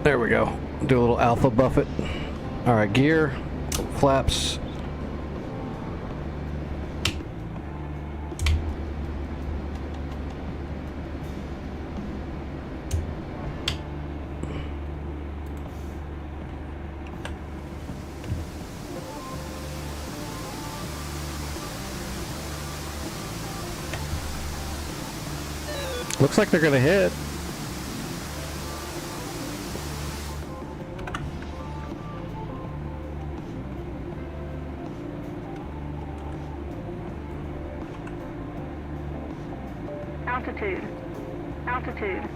There we go. Do a little alpha buffet. Alright, gear, flaps. Looks like they're gonna hit. Altitude. Altitude.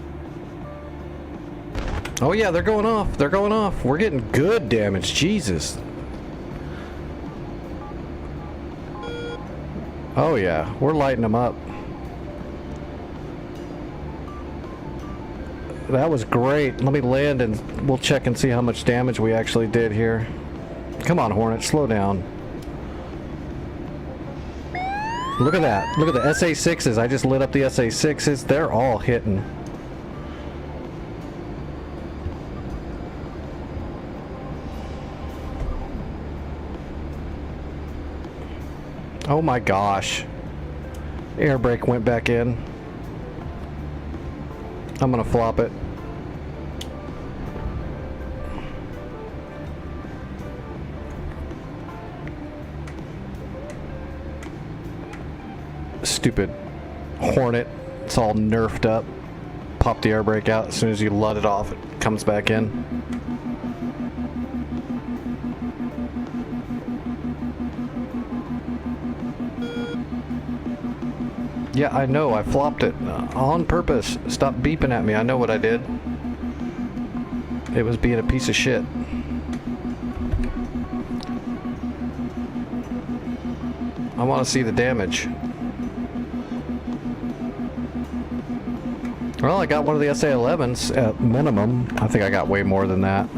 Oh yeah, they're going off. They're going off. We're getting good damage. Jesus. Oh yeah, we're lighting them up. That was great. Let me land and we'll check and see how much damage we actually did here. Come on, Hornet, slow down. Look at that. Look at the SA-6s. I just lit up the SA-6s. They're all hitting. Oh my gosh. Air brake went back in. I'm gonna flop it. Stupid Hornet. It's all nerfed up. Pop the air brake out. As soon as you let it off, it comes back in. Yeah, I know. I flopped it on purpose. Stop beeping at me. I know what I did. It was being a piece of shit. I want to see the damage. Well, I got one of the SA-11s at minimum. I think I got way more than that.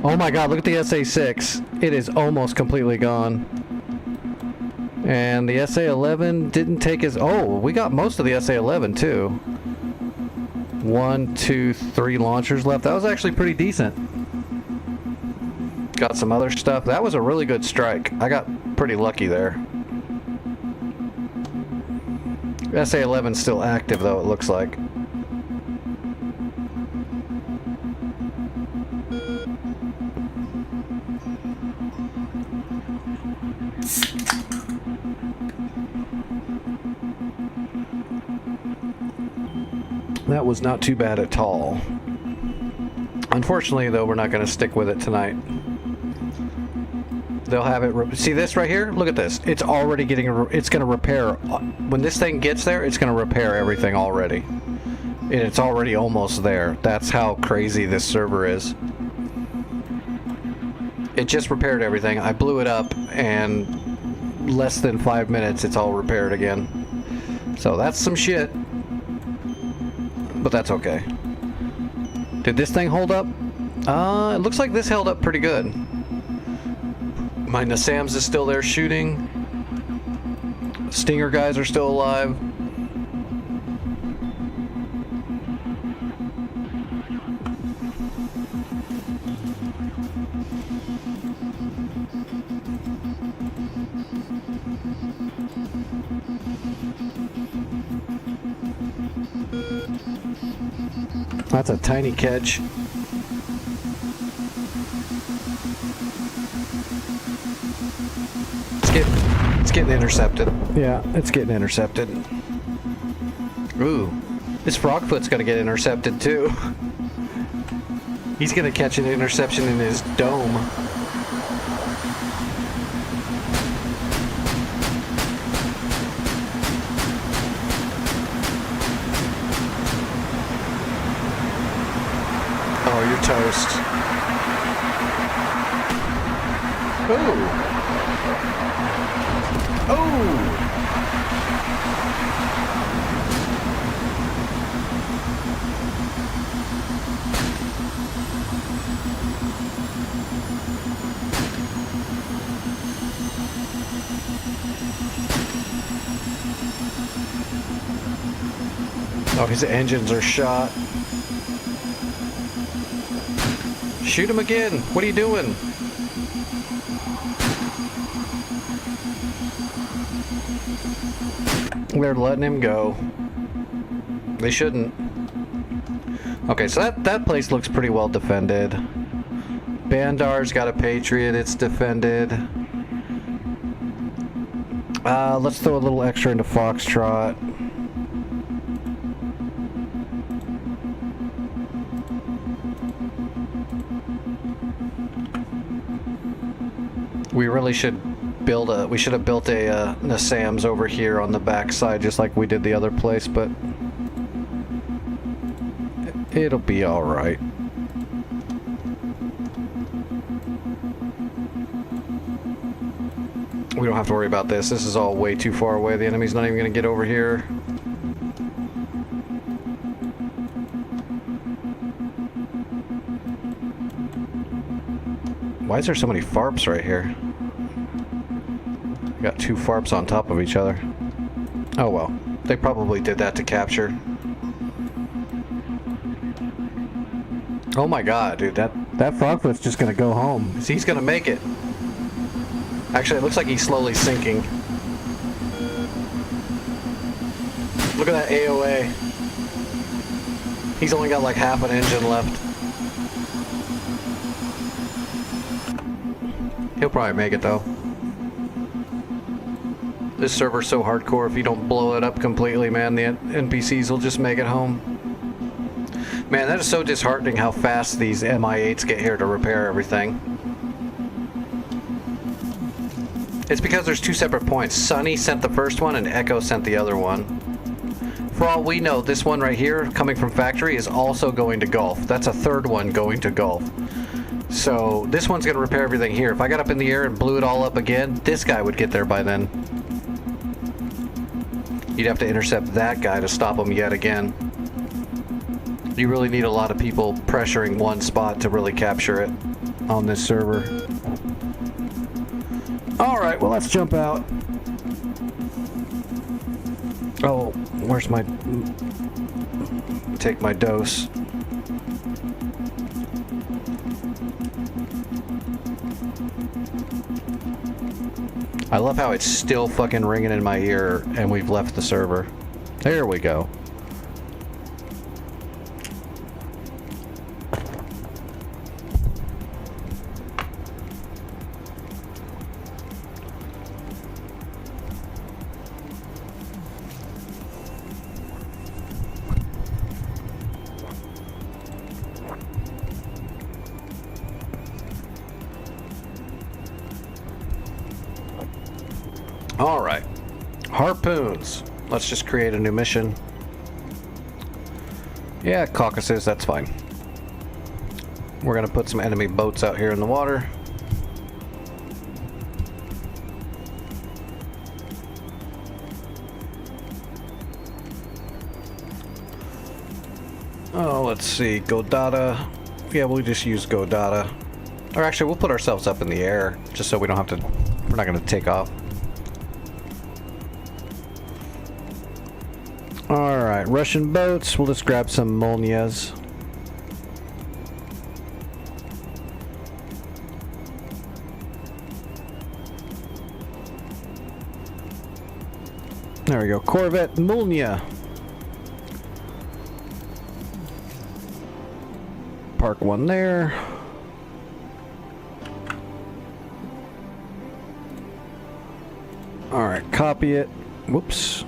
Oh my god, look at the SA-6. It is almost completely gone. And the SA-11 didn't take his... Oh, we got most of the SA-11 too. 1, 2, 3 launchers left. That was actually pretty decent. Got some other stuff. That was a really good strike. I got pretty lucky there. SA-11's still active though, it looks like. That was not too bad at all. Unfortunately, though, we're not going to stick with it tonight. They'll have it... See this right here? Look at this. It's already getting... It's going to repair... When this thing gets there, it's going to repair everything already. And it's already almost there. That's how crazy this server is. It just repaired everything. I blew it up, and less than 5 minutes, it's all repaired again. So that's some shit. But that's okay. Did this thing hold up? It looks like this held up pretty good. My Nassams is still there shooting. Stinger guys are still alive. That's a tiny catch. It's getting intercepted. Yeah, it's getting intercepted. Ooh, this Frogfoot's gonna get intercepted too. He's gonna catch an interception in his dome. Oh, you're toast. Ooh. Oh! Oh, his engines are shot. Shoot him again. What are you doing? They're letting him go. They shouldn't. Okay, so that place looks pretty well defended. Bandar's got a Patriot, it's defended. Let's throw a little extra into Foxtrot. We really should we should have built a Nassams over here on the backside just like we did the other place, but it'll be alright. We don't have to worry about this. This is all way too far away. The enemy's not even going to get over here. Why is there so many FARPs right here? Got two FARPs on top of each other. Oh well. They probably did that to capture. Oh my god, dude. That Frogfoot's just going to go home. He's going to make it. Actually, it looks like he's slowly sinking. Look at that AOA. He's only got like half an engine left. He'll probably make it though. This server's so hardcore, if you don't blow it up completely, man, the NPCs will just make it home. Man, that is so disheartening how fast these MI8s get here to repair everything. It's because there's two separate points. Sunny sent the first one and Echo sent the other one. For all we know, this one right here, coming from factory, is also going to Gulf. That's a third one going to Gulf. So this one's going to repair everything here. If I got up in the air and blew it all up again, this guy would get there by then. You'd have to intercept that guy to stop him yet again. You really need a lot of people pressuring one spot to really capture it on this server. Alright, well, let's jump out. Oh, where's my... Take my dose. I love how it's still fucking ringing in my ear and we've left the server. There we go. Alright. Harpoons. Let's just create a new mission. Yeah, Caucasus, that's fine. We're gonna put some enemy boats out here in the water. Oh, let's see. Godata. Yeah, we'll just use Godata. Or actually, we'll put ourselves up in the air just so we don't have to... We're not gonna take off. Alright, Russian boats. We'll just grab some Molnias. There we go. Corvette Molnia. park one there. Alright, copy it. Whoops.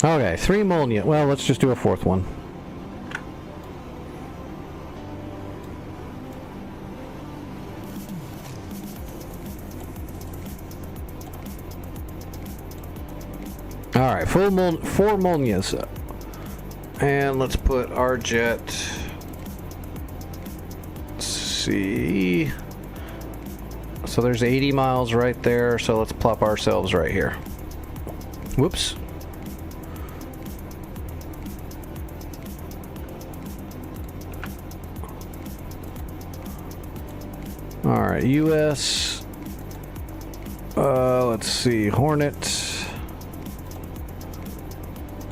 Okay, 3 Molnia. Well, let's just do a 4th one. Alright, 4 Molnias. And let's put our jet. Let's see. So there's 80 miles right there, so let's plop ourselves right here. Whoops. Alright, US. Let's see, Hornet.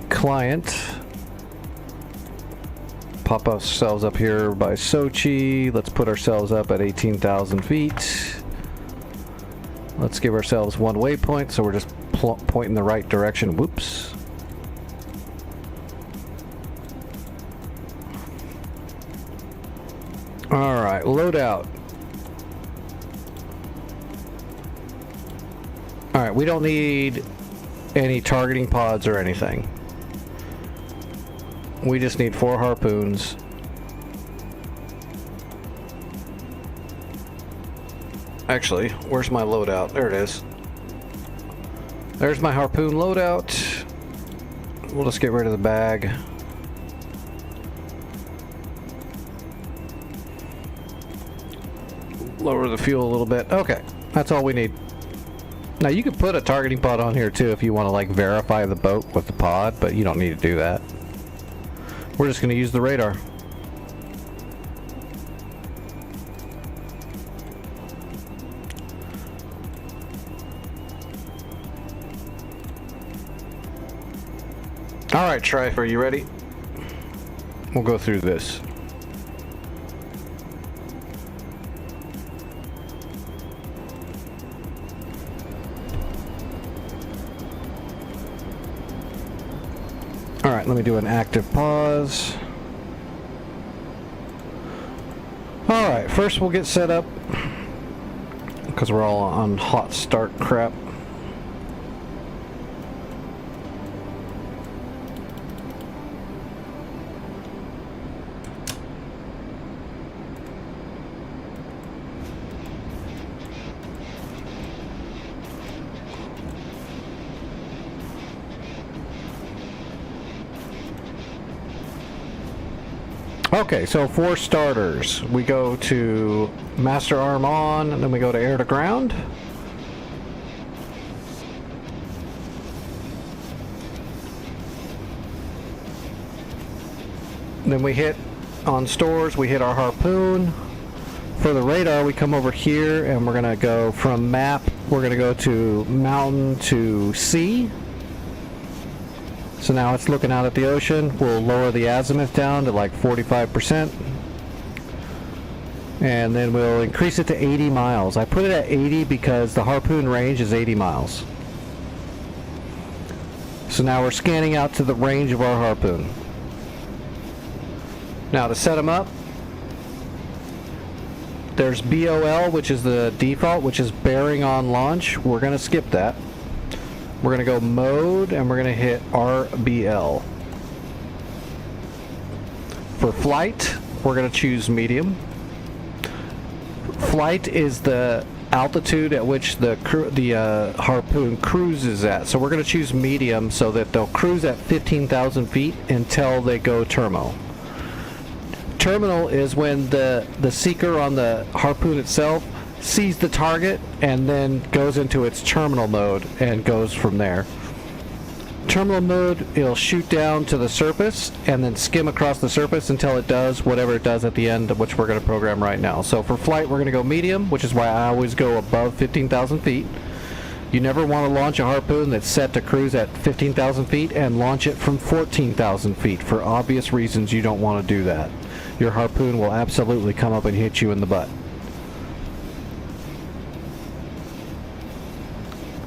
Client. Pop ourselves up here by Sochi. Let's put ourselves up at 18,000 feet. Let's give ourselves 1 waypoint, so we're just pointing the right direction. Whoops. Alright, loadout. Alright, we don't need any targeting pods or anything. We just need 4 harpoons. Actually, where's my loadout? There it is. There's my harpoon loadout. We'll just get rid of the bag. Lower the fuel a little bit. Okay, that's all we need. Now you could put a targeting pod on here too if you want to like verify the boat with the pod, but you don't need to do that. We're just going to use the radar. Alright, Trife, are you ready? We'll go through this. Alright, let me do an active pause. Alright, first we'll get set up, because we're all on hot start crap. Okay, so for starters, we go to master arm on, and then we go to air to ground. Then we hit on stores, we hit our harpoon. For the radar, we come over here and we're gonna go from map, we're gonna go to mountain to sea. So now it's looking out at the ocean. We'll lower the azimuth down to like 45%. And then we'll increase it to 80 miles. I put it at 80 because the harpoon range is 80 miles. So now we're scanning out to the range of our harpoon. Now to set them up, there's BOL, which is the default, which is bearing on launch. We're going to skip that. We're going to go mode, and we're going to hit RBL. For flight, we're going to choose medium. Flight is the altitude at which the harpoon cruises at. So we're going to choose medium so that they'll cruise at 15,000 feet until they go terminal. Terminal is when the seeker on the harpoon itself sees the target and then goes into its terminal mode and goes from there. Terminal mode, it'll shoot down to the surface and then skim across the surface until it does whatever it does at the end, which we're going to program right now. So for flight, we're going to go medium, which is why I always go above 15,000 feet. You never want to launch a harpoon that's set to cruise at 15,000 feet and launch it from 14,000 feet. For obvious reasons, you don't want to do that. Your harpoon will absolutely come up and hit you in the butt. 14,000 feet. For obvious reasons, you don't want to do that. Your harpoon will absolutely come up and hit you in the butt.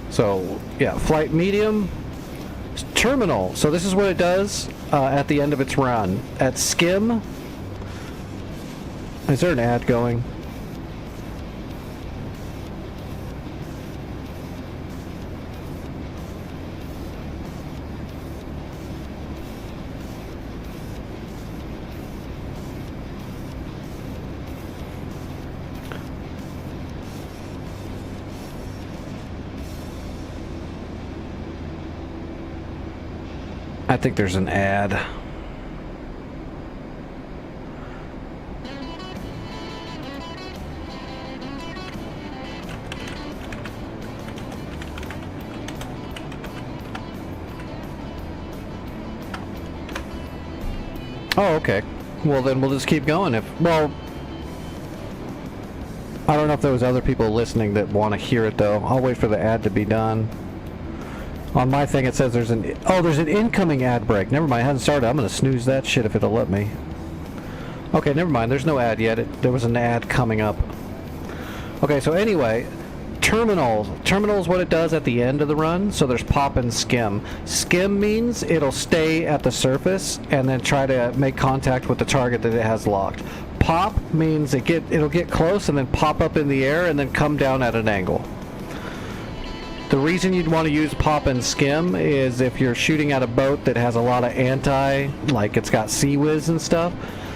So, yeah, flight medium. Terminal. So this is what it does at the end of its run. At skim... Is there an ad going? I think there's an ad. Oh, okay. Well, then we'll just keep going. Well, I don't know if there was other people listening that want to hear it, though. I'll wait for the ad to be done. On my thing, it says there's an incoming ad break. Never mind, it hasn't started. I'm going to snooze that shit if it'll let me. Okay, never mind. There's no ad yet. There was an ad coming up. Okay, so anyway, terminal. Terminal is what it does at the end of the run. So there's pop and skim. Skim means it'll stay at the surface and then try to make contact with the target that it has locked. Pop means it'll get close and then pop up in the air and then come down at an angle. The reason you'd want to use pop and skim is if you're shooting at a boat that has a lot of like it's got sea whiz and stuff.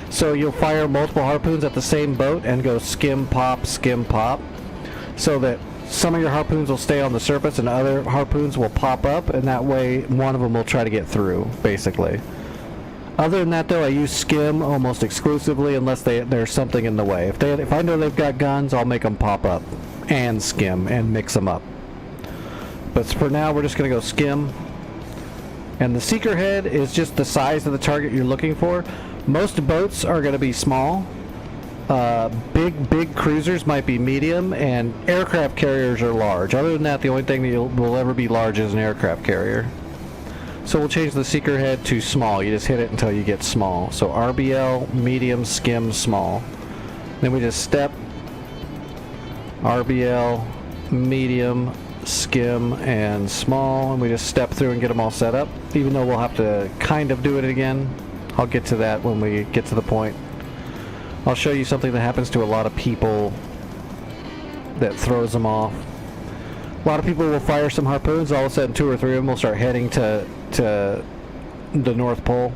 So you'll fire multiple harpoons at the same boat and go skim pop, so that some of your harpoons will stay on the surface and other harpoons will pop up, and that way one of them will try to get through, basically. Other than that, though, I use skim almost exclusively unless there's something in the way. If I know they've got guns, I'll make them pop up and skim and mix them up. But for now, we're just going to go skim. And the seeker head is just the size of the target you're looking for. Most boats are going to be small. Big cruisers might be medium, and aircraft carriers are large. Other than that, the only thing that will ever be large is an aircraft carrier. So we'll change the seeker head to small. You just hit it until you get small. So RBL, medium, skim, small. Then we just step, RBL, medium, skim, and small, and we just step through and get them all set up, even though we'll have to kind of do it again. I'll get to that when we get to the point. I'll show you something that happens to a lot of people that throws them off. A lot of people will fire some harpoons, all of a sudden 2 or 3 of them will start heading to the North Pole.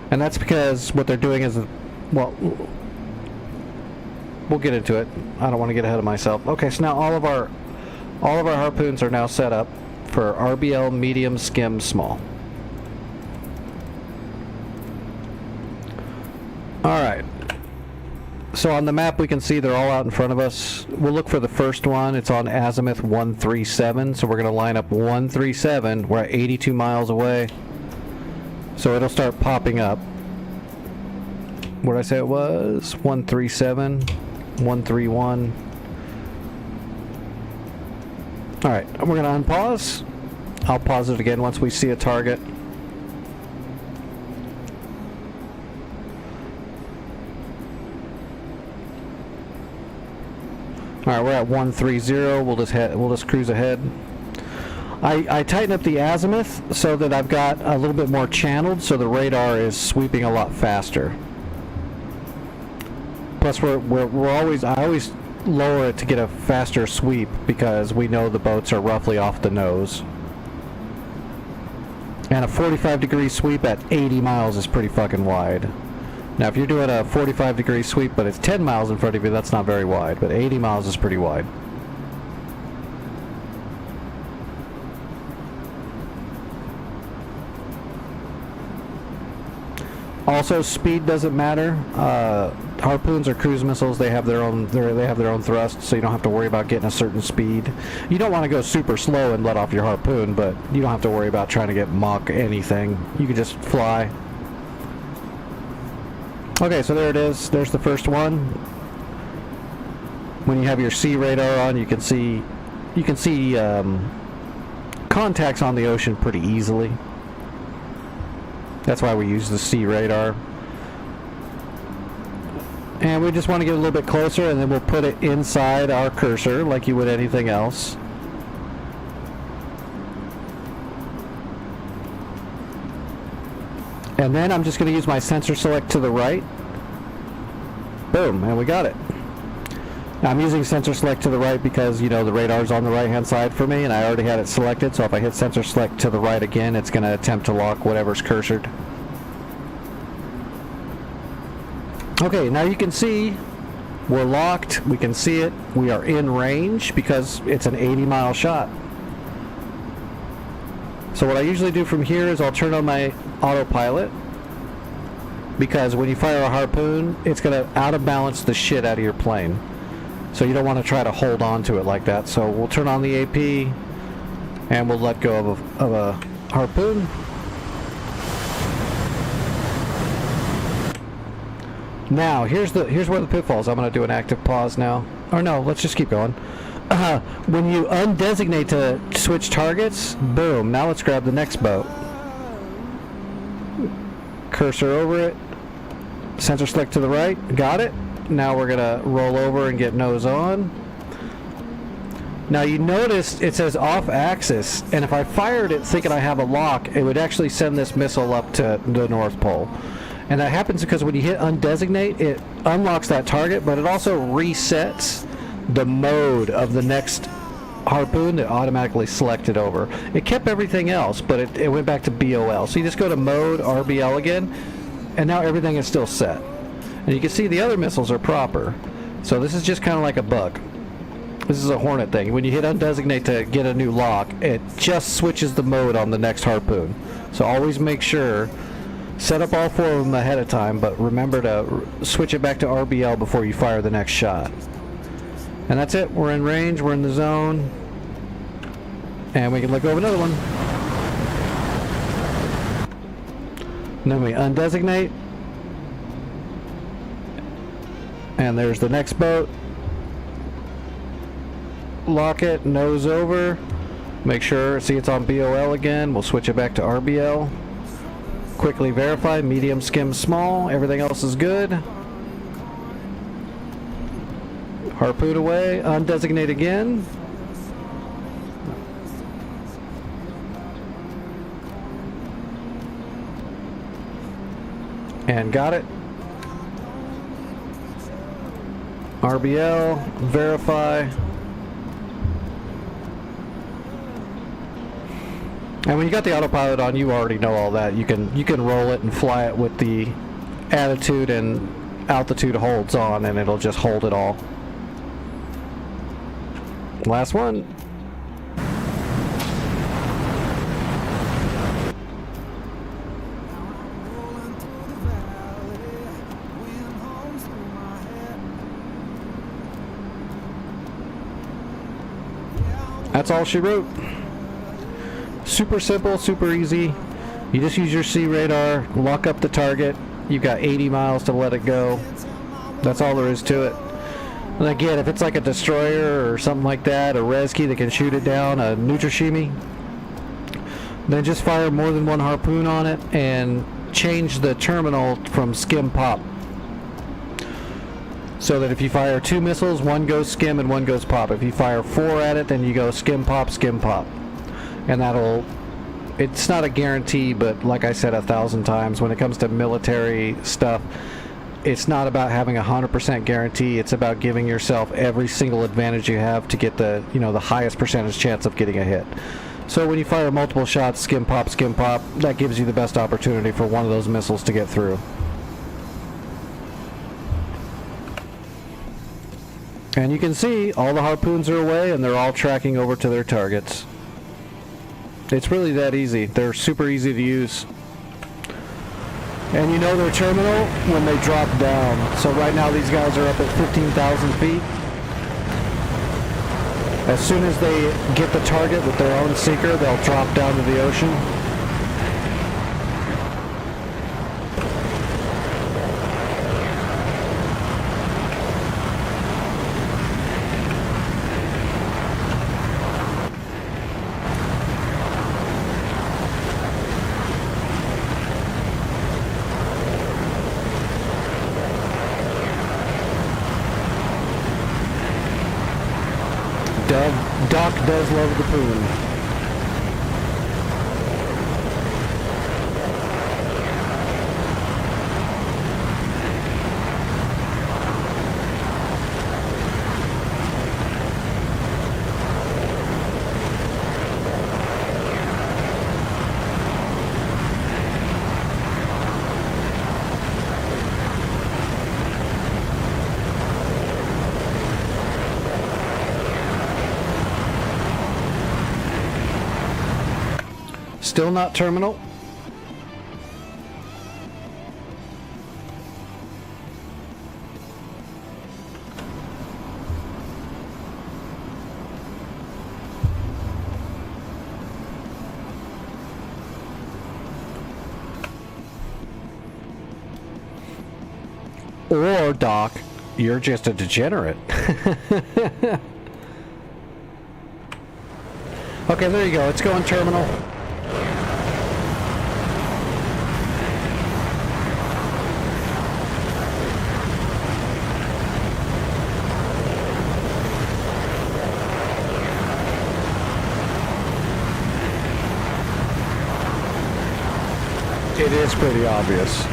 And that's because what they're doing is, well, we'll get into it. I don't want to get ahead of myself. Okay, so now all of our harpoons are now set up for RBL, medium, skim, small. Alright. So on the map we can see they're all out in front of us. We'll look for the first one. It's on azimuth 137. So we're going to line up 137. We're at 82 miles away. So it'll start popping up. What did I say it was? 137. 131. Alright, we're going to unpause. I'll pause it again once we see a target. Alright, we're at 130. We'll just cruise ahead. I tighten up the azimuth so that I've got a little bit more channeled, so the radar is sweeping a lot faster. Plus, I always lower it to get a faster sweep because we know the boats are roughly off the nose. And a 45-degree sweep at 80 miles is pretty fucking wide. Now, if you're doing a 45-degree sweep, but it's 10 miles in front of you, that's not very wide. But 80 miles is pretty wide. Also, speed doesn't matter. Harpoons or cruise missiles, they have their own thrust, so you don't have to worry about getting a certain speed. You don't want to go super slow and let off your harpoon, but you don't have to worry about trying to get Mach anything. You can just fly. Okay, so there it is. There's the first one. When you have your sea radar on, you can see contacts on the ocean pretty easily. That's why we use the sea radar. And we just want to get a little bit closer, and then we'll put it inside our cursor like you would anything else. And then I'm just going to use my sensor select to the right. Boom, and we got it. Now I'm using sensor select to the right because, you know, the radar's on the right hand side for me and I already had it selected, so if I hit sensor select to the right again, it's going to attempt to lock whatever's cursored. Okay, now you can see we're locked, we can see it, we are in range because it's an 80-mile shot. So what I usually do from here is I'll turn on my autopilot, because when you fire a harpoon, it's going to out of balance the shit out of your plane. So you don't want to try to hold on to it like that. So we'll turn on the AP and we'll let go of a harpoon. Now here's where the pitfalls. I'm going to do an active pause now. Or no, let's just keep going. When you undesignate to switch targets, boom. Now let's grab the next boat. Cursor over it. Sensor select to the right. Got it. Now we're going to roll over and get nose on. Now you notice it says off axis, and if I fired it thinking I have a lock, it would actually send this missile up to the North Pole. And that happens because when you hit undesignate, it unlocks that target, but it also resets the mode of the next harpoon that automatically selected over. It kept everything else, but it went back to BOL. So you just go to mode, RBL again, and now everything is still set. And you can see the other missiles are proper. So this is just kind of like a bug. This is a Hornet thing. When you hit undesignate to get a new lock, it just switches the mode on the next harpoon. So always make sure, set up all 4 of them ahead of time, but remember to switch it back to RBL before you fire the next shot. And that's it. We're in range, we're in the zone, and we can let go of another one. And then we undesignate, and there's the next boat. Lock it, nose over, make sure, see it's on BOL again. We'll switch it back to RBL. Quickly verify, medium, skim, small, everything else is good. Harpoon away, undesignate again. And got it. RBL, verify. And when you got the autopilot on, you already know all that. You can roll it and fly it with the attitude and altitude holds on, and it'll just hold it all. Last one. That's all she wrote. Super simple, super easy. You just use your C radar, lock up the target. You've got 80 miles to let it go. That's all there is to it. And again, if it's like a destroyer or something like that, a Rescue that can shoot it down, a Nutrishimi, then just fire more than one harpoon on it and change the terminal from skim pop. So that if you fire 2 missiles, one goes skim and one goes pop. If you fire 4 at it, then you go skim pop, skim pop. And that'll, it's not a guarantee, but like I said 1,000 times, when it comes to military stuff, it's not about having 100% guarantee. It's about giving yourself every single advantage you have to get the, you know, the highest percentage chance of getting a hit. So when you fire multiple shots, skim pop, that gives you the best opportunity for one of those missiles to get through. And you can see all the harpoons are away and they're all tracking over to their targets. It's really that easy. They're super easy to use. And you know their terminal when they drop down. So right now these guys are up at 15,000 feet. As soon as they get the target with their own seeker, they'll drop down to the ocean. Doc does love the poon. Still not terminal? Or, Doc, you're just a degenerate. Okay, there you go. It's going terminal. It is pretty obvious.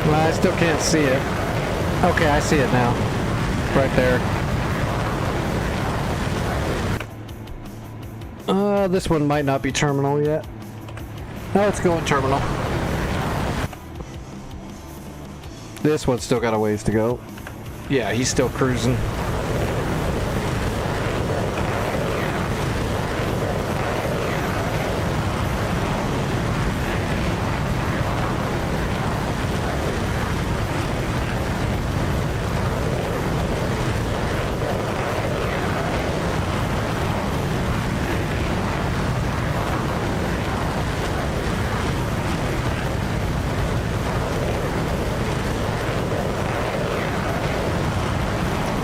Well, I still can't see it. Okay, I see it now. Right there. This one might not be terminal yet. Oh, it's going terminal. This one's still got a ways to go. Yeah, he's still cruising.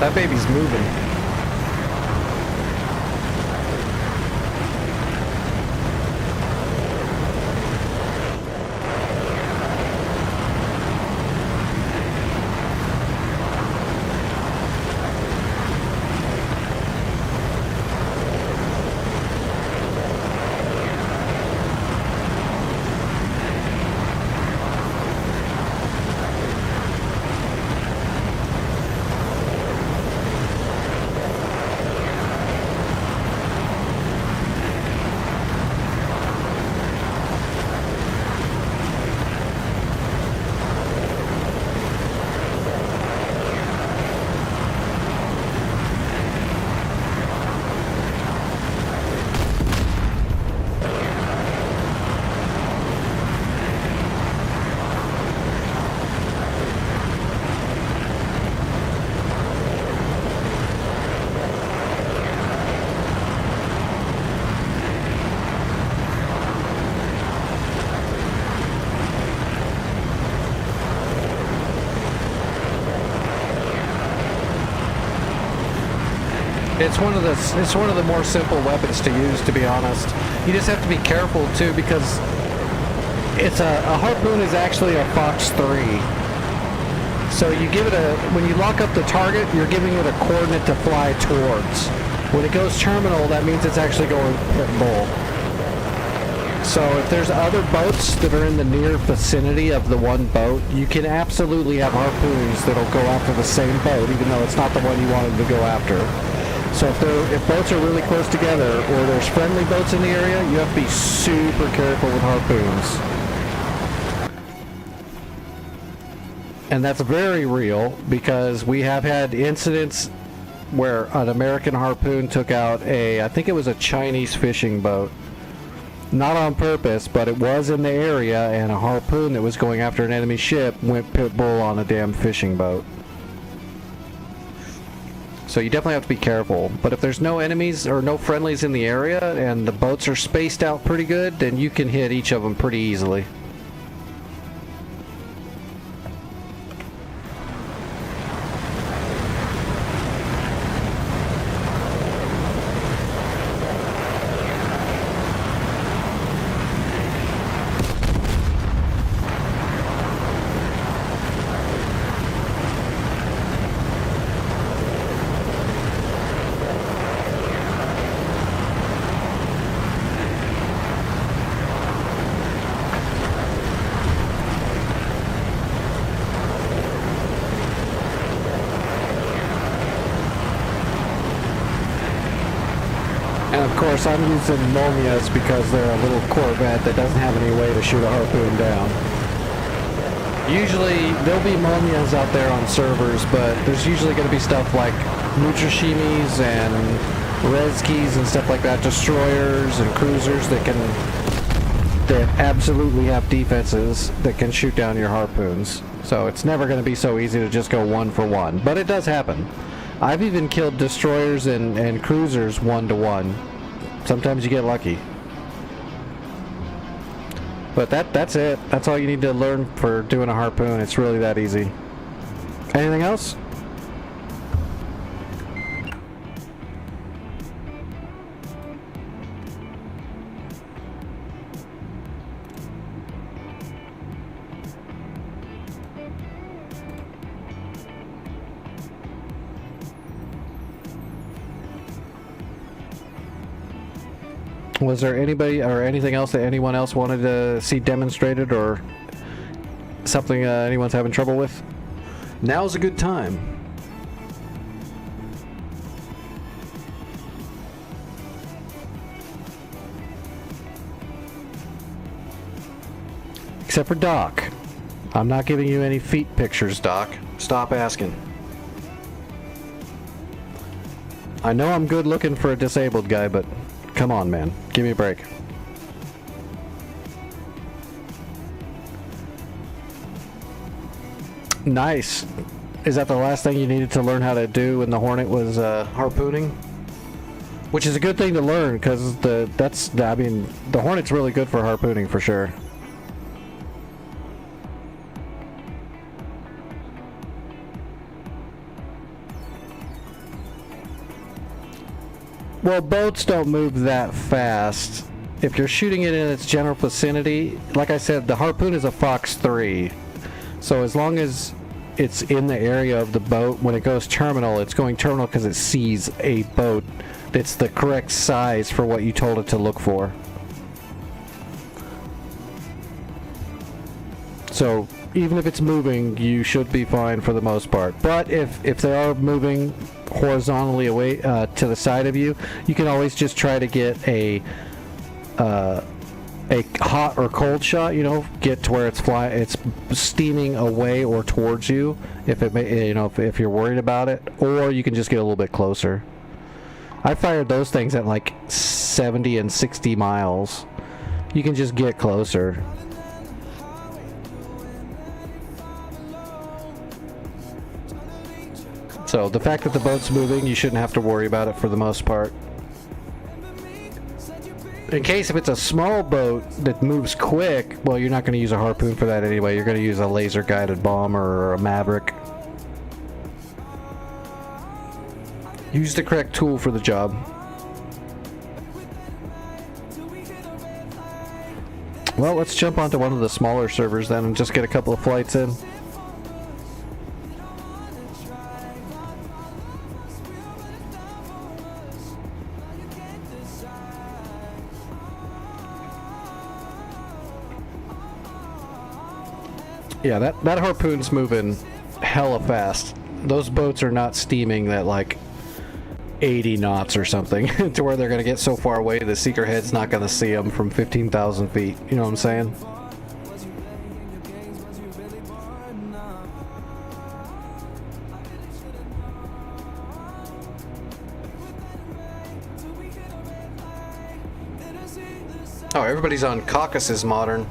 That baby's moving. It's one of the more simple weapons to use, to be honest. You just have to be careful too, because it's a harpoon is actually a Fox 3. So you give it when you lock up the target, you're giving it a coordinate to fly towards. When it goes terminal, that means it's actually going pit bull. So if there's other boats that are in the near vicinity of the one boat, you can absolutely have harpoons that'll go after the same boat, even though it's not the one you wanted to go after. So if boats are really close together, or there's friendly boats in the area, you have to be super careful with harpoons. And that's very real, because we have had incidents where an American harpoon took out I think it was a Chinese fishing boat. Not on purpose, but it was in the area, and a harpoon that was going after an enemy ship went pit bull on a damn fishing boat. So you definitely have to be careful. But if there's no enemies or no friendlies in the area, and the boats are spaced out pretty good, then you can hit each of them pretty easily. course, I'm using Momias because they're a little Corvette that doesn't have any way to shoot a harpoon down. Usually, there'll be Momias out there on servers, but there's usually going to be stuff like Mutrashimis and Rezkis and stuff like that, destroyers and cruisers that absolutely have defenses that can shoot down your harpoons. So it's never going to be so easy to just go 1-for-1, but it does happen. I've even killed destroyers and cruisers 1-to-1. Sometimes you get lucky. But that's it. That's all you need to learn for doing a harpoon. It's really that easy. Anything else? Was there anybody or anything else that anyone else wanted to see demonstrated, or something anyone's having trouble with? Now's a good time. Except for Doc. I'm not giving you any feet pictures, Doc. Stop asking. I know I'm good looking for a disabled guy, but come on, man. Give me a break. Nice. Is that the last thing you needed to learn how to do when the Hornet was harpooning? Which is a good thing to learn, because the Hornet's really good for harpooning for sure. Well, boats don't move that fast. If you're shooting it in its general vicinity, like I said, the harpoon is a Fox 3. So as long as it's in the area of the boat, when it goes terminal, it's going terminal because it sees a boat that's the correct size for what you told it to look for. So even if it's moving, you should be fine for the most part. But if they are moving horizontally away to the side of you, you can always just try to get a hot or cold shot. You know, get to where it's steaming away or towards you. If if you're worried about it, or you can just get a little bit closer. I fired those things at like 70 and 60 miles. You can just get closer. So the fact that the boat's moving, you shouldn't have to worry about it for the most part. In case if it's a small boat that moves quick, well, you're not going to use a harpoon for that anyway. You're going to use a laser guided bomber or a Maverick. Use the correct tool for the job. Well, let's jump onto one of the smaller servers then and just get a couple of flights in. Yeah, that harpoon's moving hella fast. Those boats are not steaming at like 80 knots or something to where they're going to get so far away the seeker head's not going to see them from 15,000 feet. You know what I'm saying? Oh, everybody's on Caucasus Modern.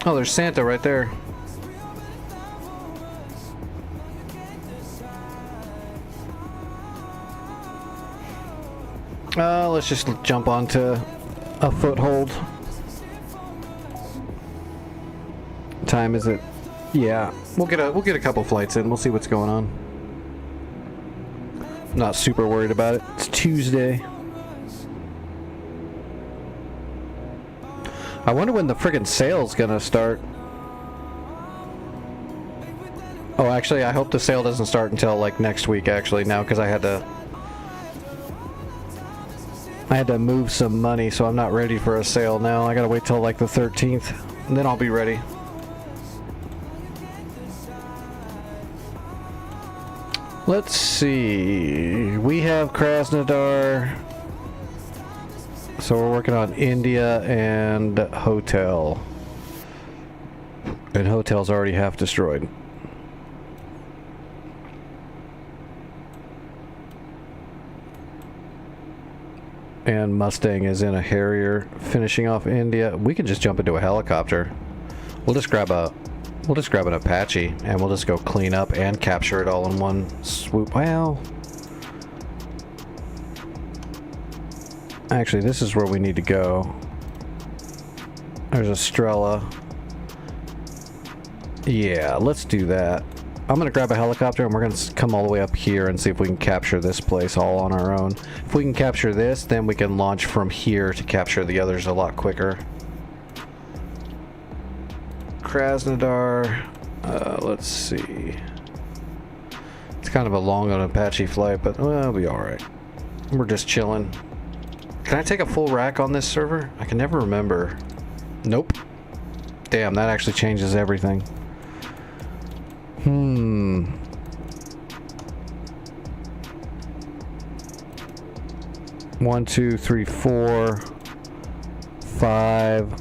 Oh, there's Santa right there. Let's just jump onto a foothold. What time is it? Yeah, we'll get a couple flights in. We'll see what's going on. I'm not super worried about it. It's Tuesday. I wonder when the friggin' sale's gonna start. Oh, actually, I hope the sale doesn't start until like next week. Actually, now because I had to move some money, so I'm not ready for a sale now. I gotta wait till like the 13th, and then I'll be ready. Let's see. We have Krasnodar. So we're working on India and Hotel. And Hotel's already half destroyed. And Mustang is in a Harrier finishing off India. We can just jump into a helicopter. We'll just grab an Apache and we'll just go clean up and capture it all in one swoop. Well, actually, this is where we need to go. There's Estrella. Yeah, let's do that. I'm gonna grab a helicopter and we're gonna come all the way up here and see if we can capture this place all on our own. If we can capture this, then we can launch from here to capture the others a lot quicker. Krasnodar, let's see. It's kind of a long on Apache flight, but well, it'll be alright. We're just chilling. Can I take a full rack on this server? I can never remember. Nope. Damn, that actually changes everything. 1, 2, 3, 4, 5.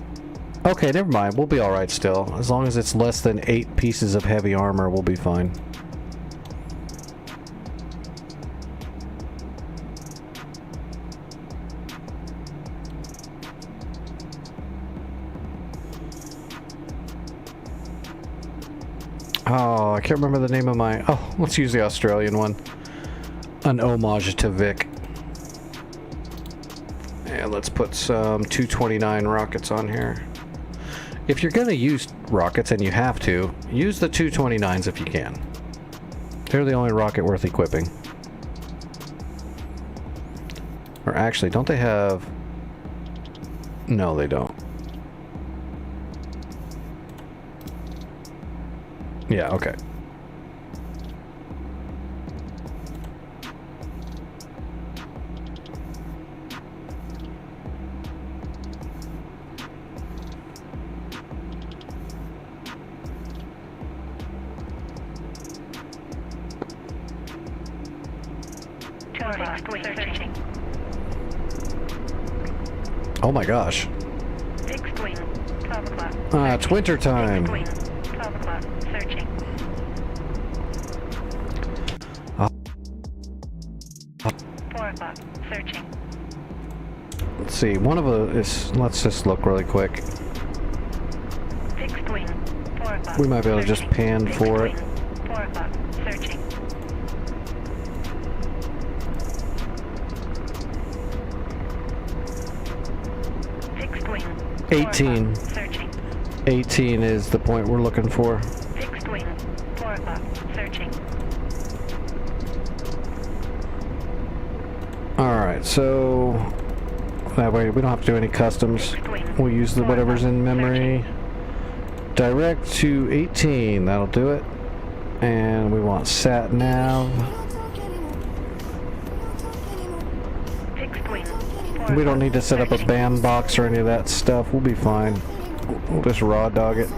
Okay, never mind. We'll be alright still. As long as it's less than 8 pieces of heavy armor, we'll be fine. Oh, I can't remember the name of my... Oh, let's use the Australian one. An homage to Vic. And let's put some 229 rockets on here. If you're going to use rockets, and you have to, use the 229s if you can. They're the only rocket worth equipping. Or actually, don't they have... No, they don't. Yeah, okay. Oh my gosh. Fixed wing, 12 o'clock. It's winter time. Fixed wing, 12 o'clock. Searching. 4 o'clock. Searching. Let's see, one of the is... Let's just look really quick. Fixed wing, 4 o'clock. We might be able to just pan Fixed for it. wing, 4 o'clock. Searching. Fixed wing, 4 18. o'clock. Searching. 18 is the point we're looking for. Fixed wing, 4 o'clock. Searching. Alright, so... That way we don't have to do any customs. We'll use the whatever's in memory. Direct to 18, that'll do it. And we want sat nav. Fixed wing, 4 We don't need to set up a searching. band box or any of that stuff. We'll be fine. We'll just raw dog it.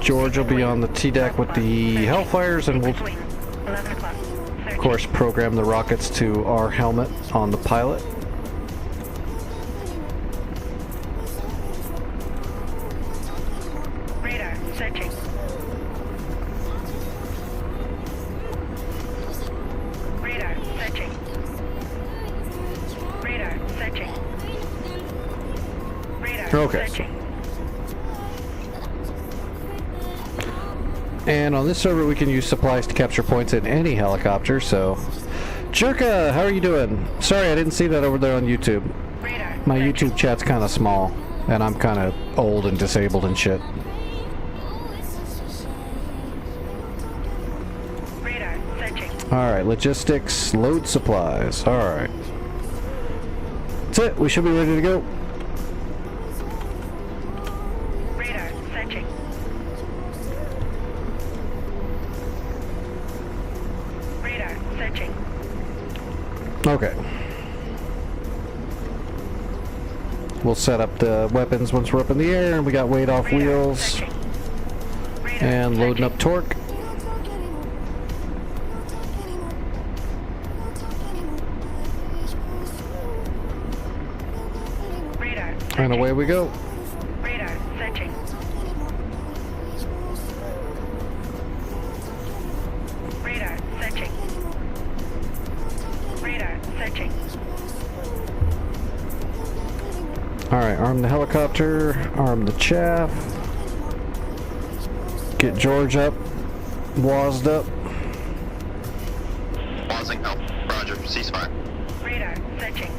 George will be on the T-deck with the Hellfires, and we'll, Fixed wing, 11 o'clock. of course, program the rockets to our helmet on the pilot. Radar, searching. Radar, searching. Radar, searching. Radar, Okay. searching. And on this server, we can use supplies to capture points in any helicopter, so... Jerka, how are you doing? Sorry, I didn't see that over there on YouTube. Radar, My searching. YouTube chat's kind of small, and I'm kind of old and disabled and shit. Radar, searching. Alright, logistics, load supplies. Alright. That's it, we should be ready to go. Radar, searching. Radar, searching. Okay. We'll set up the weapons once we're up in the air, and we got weight off Radar, wheels, searching. Radar, and loading searching. up torque. And away we go. Radar searching. Radar searching. Radar searching. Alright, arm the helicopter, arm the chaff. Get George up, WASD up. Pausing out. Roger. Ceasefire. Radar searching.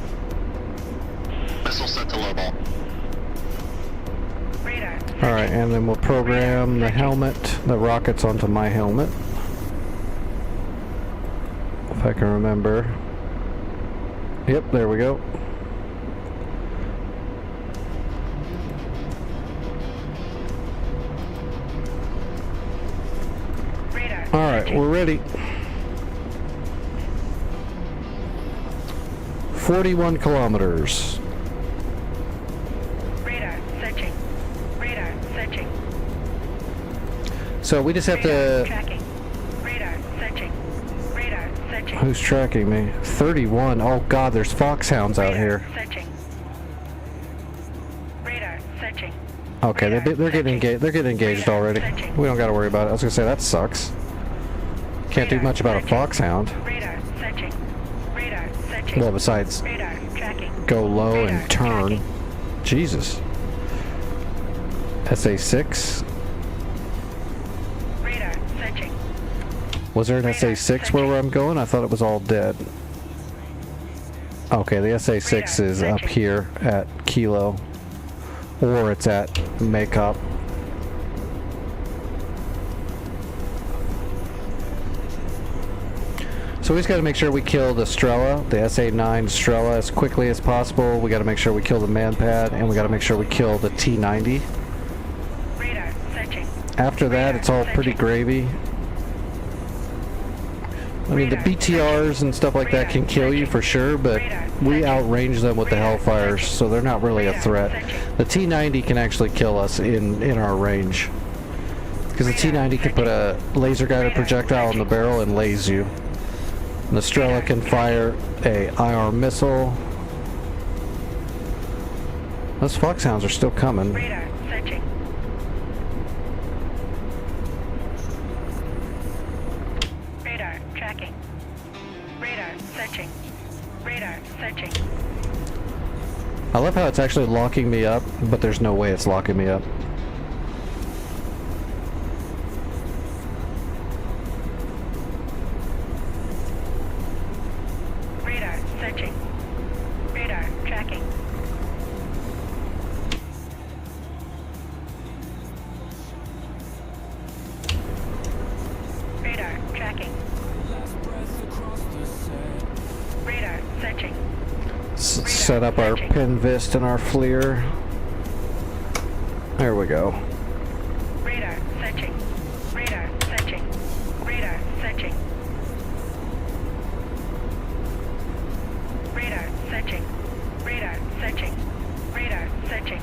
Missile set to low ball. Radar searching. Alright, and then we'll program the helmet, the rockets onto my helmet. If I can remember. Yep, there we go. Radar Alright, searching. we're ready. 41 kilometers. Radar searching. Radar searching. So we just have Radar to... tracking. Radar searching. Radar searching. Who's tracking me? 31. Oh god, there's foxhounds out here. Radar searching. Radar searching. Okay, they're getting Searching. engaged. They're getting engaged Radar already. searching. We don't got to worry about it. I was gonna say that sucks. Can't do Radar much about a searching. foxhound. Radar searching. Radar searching. Well, besides Radar tracking. go low Radar and turn. tracking. Jesus. SA6. Radar searching. Was there an Radar SA6 where I'm going? I thought it was all dead. Okay, the SA6 Radar is up searching. here at Kilo. Or it's at Makeup. So we just got to make sure we kill the Strela, the SA-9 Strela, as quickly as possible. We got to make sure we kill the Manpad, and we got to make sure we kill the T-90. Radar searching. After that, Radar it's all pretty searching. gravy. I mean, the Radar BTRs and stuff like that can kill you for sure, but we outrange them with the Radar Hellfires, searching. so they're not really a Radar threat. searching. The T-90 can actually kill us in our range. Because the Radar T-90 can put a laser-guided Radar projectile in the searching. barrel and laze you. And the Strela can fire a IR missile. Those foxhounds are still coming. Radar searching. Radar tracking. Radar searching. Radar searching. I love how it's actually locking me up, but there's no way it's locking me up. Radar searching. Radar tracking. Radar tracking. Radar searching. Set up our Pinvist and our FLIR. There we go. Radar searching. Radar searching. Radar searching. Radar searching. Radar searching. Radar searching.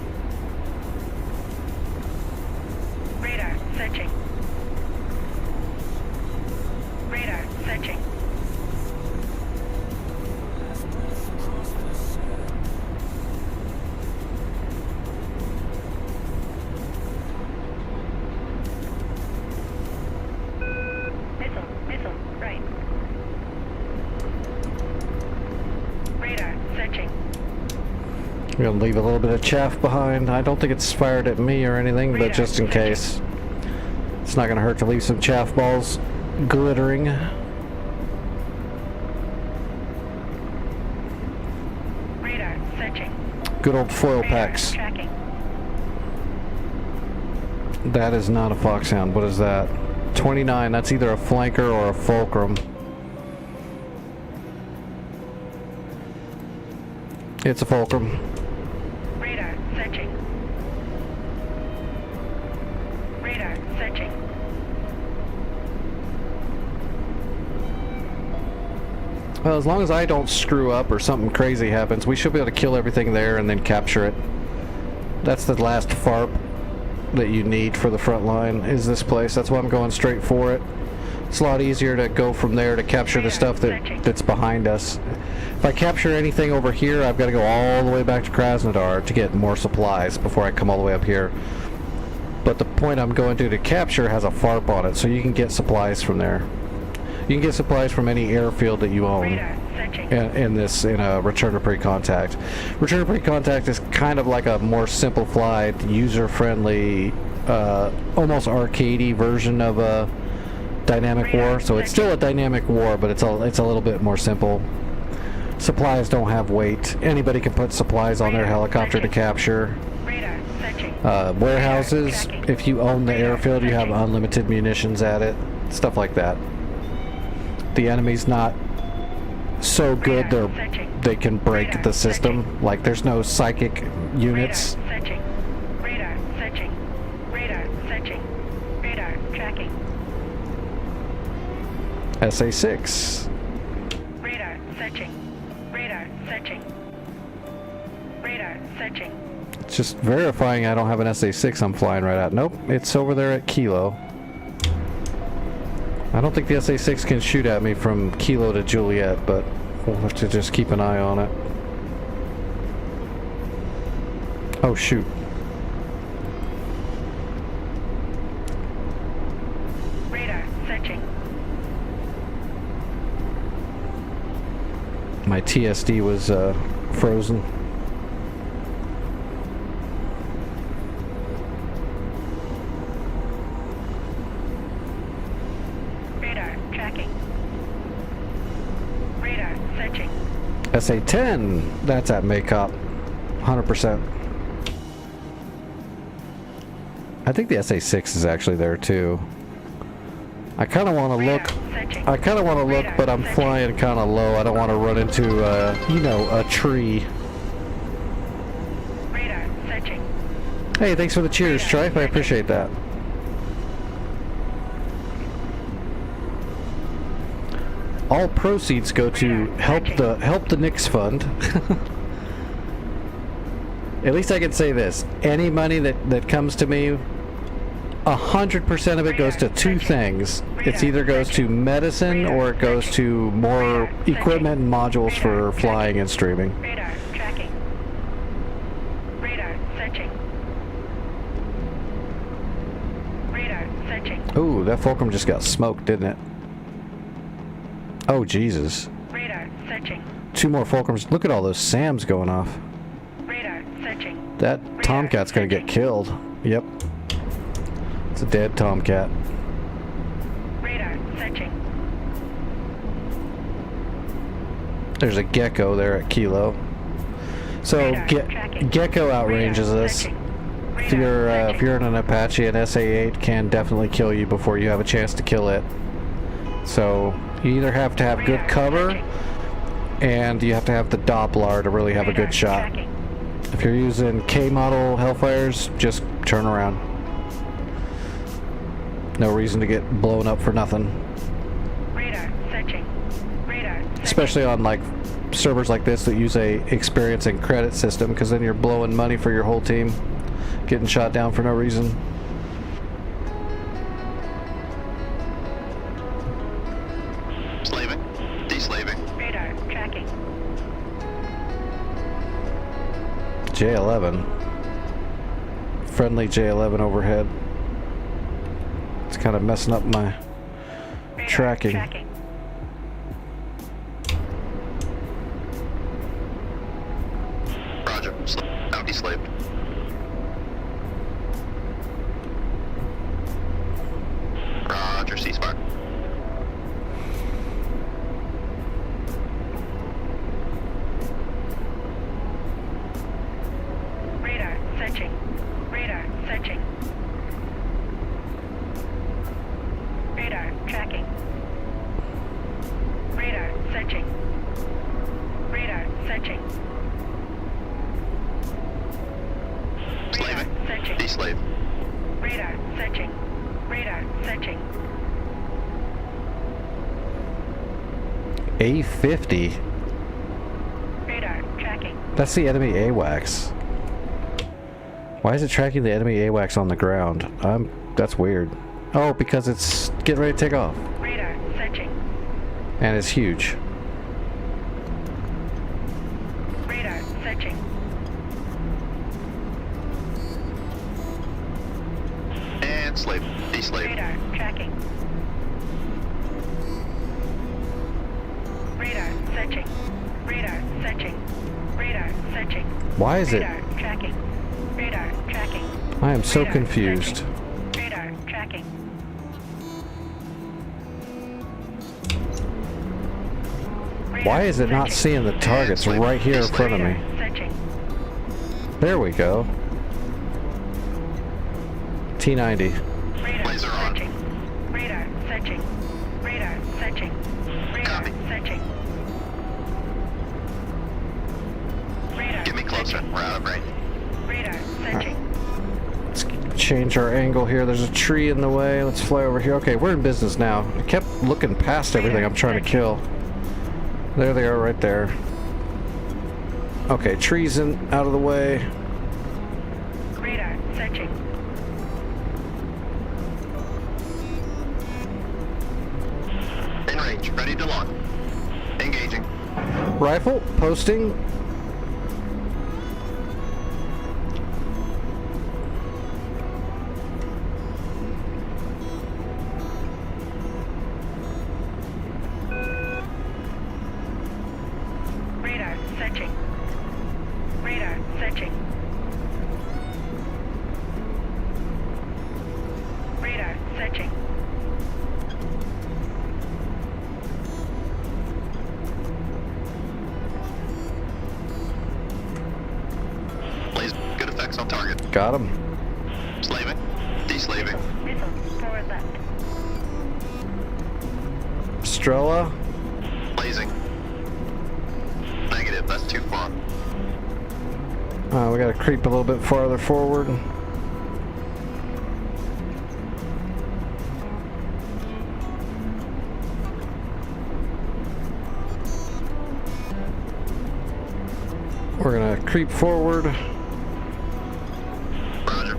Radar searching. Radar searching. Missile, missile, right. Radar searching. I'm gonna leave a little bit of chaff behind. I don't think it's fired at me or anything, but Radar just in searching. case. It's not gonna hurt to leave some chaff balls glittering. Radar searching. Good old foil Radar packs. tracking. That is not a foxhound. What is that? 29. That's either a flanker or a fulcrum. It's a fulcrum. Radar searching. Radar searching. Well, as long as I don't screw up or something crazy happens, we should be able to kill everything there and then capture it. That's the last FARP that you need for the front line, is this place. That's why I'm going straight for it. It's a lot easier to go from there to capture the stuff that's behind us. If I capture anything over here, I've got to go all the way back to Krasnodar to get more supplies before I come all the way up here. But the point I'm going to capture has a FARP on it, so you can get supplies from there. You can get supplies from any airfield that you own in a Return to Pre-Contact. Return to Pre-Contact is kind of like a more simplified, user-friendly, almost arcadey version of a dynamic war. So it's still a dynamic war, but it's a little bit more simple. Supplies don't have weight. Anybody can put supplies on their helicopter to capture. Warehouses, if you own the airfield, you have unlimited munitions at it. Stuff like that. The enemy's not so good they can break the system. Like, there's no psychic units. Radar searching. Radar searching. Radar tracking. SA-6. Radar searching. Radar searching. Radar searching. It's just verifying I don't have an SA-6 I'm flying right at. Nope, it's over there at Kilo. I don't think the SA-6 can shoot at me from Kilo to Juliet, but we'll have to just keep an eye on it. Oh, shoot. Radar searching. My TSD was frozen. Radar tracking. Radar searching. SA-10, that's at Maycop. 100%. I think the SA-6 is actually there too. I kind of want to look. I kind of want to look, but I'm flying kind of low. I don't want to run into, you know, a tree. Radar searching. Hey, thanks for the cheers, Trife. I appreciate that. All proceeds go to help the Nix Fund. At least I can say this: any money that comes to me, 100% of it goes to two things. It either goes to medicine or it goes to more equipment and modules for flying and streaming. Radar tracking. Radar searching. Radar searching. Ooh, that Fulcrum just got smoked, didn't it? Oh, Jesus. Radar searching. 2 more Fulcrums. Look at all those SAMs going off. Radar searching. That Tomcat's gonna get killed. Yep. It's a dead Tomcat. Radar searching. There's a Gecko there at Kilo. So Gecko outranges us. If you're in an Apache, an SA-8 can definitely kill you before you have a chance to kill it. So you either have to have good cover, and you have to have the Doppler to really have a good shot. If you're using K model Hellfires, just turn around. No reason to get blown up for nothing. Radar searching. Radar searching. Especially on like servers like this that use a experience and credit system, because then you're blowing money for your whole team, getting shot down for no reason. Slaving. Deslaving. Radar tracking. J11. Friendly J11 overhead. It's kind of messing up my Radar tracking. tracking. Roger. Out deslaved. Roger. Ceasefire. Radar searching. Radar searching. Radar tracking. Radar searching. Radar searching. Radar Slaving. searching. Deslave. Radar searching. Radar searching. A50. Radar tracking. That's the enemy AWACS. Why is it tracking the enemy AWACS on the ground? That's weird. Oh, because it's getting ready to take off. Radar And it's huge. Radar searching. And slave. Deslave. Radar tracking. Radar searching. Radar searching. Radar searching. Why is it? Radar tracking. Radar tracking. I am so Radar confused. searching. Radar tracking. Why is it not seeing the targets right here in front of me? Searching. There we go. T90. Radar Laser on. searching. Radar searching. Radar searching. Radar Copy. searching. Radar Get me closer. searching. We're out of range. Radar searching. Let's change our angle here. There's a tree in the way. Let's fly over here. Okay, we're in business now. I kept looking past everything I'm trying to kill. There they are right there. Okay, trees out of the way. Radar searching. In range. Ready to launch. Engaging. Rifle, posting. Radar searching. Radar searching. Radar searching. Blaze. Good effects on target. Got him. Slaving. Deslaving. Missile forward left. Strela. Blazing. Negative. That's too far. We gotta creep a little bit farther forward. We're gonna creep forward. Roger.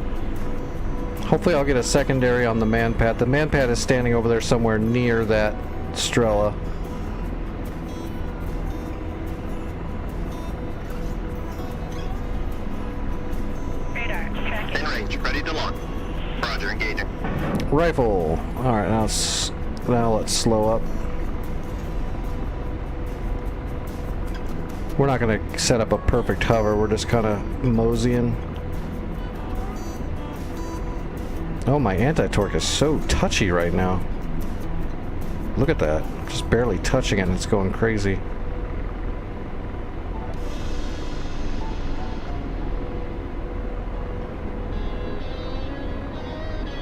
Hopefully I'll get a secondary on the manpad. The manpad is standing over there somewhere near that Strela. Radar tracking. In range. Ready to launch. Roger. Engaging. Rifle. Alright, now let's slow up. We're not going to set up a perfect hover. We're just kind of moseying. Oh, my anti-torque is so touchy right now. Look at that. Just barely touching it and it's going crazy.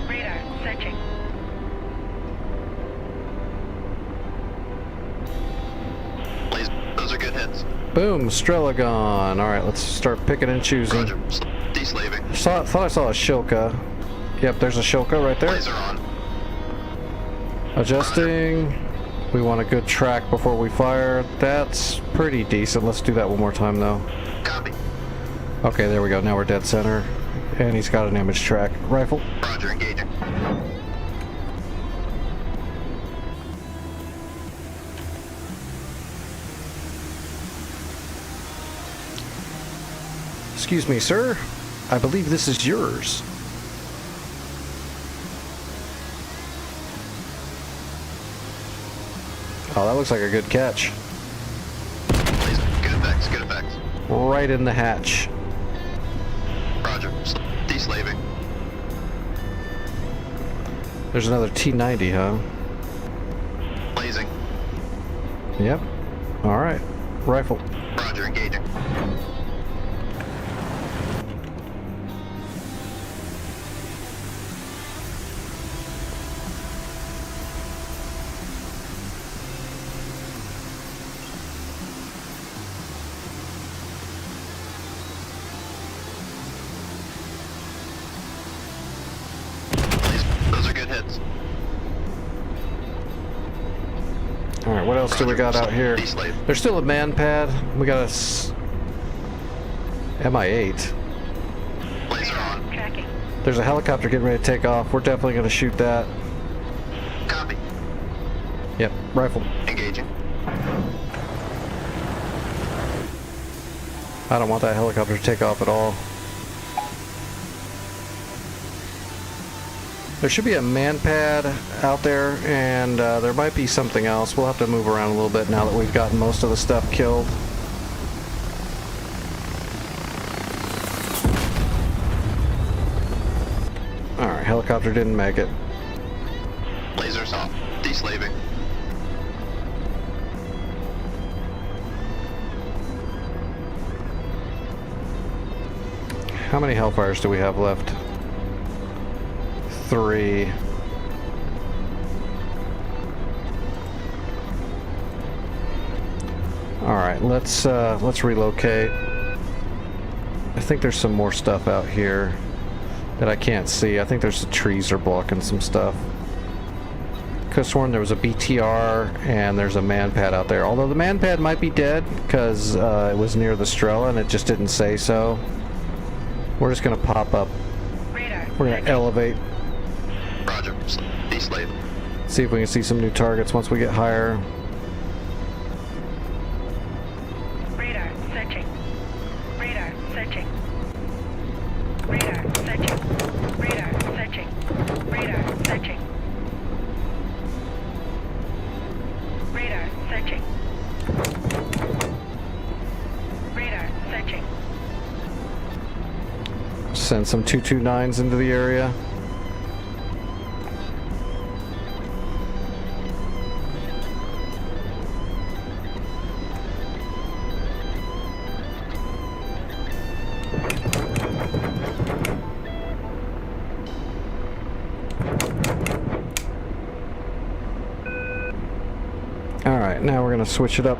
Radar searching. Blaze. Those are good hits. Boom, Strela gone. Alright, let's start picking and choosing. Roger. Deslaving. Thought I saw a Shilka. Yep, there's a Shilka right there. Laser on. Adjusting. We want a good track before we fire. That's pretty decent. Let's do that one more time though. Copy. Okay, there we go. Now we're dead center. And he's got an image track. Rifle. Roger. Engaging. Excuse me, sir. I believe this is yours. Oh, that looks like a good catch. Blaze. Good effects. Good effects. Right in the hatch. Roger. Deslaving. There's another T90, huh? Blazing. Yep. Alright. Rifle. Roger. Engaging. Blaze. Those are good hits. Alright, what else do we got out here? Deslave. There's still a man pad. We got a MI8. Laser on. Tracking. There's a helicopter getting ready to take off. We're definitely going to shoot that. Copy. Yep, rifle. Engaging. I don't want that helicopter to take off at all. There should be a man pad out there, and there might be something else. We'll have to move around a little bit now that we've gotten most of the stuff killed. Alright, helicopter didn't make it. Lasers off. Deslaving. How many Hellfires do we have left? 3. Alright, let's relocate. I think there's some more stuff out here that I can't see. I think there's the trees are blocking some stuff. Could've sworn there was a BTR and there's a man pad out there. Although the man pad might be dead because it was near the Strela and it just didn't say so. We're just gonna pop up. Radar. We're gonna elevate. Roger. Deslave. See if we can see some new targets once we get higher. Radar. Searching. Radar. Searching. Radar. Searching. Radar. Searching. Radar. Searching. Radar. Searching. Radar. Searching. Send some 229s into the area. Alright, now we're going to switch it up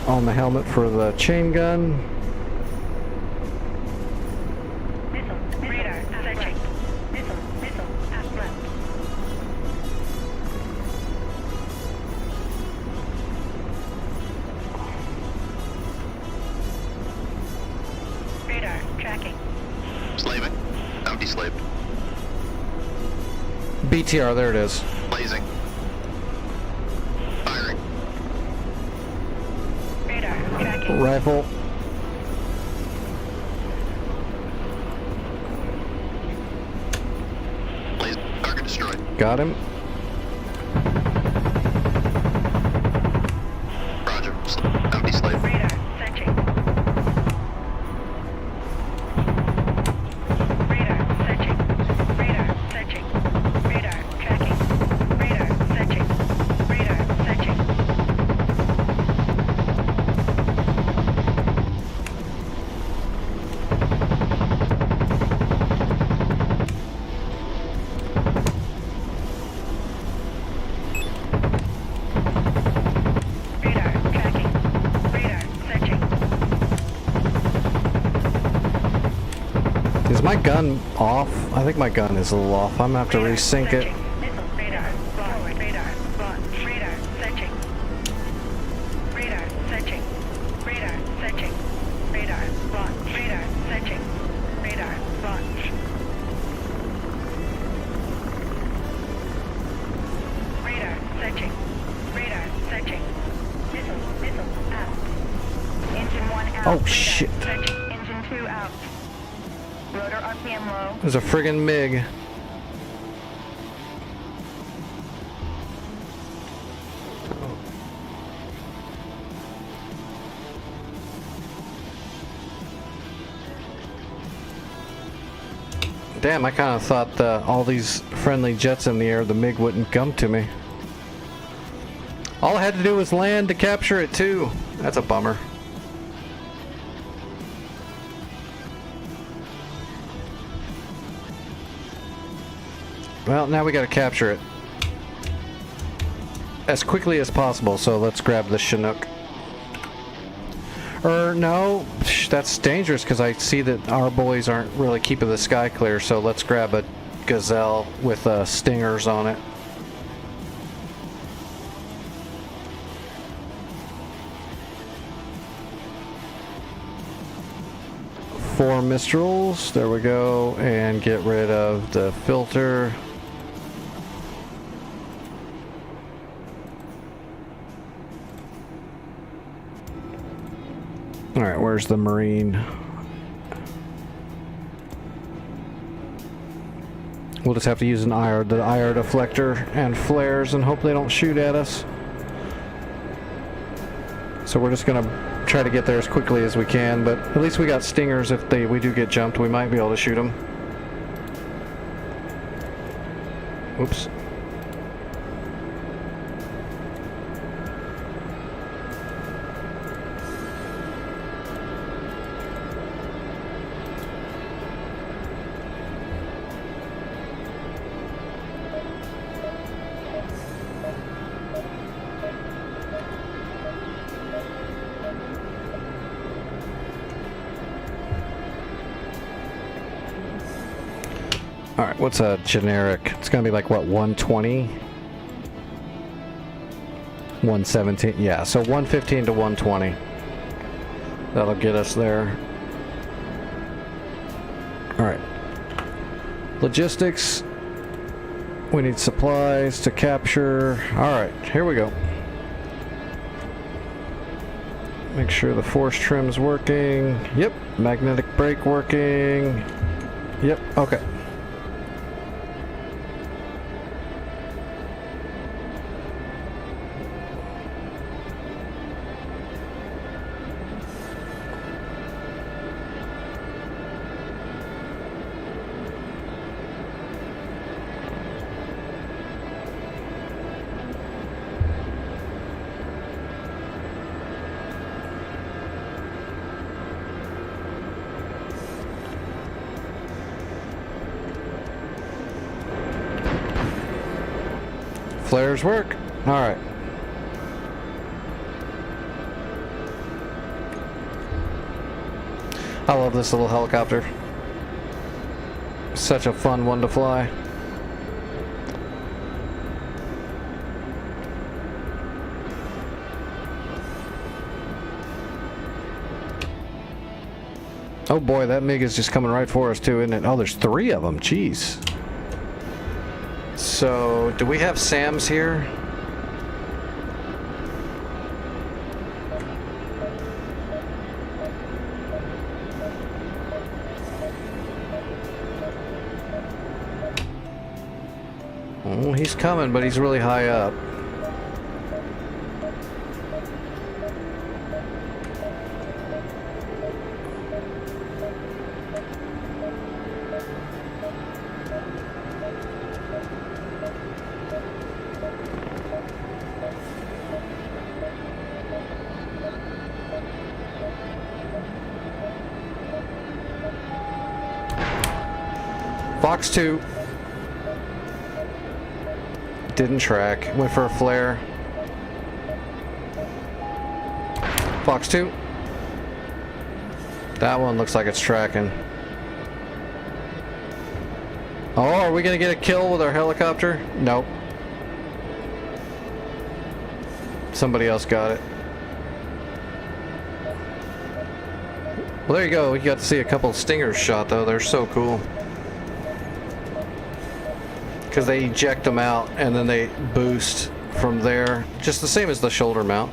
on the helmet for the chain gun. Radar. Searching. Missile. Pass left. Radar. Tracking. Slaving. I'm deslaved. BTR, there it is. Blazing. Firing. Radar. Tracking. Rifle. Blaze. Target destroyed. Got him. Roger. I'm deslaved. Radar. Searching. Radar. Searching. Radar. Searching. Radar. Tracking. Radar. Searching. Radar. Searching. Radar. Tracking. Radar. Searching. Is my gun off? I think my gun is a little off. I'm gonna have to Radar. resync it. Searching. Missile. Radar. Forward. Radar. Launch. Radar. Searching. Radar. Searching. Radar. Searching. Radar. Launch. Radar. Searching. Radar. Launch. Radar. Searching. Radar. Searching. Missile. Out. Engine 1 out. Oh, Radar. shit. Searching. Engine 2 out. Rotor RPM low. There's a friggin' MiG. Damn, I kind of thought all these friendly jets in the air, the MiG wouldn't come to me. All I had to do was land to capture it too. That's a bummer. Well, now we gotta capture it as quickly as possible, so let's grab the Chinook. No, that's dangerous because I see that our boys aren't really keeping the sky clear, so let's grab a Gazelle with stingers on it. Four Mistrals, there we go, and get rid of the filter. Alright, where's the Marine? We'll just have to use the IR deflector and flares and hope they don't shoot at us. So we're just gonna try to get there as quickly as we can, but at least we got stingers. If we do get jumped, we might be able to shoot them. Oops. Alright, what's a generic? It's gonna be like, what, 120? 117? Yeah, so 115 to 120. That'll get us there. Alright. Logistics. We need supplies to capture. Alright, here we go. Make sure the force trim's working. Yep, magnetic brake working. Yep, okay. Flares work. Alright. I love this little helicopter. Such a fun one to fly. Oh boy, that MiG is just coming right for us too, isn't it? Oh, there's 3 of them. Jeez. So, do we have SAMs here? Oh, he's coming, but he's really high up. Fox 2. Didn't track. Went for a flare. Fox 2. That one looks like it's tracking. Oh, are we gonna get a kill with our helicopter? Nope. Somebody else got it. Well, there you go. You got to see a couple of stingers shot, though. They're so cool. Because they eject them out and then they boost from there, just the same as the shoulder mount.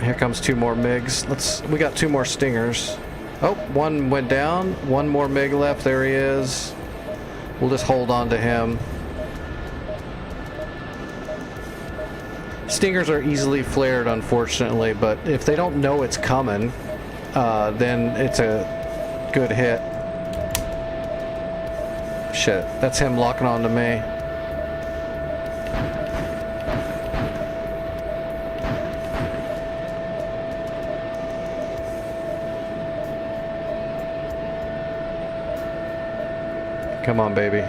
Here comes 2 more MiGs. We got 2 more stingers. Oh, one went down. 1 more MiG left. There he is. We'll just hold on to him. Stingers are easily flared, unfortunately, but if they don't know it's coming, then it's a good hit. Shit, that's him locking on to me. Come on, baby.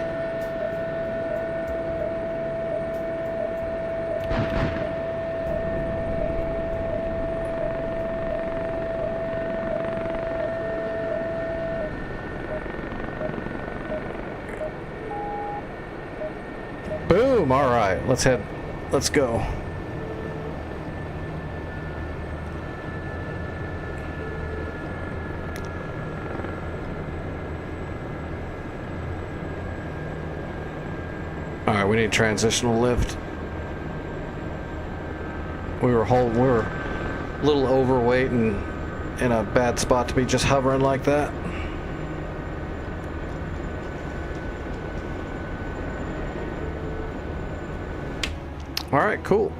Boom! All right, let's head. Let's go. All right, we need transitional lift. We were a little overweight and in a bad spot to be just hovering like that. Alright, cool.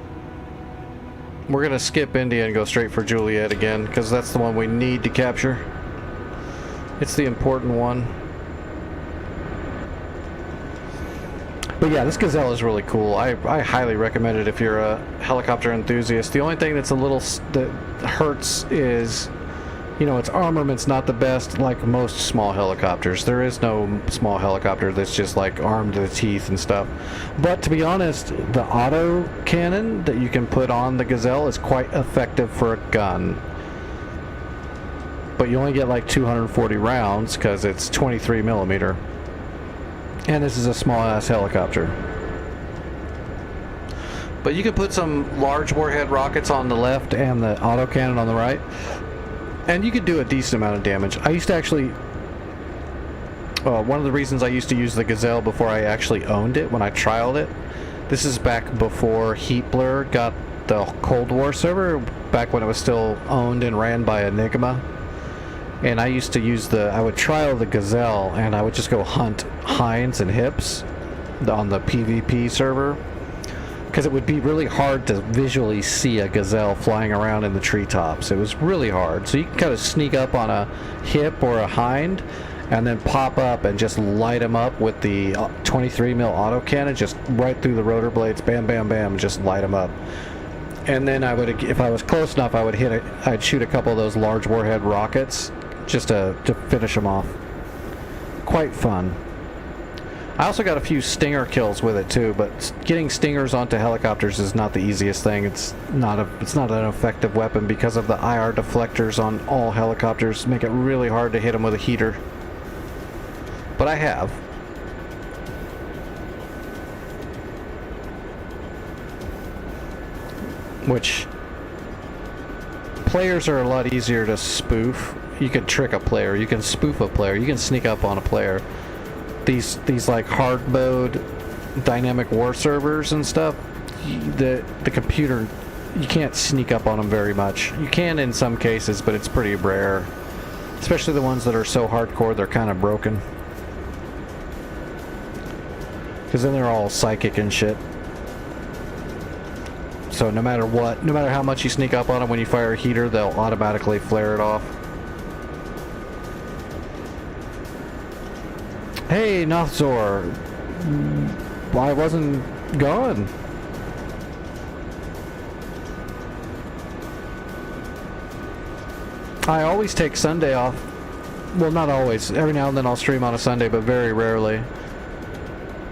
We're gonna skip India and go straight for Juliet again, because that's the one we need to capture. It's the important one. But yeah, this Gazelle is really cool. I highly recommend it if you're a helicopter enthusiast. The only thing that's a little that hurts is, you know, its armament's not the best like most small helicopters. There is no small helicopter that's just like armed to the teeth and stuff. But to be honest, the auto cannon that you can put on the Gazelle is quite effective for a gun. But you only get like 240 rounds because it's 23 millimeter. And this is a small ass helicopter. But you can put some large warhead rockets on the left and the autocannon on the right, and you could do a decent amount of damage. I used to actually, one of the reasons I used to use the Gazelle before I actually owned it, when I trialed it, this is back before Heatblur got the Cold War server, back when it was still owned and ran by Enigma. And I used to use I would trial the Gazelle, and I would just go hunt hinds and hips on the PvP server, because it would be really hard to visually see a Gazelle flying around in the treetops. It was really hard. So you can kind of sneak up on a hip or a hind, and then pop up and just light them up with the 23 mil autocannon, just right through the rotor blades, bam, bam, bam, just light them up. And then I would, if I was close enough, I would I'd shoot a couple of those large warhead rockets, just to finish them off. Quite fun. I also got a few Stinger kills with it too, but getting Stingers onto helicopters is not the easiest thing. It's not an effective weapon because of the IR deflectors on all helicopters. Make it really hard to hit them with a heater. But I have. Which players are a lot easier to spoof. You can trick a player, you can spoof a player, you can sneak up on a player. These like hard mode dynamic war servers and stuff, the computer, you can't sneak up on them very much. You can in some cases, but it's pretty rare. Especially the ones that are so hardcore they're kind of broken. Because then they're all psychic and shit. So no matter what, no matter how much you sneak up on them, when you fire a heater, they'll automatically flare it off. Hey, Nothzor. I wasn't gone. I always take Sunday off. Well, not always. Every now and then I'll stream on a Sunday, but very rarely.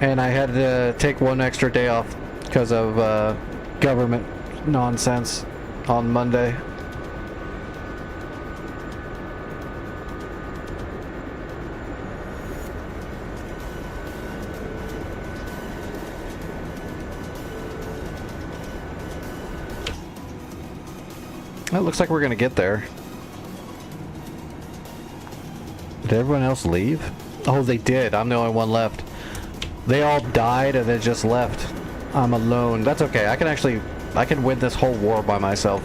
And I had to take one extra day off because of government nonsense on Monday. It looks like we're gonna get there. Did everyone else leave? Oh, they did. I'm the only one left. They all died and then just left. I'm alone. That's okay. I can win this whole war by myself,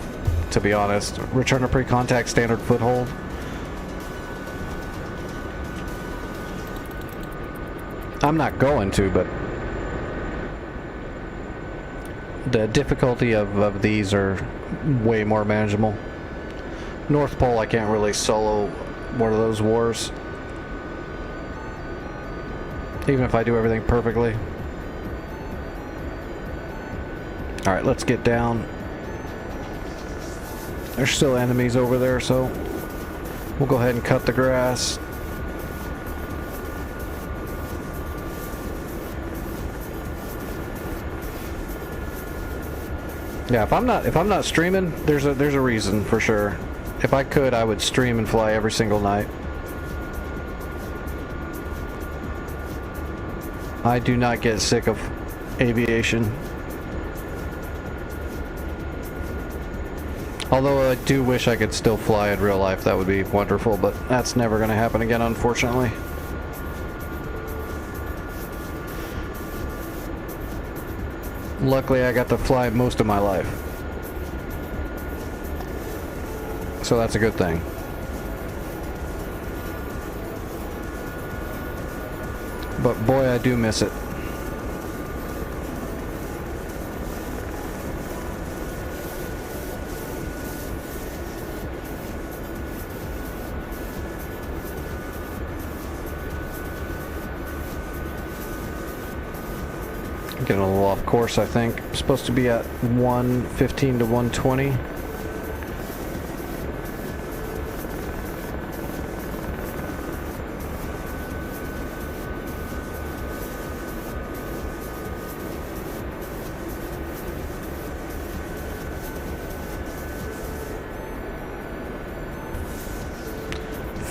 to be honest. Return to pre-contact standard foothold. I'm not going to, but the difficulty of these are way more manageable. North Pole, I can't really solo one of those wars, even if I do everything perfectly. Alright, let's get down. There's still enemies over there, so we'll go ahead and cut the grass. Yeah, if I'm not streaming, there's a reason for sure. If I could, I would stream and fly every single night. I do not get sick of aviation. Although I do wish I could still fly in real life, that would be wonderful, but that's never going to happen again, unfortunately. Luckily, I got to fly most of my life. So that's a good thing. But boy, I do miss it. Getting a little off course, I think. I'm supposed to be at 115 to 120.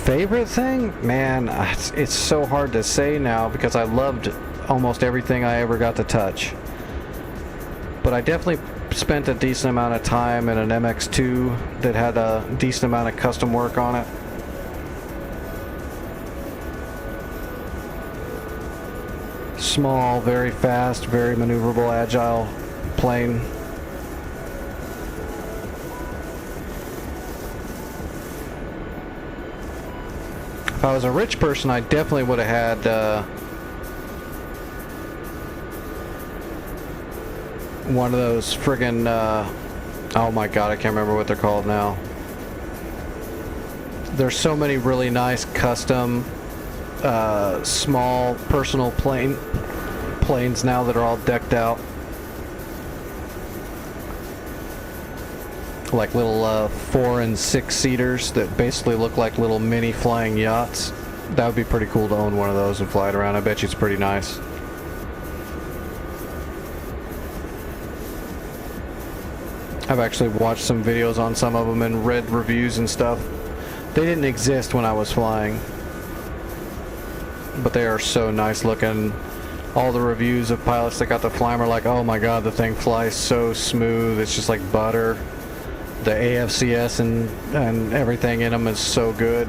Favorite thing? Man, it's so hard to say now because I loved almost everything I ever got to touch. But I definitely spent a decent amount of time in an MX-2 that had a decent amount of custom work on it. Small, very fast, very maneuverable, agile plane. If I was a rich person, I definitely would have had one of those friggin' oh my god, I can't remember what they're called now. There's so many really nice custom small personal planes now that are all decked out, like little 4 and 6 seaters that basically look like little mini flying yachts. That would be pretty cool to own one of those and fly it around. I bet you it's pretty nice. I've actually watched some videos on some of them and read reviews and stuff. They didn't exist when I was flying, but they are so nice looking. All the reviews of pilots that got to fly them are like, oh my god, the thing flies so smooth, it's just like butter. The AFCS and everything in them is so good.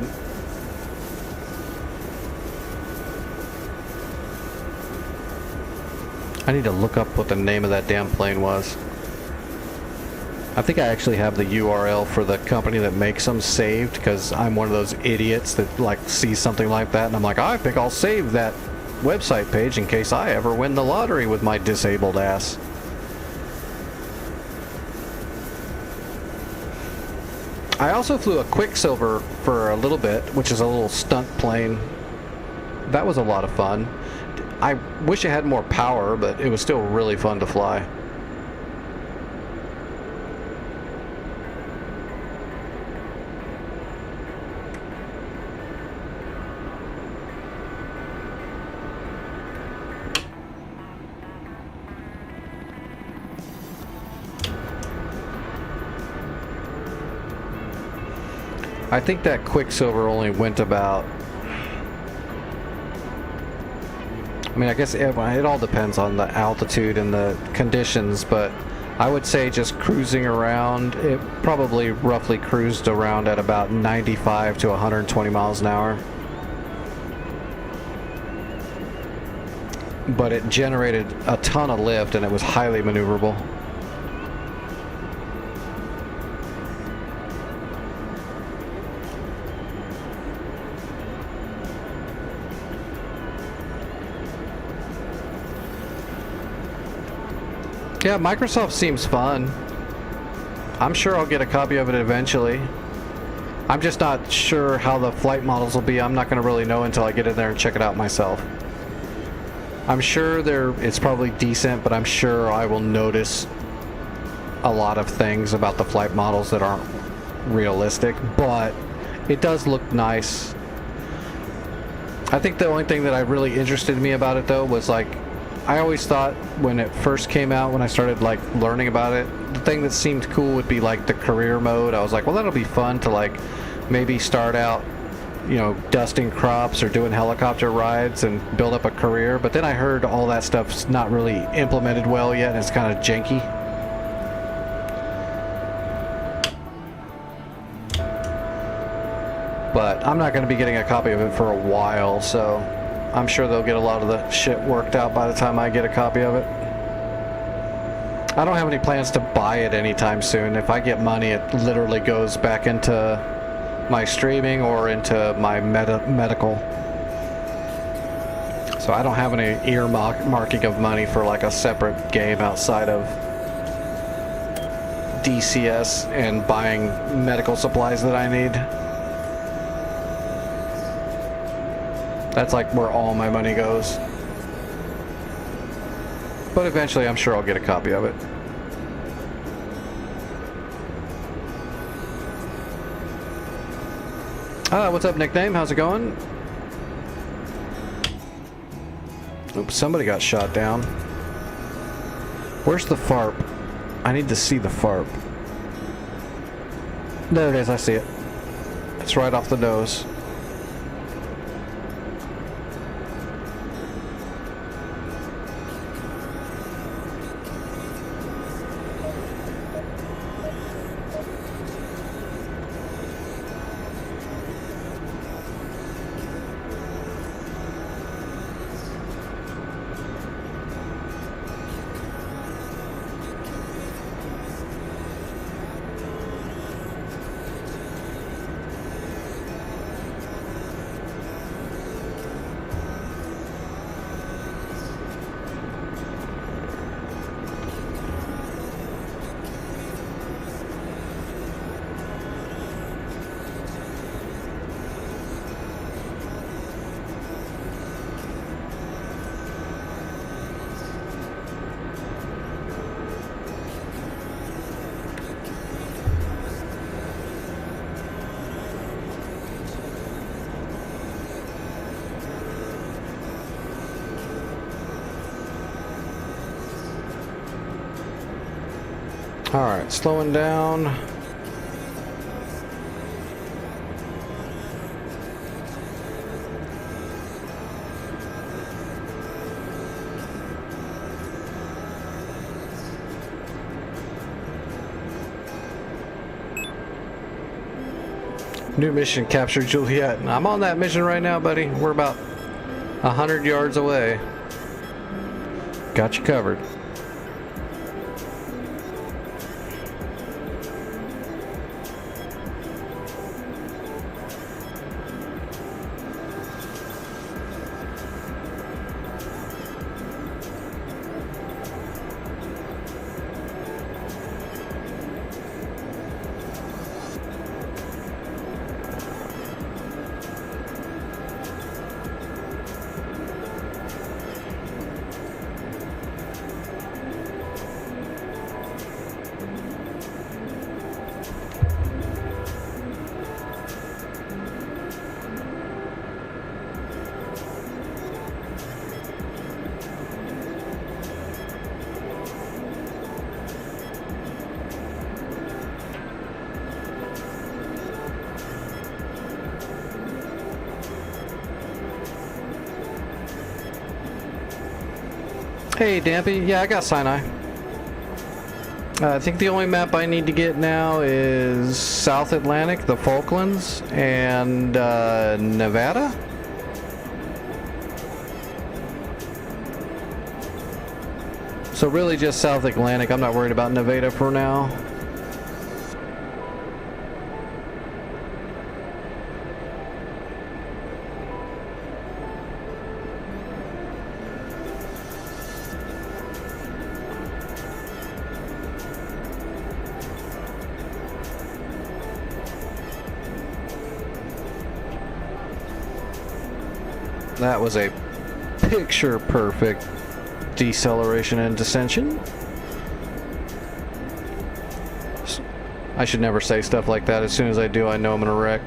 I need to look up what the name of that damn plane was. I think I actually have the URL for the company that makes them saved, because I'm one of those idiots that like sees something like that and I'm like, I think I'll save that website page in case I ever win the lottery with my disabled ass. I also flew a Quicksilver for a little bit, which is a little stunt plane. That was a lot of fun. I wish it had more power, but it was still really fun to fly. I think that Quicksilver only went about, I mean, I guess it all depends on the altitude and the conditions, but I would say just cruising around, it probably roughly cruised around at about 95 to 120 miles an hour. But it generated a ton of lift and it was highly maneuverable. Yeah, Microsoft seems fun. I'm sure I'll get a copy of it eventually. I'm just not sure how the flight models will be. I'm not going to really know until I get in there and check it out myself. I'm sure it's probably decent, but I'm sure I will notice a lot of things about the flight models that aren't realistic, but it does look nice. I think the only thing that really interested me about it though was like, I always thought when it first came out, when I started like learning about it, the thing that seemed cool would be like the career mode. I was like, well, that'll be fun to like maybe start out, you know, dusting crops or doing helicopter rides and build up a career. But then I heard all that stuff's not really implemented well yet and it's kind of janky. But I'm not going to be getting a copy of it for a while, so I'm sure they'll get a lot of the shit worked out by the time I get a copy of it. I don't have any plans to buy it anytime soon. If I get money, it literally goes back into my streaming or into my medical. So I don't have any earmarking of money for like a separate game outside of DCS and buying medical supplies that I need. That's like where all my money goes. But eventually I'm sure I'll get a copy of it. What's up, nickname? How's it going? Oops, somebody got shot down. Where's the FARP? I need to see the FARP. There it is, I see it. It's right off the nose. Alright, slowing down. New mission, capture Juliet. I'm on that mission right now, buddy. We're about 100 yards away. Got you covered. Hey, Dampy. Yeah, I got Sinai. I think the only map I need to get now is South Atlantic, the Falklands, and Nevada? So really just South Atlantic. I'm not worried about Nevada for now. That was a picture perfect deceleration and descension. I should never say stuff like that. As soon as I do, I know I'm gonna wreck.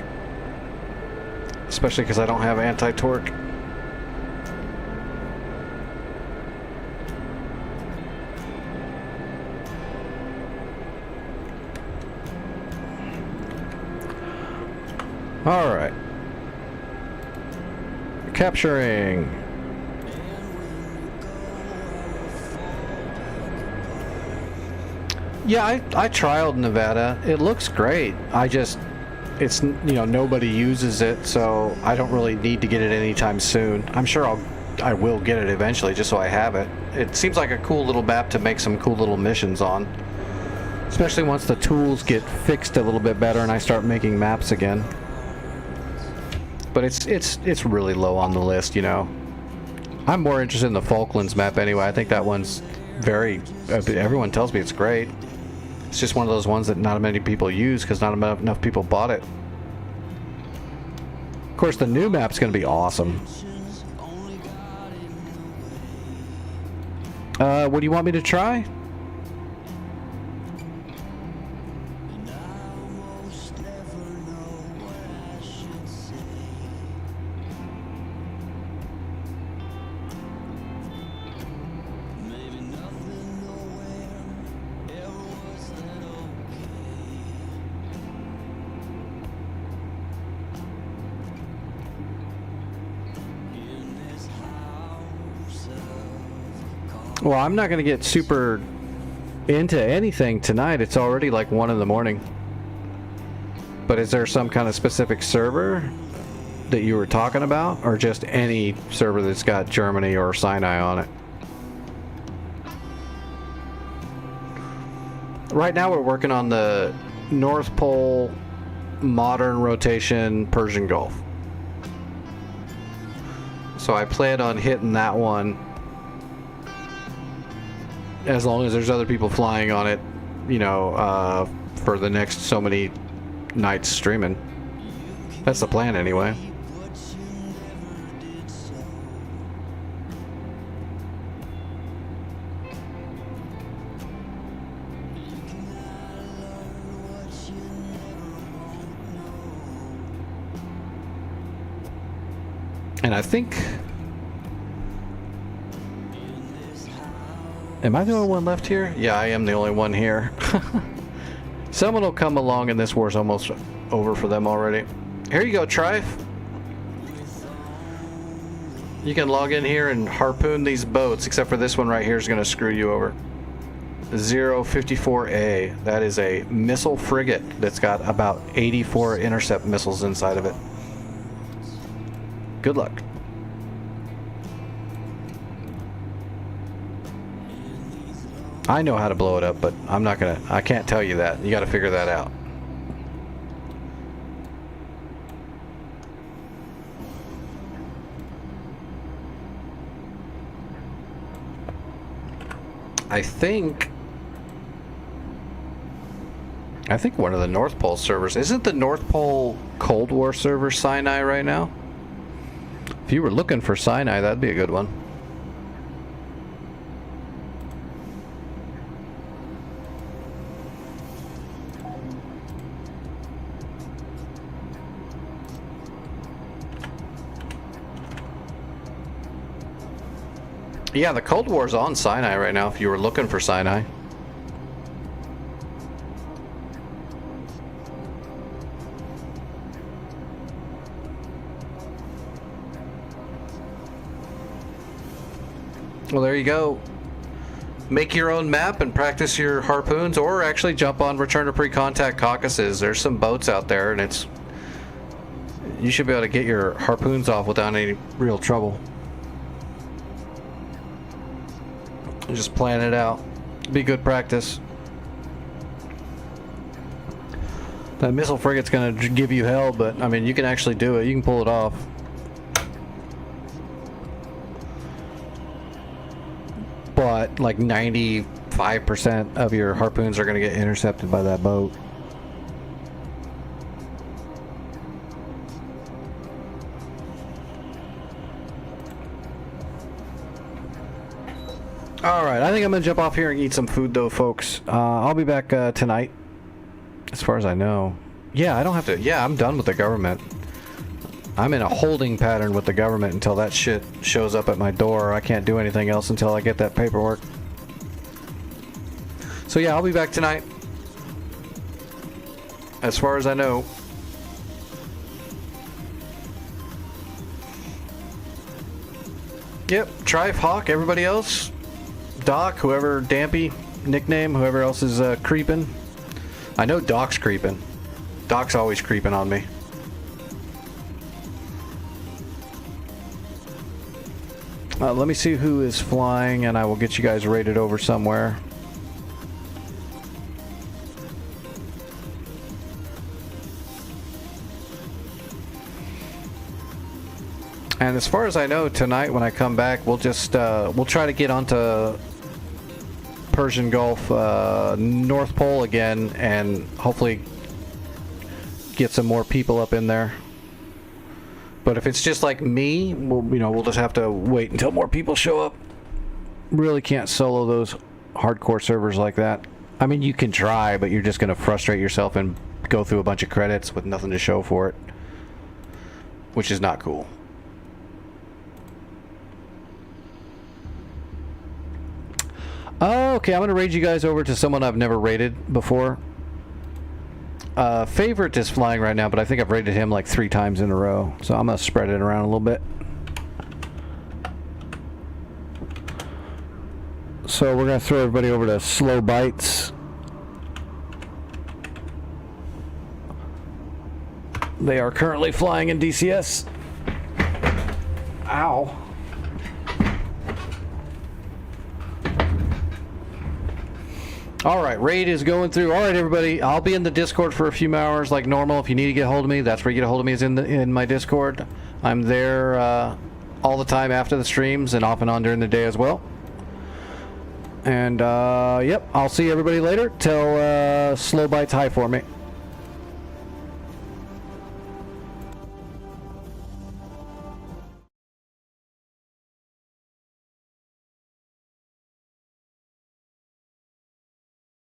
Especially because I don't have anti-torque. All right. Capturing. Yeah, I trialed Nevada. It looks great. It's, you know, nobody uses it, so I don't really need to get it anytime soon. I'm sure I'll I will get it eventually, just so I have it. It seems like a cool little map to make some cool little missions on. Especially once the tools get fixed a little bit better and I start making maps again. But it's really low on the list, you know. I'm more interested in the Falklands map anyway. I think that one's very... everyone tells me it's great. It's just one of those ones that not many people use because not enough people bought it. Of course, the new map's going to be awesome. What do you want me to try? Well, I'm not going to get super into anything tonight. It's already like 1 in the morning. But is there some kind of specific server that you were talking about? Or just any server that's got Germany or Sinai on it? Right now we're working on the North Pole modern rotation Persian Gulf. So I plan on hitting that one. As long as there's other people flying on it, you know, for the next so many nights streaming. That's the plan anyway. And I think... Am I the only one left here? Yeah, I am the only one here. Someone will come along and this war's almost over for them already. Here you go, Trife. You can log in here and harpoon these boats, except for this one right here is going to screw you over. 054A. That is a missile frigate that's got about 84 intercept missiles inside of it. Good luck. I know how to blow it up, but I can't tell you that. You got to figure that out. I think one of the North Pole servers, isn't the North Pole Cold War server Sinai right now? If you were looking for Sinai, that'd be a good one. Yeah, the Cold War's on Sinai right now if you were looking for Sinai. Well, there you go. Make your own map and practice your harpoons, or actually jump on Return to Pre-Contact Caucasus. There's some boats out there, and you should be able to get your harpoons off without any real trouble. Just plan it out. Be good practice. That missile frigate's gonna give you hell, but I mean, you can actually do it. You can pull it off. But like 95% of your harpoons are gonna get intercepted by that boat. Alright, I think I'm going to jump off here and eat some food though, folks. I'll be back tonight, as far as I know. Yeah, I don't have to... Yeah, I'm done with the government. I'm in a holding pattern with the government until that shit shows up at my door. I can't do anything else until I get that paperwork. So yeah, I'll be back tonight, as far as I know. Yep, Trife, Hawk, everybody else. Doc, whoever, Dampy, nickname, whoever else is creeping. I know Doc's creeping. Doc's always creeping on me. Let me see who is flying, and I will get you guys rated over somewhere. And as far as I know, tonight when I come back, we'll just we'll try to get onto Persian Gulf, North Pole again, and hopefully get some more people up in there. But if it's just like me, we'll just have to wait until more people show up. Really can't solo those hardcore servers like that. I mean, you can try, but you're just going to frustrate yourself and go through a bunch of credits with nothing to show for it, which is not cool. Okay, I'm going to raid you guys over to someone I've never raided before. Favorite is flying right now, but I think I've raided him like 3 times in a row. So I'm going to spread it around a little bit. So we're going to throw everybody over to Slow Bites. They are currently flying in DCS. Ow. Alright, raid is going through. Alright, everybody, I'll be in the Discord for a few hours like normal. If you need to get a hold of me, that's where you get a hold of me, is in my Discord. I'm there all the time after the streams and off and on during the day as well. And, yep, I'll see everybody later. Tell Slow Bites hi for me.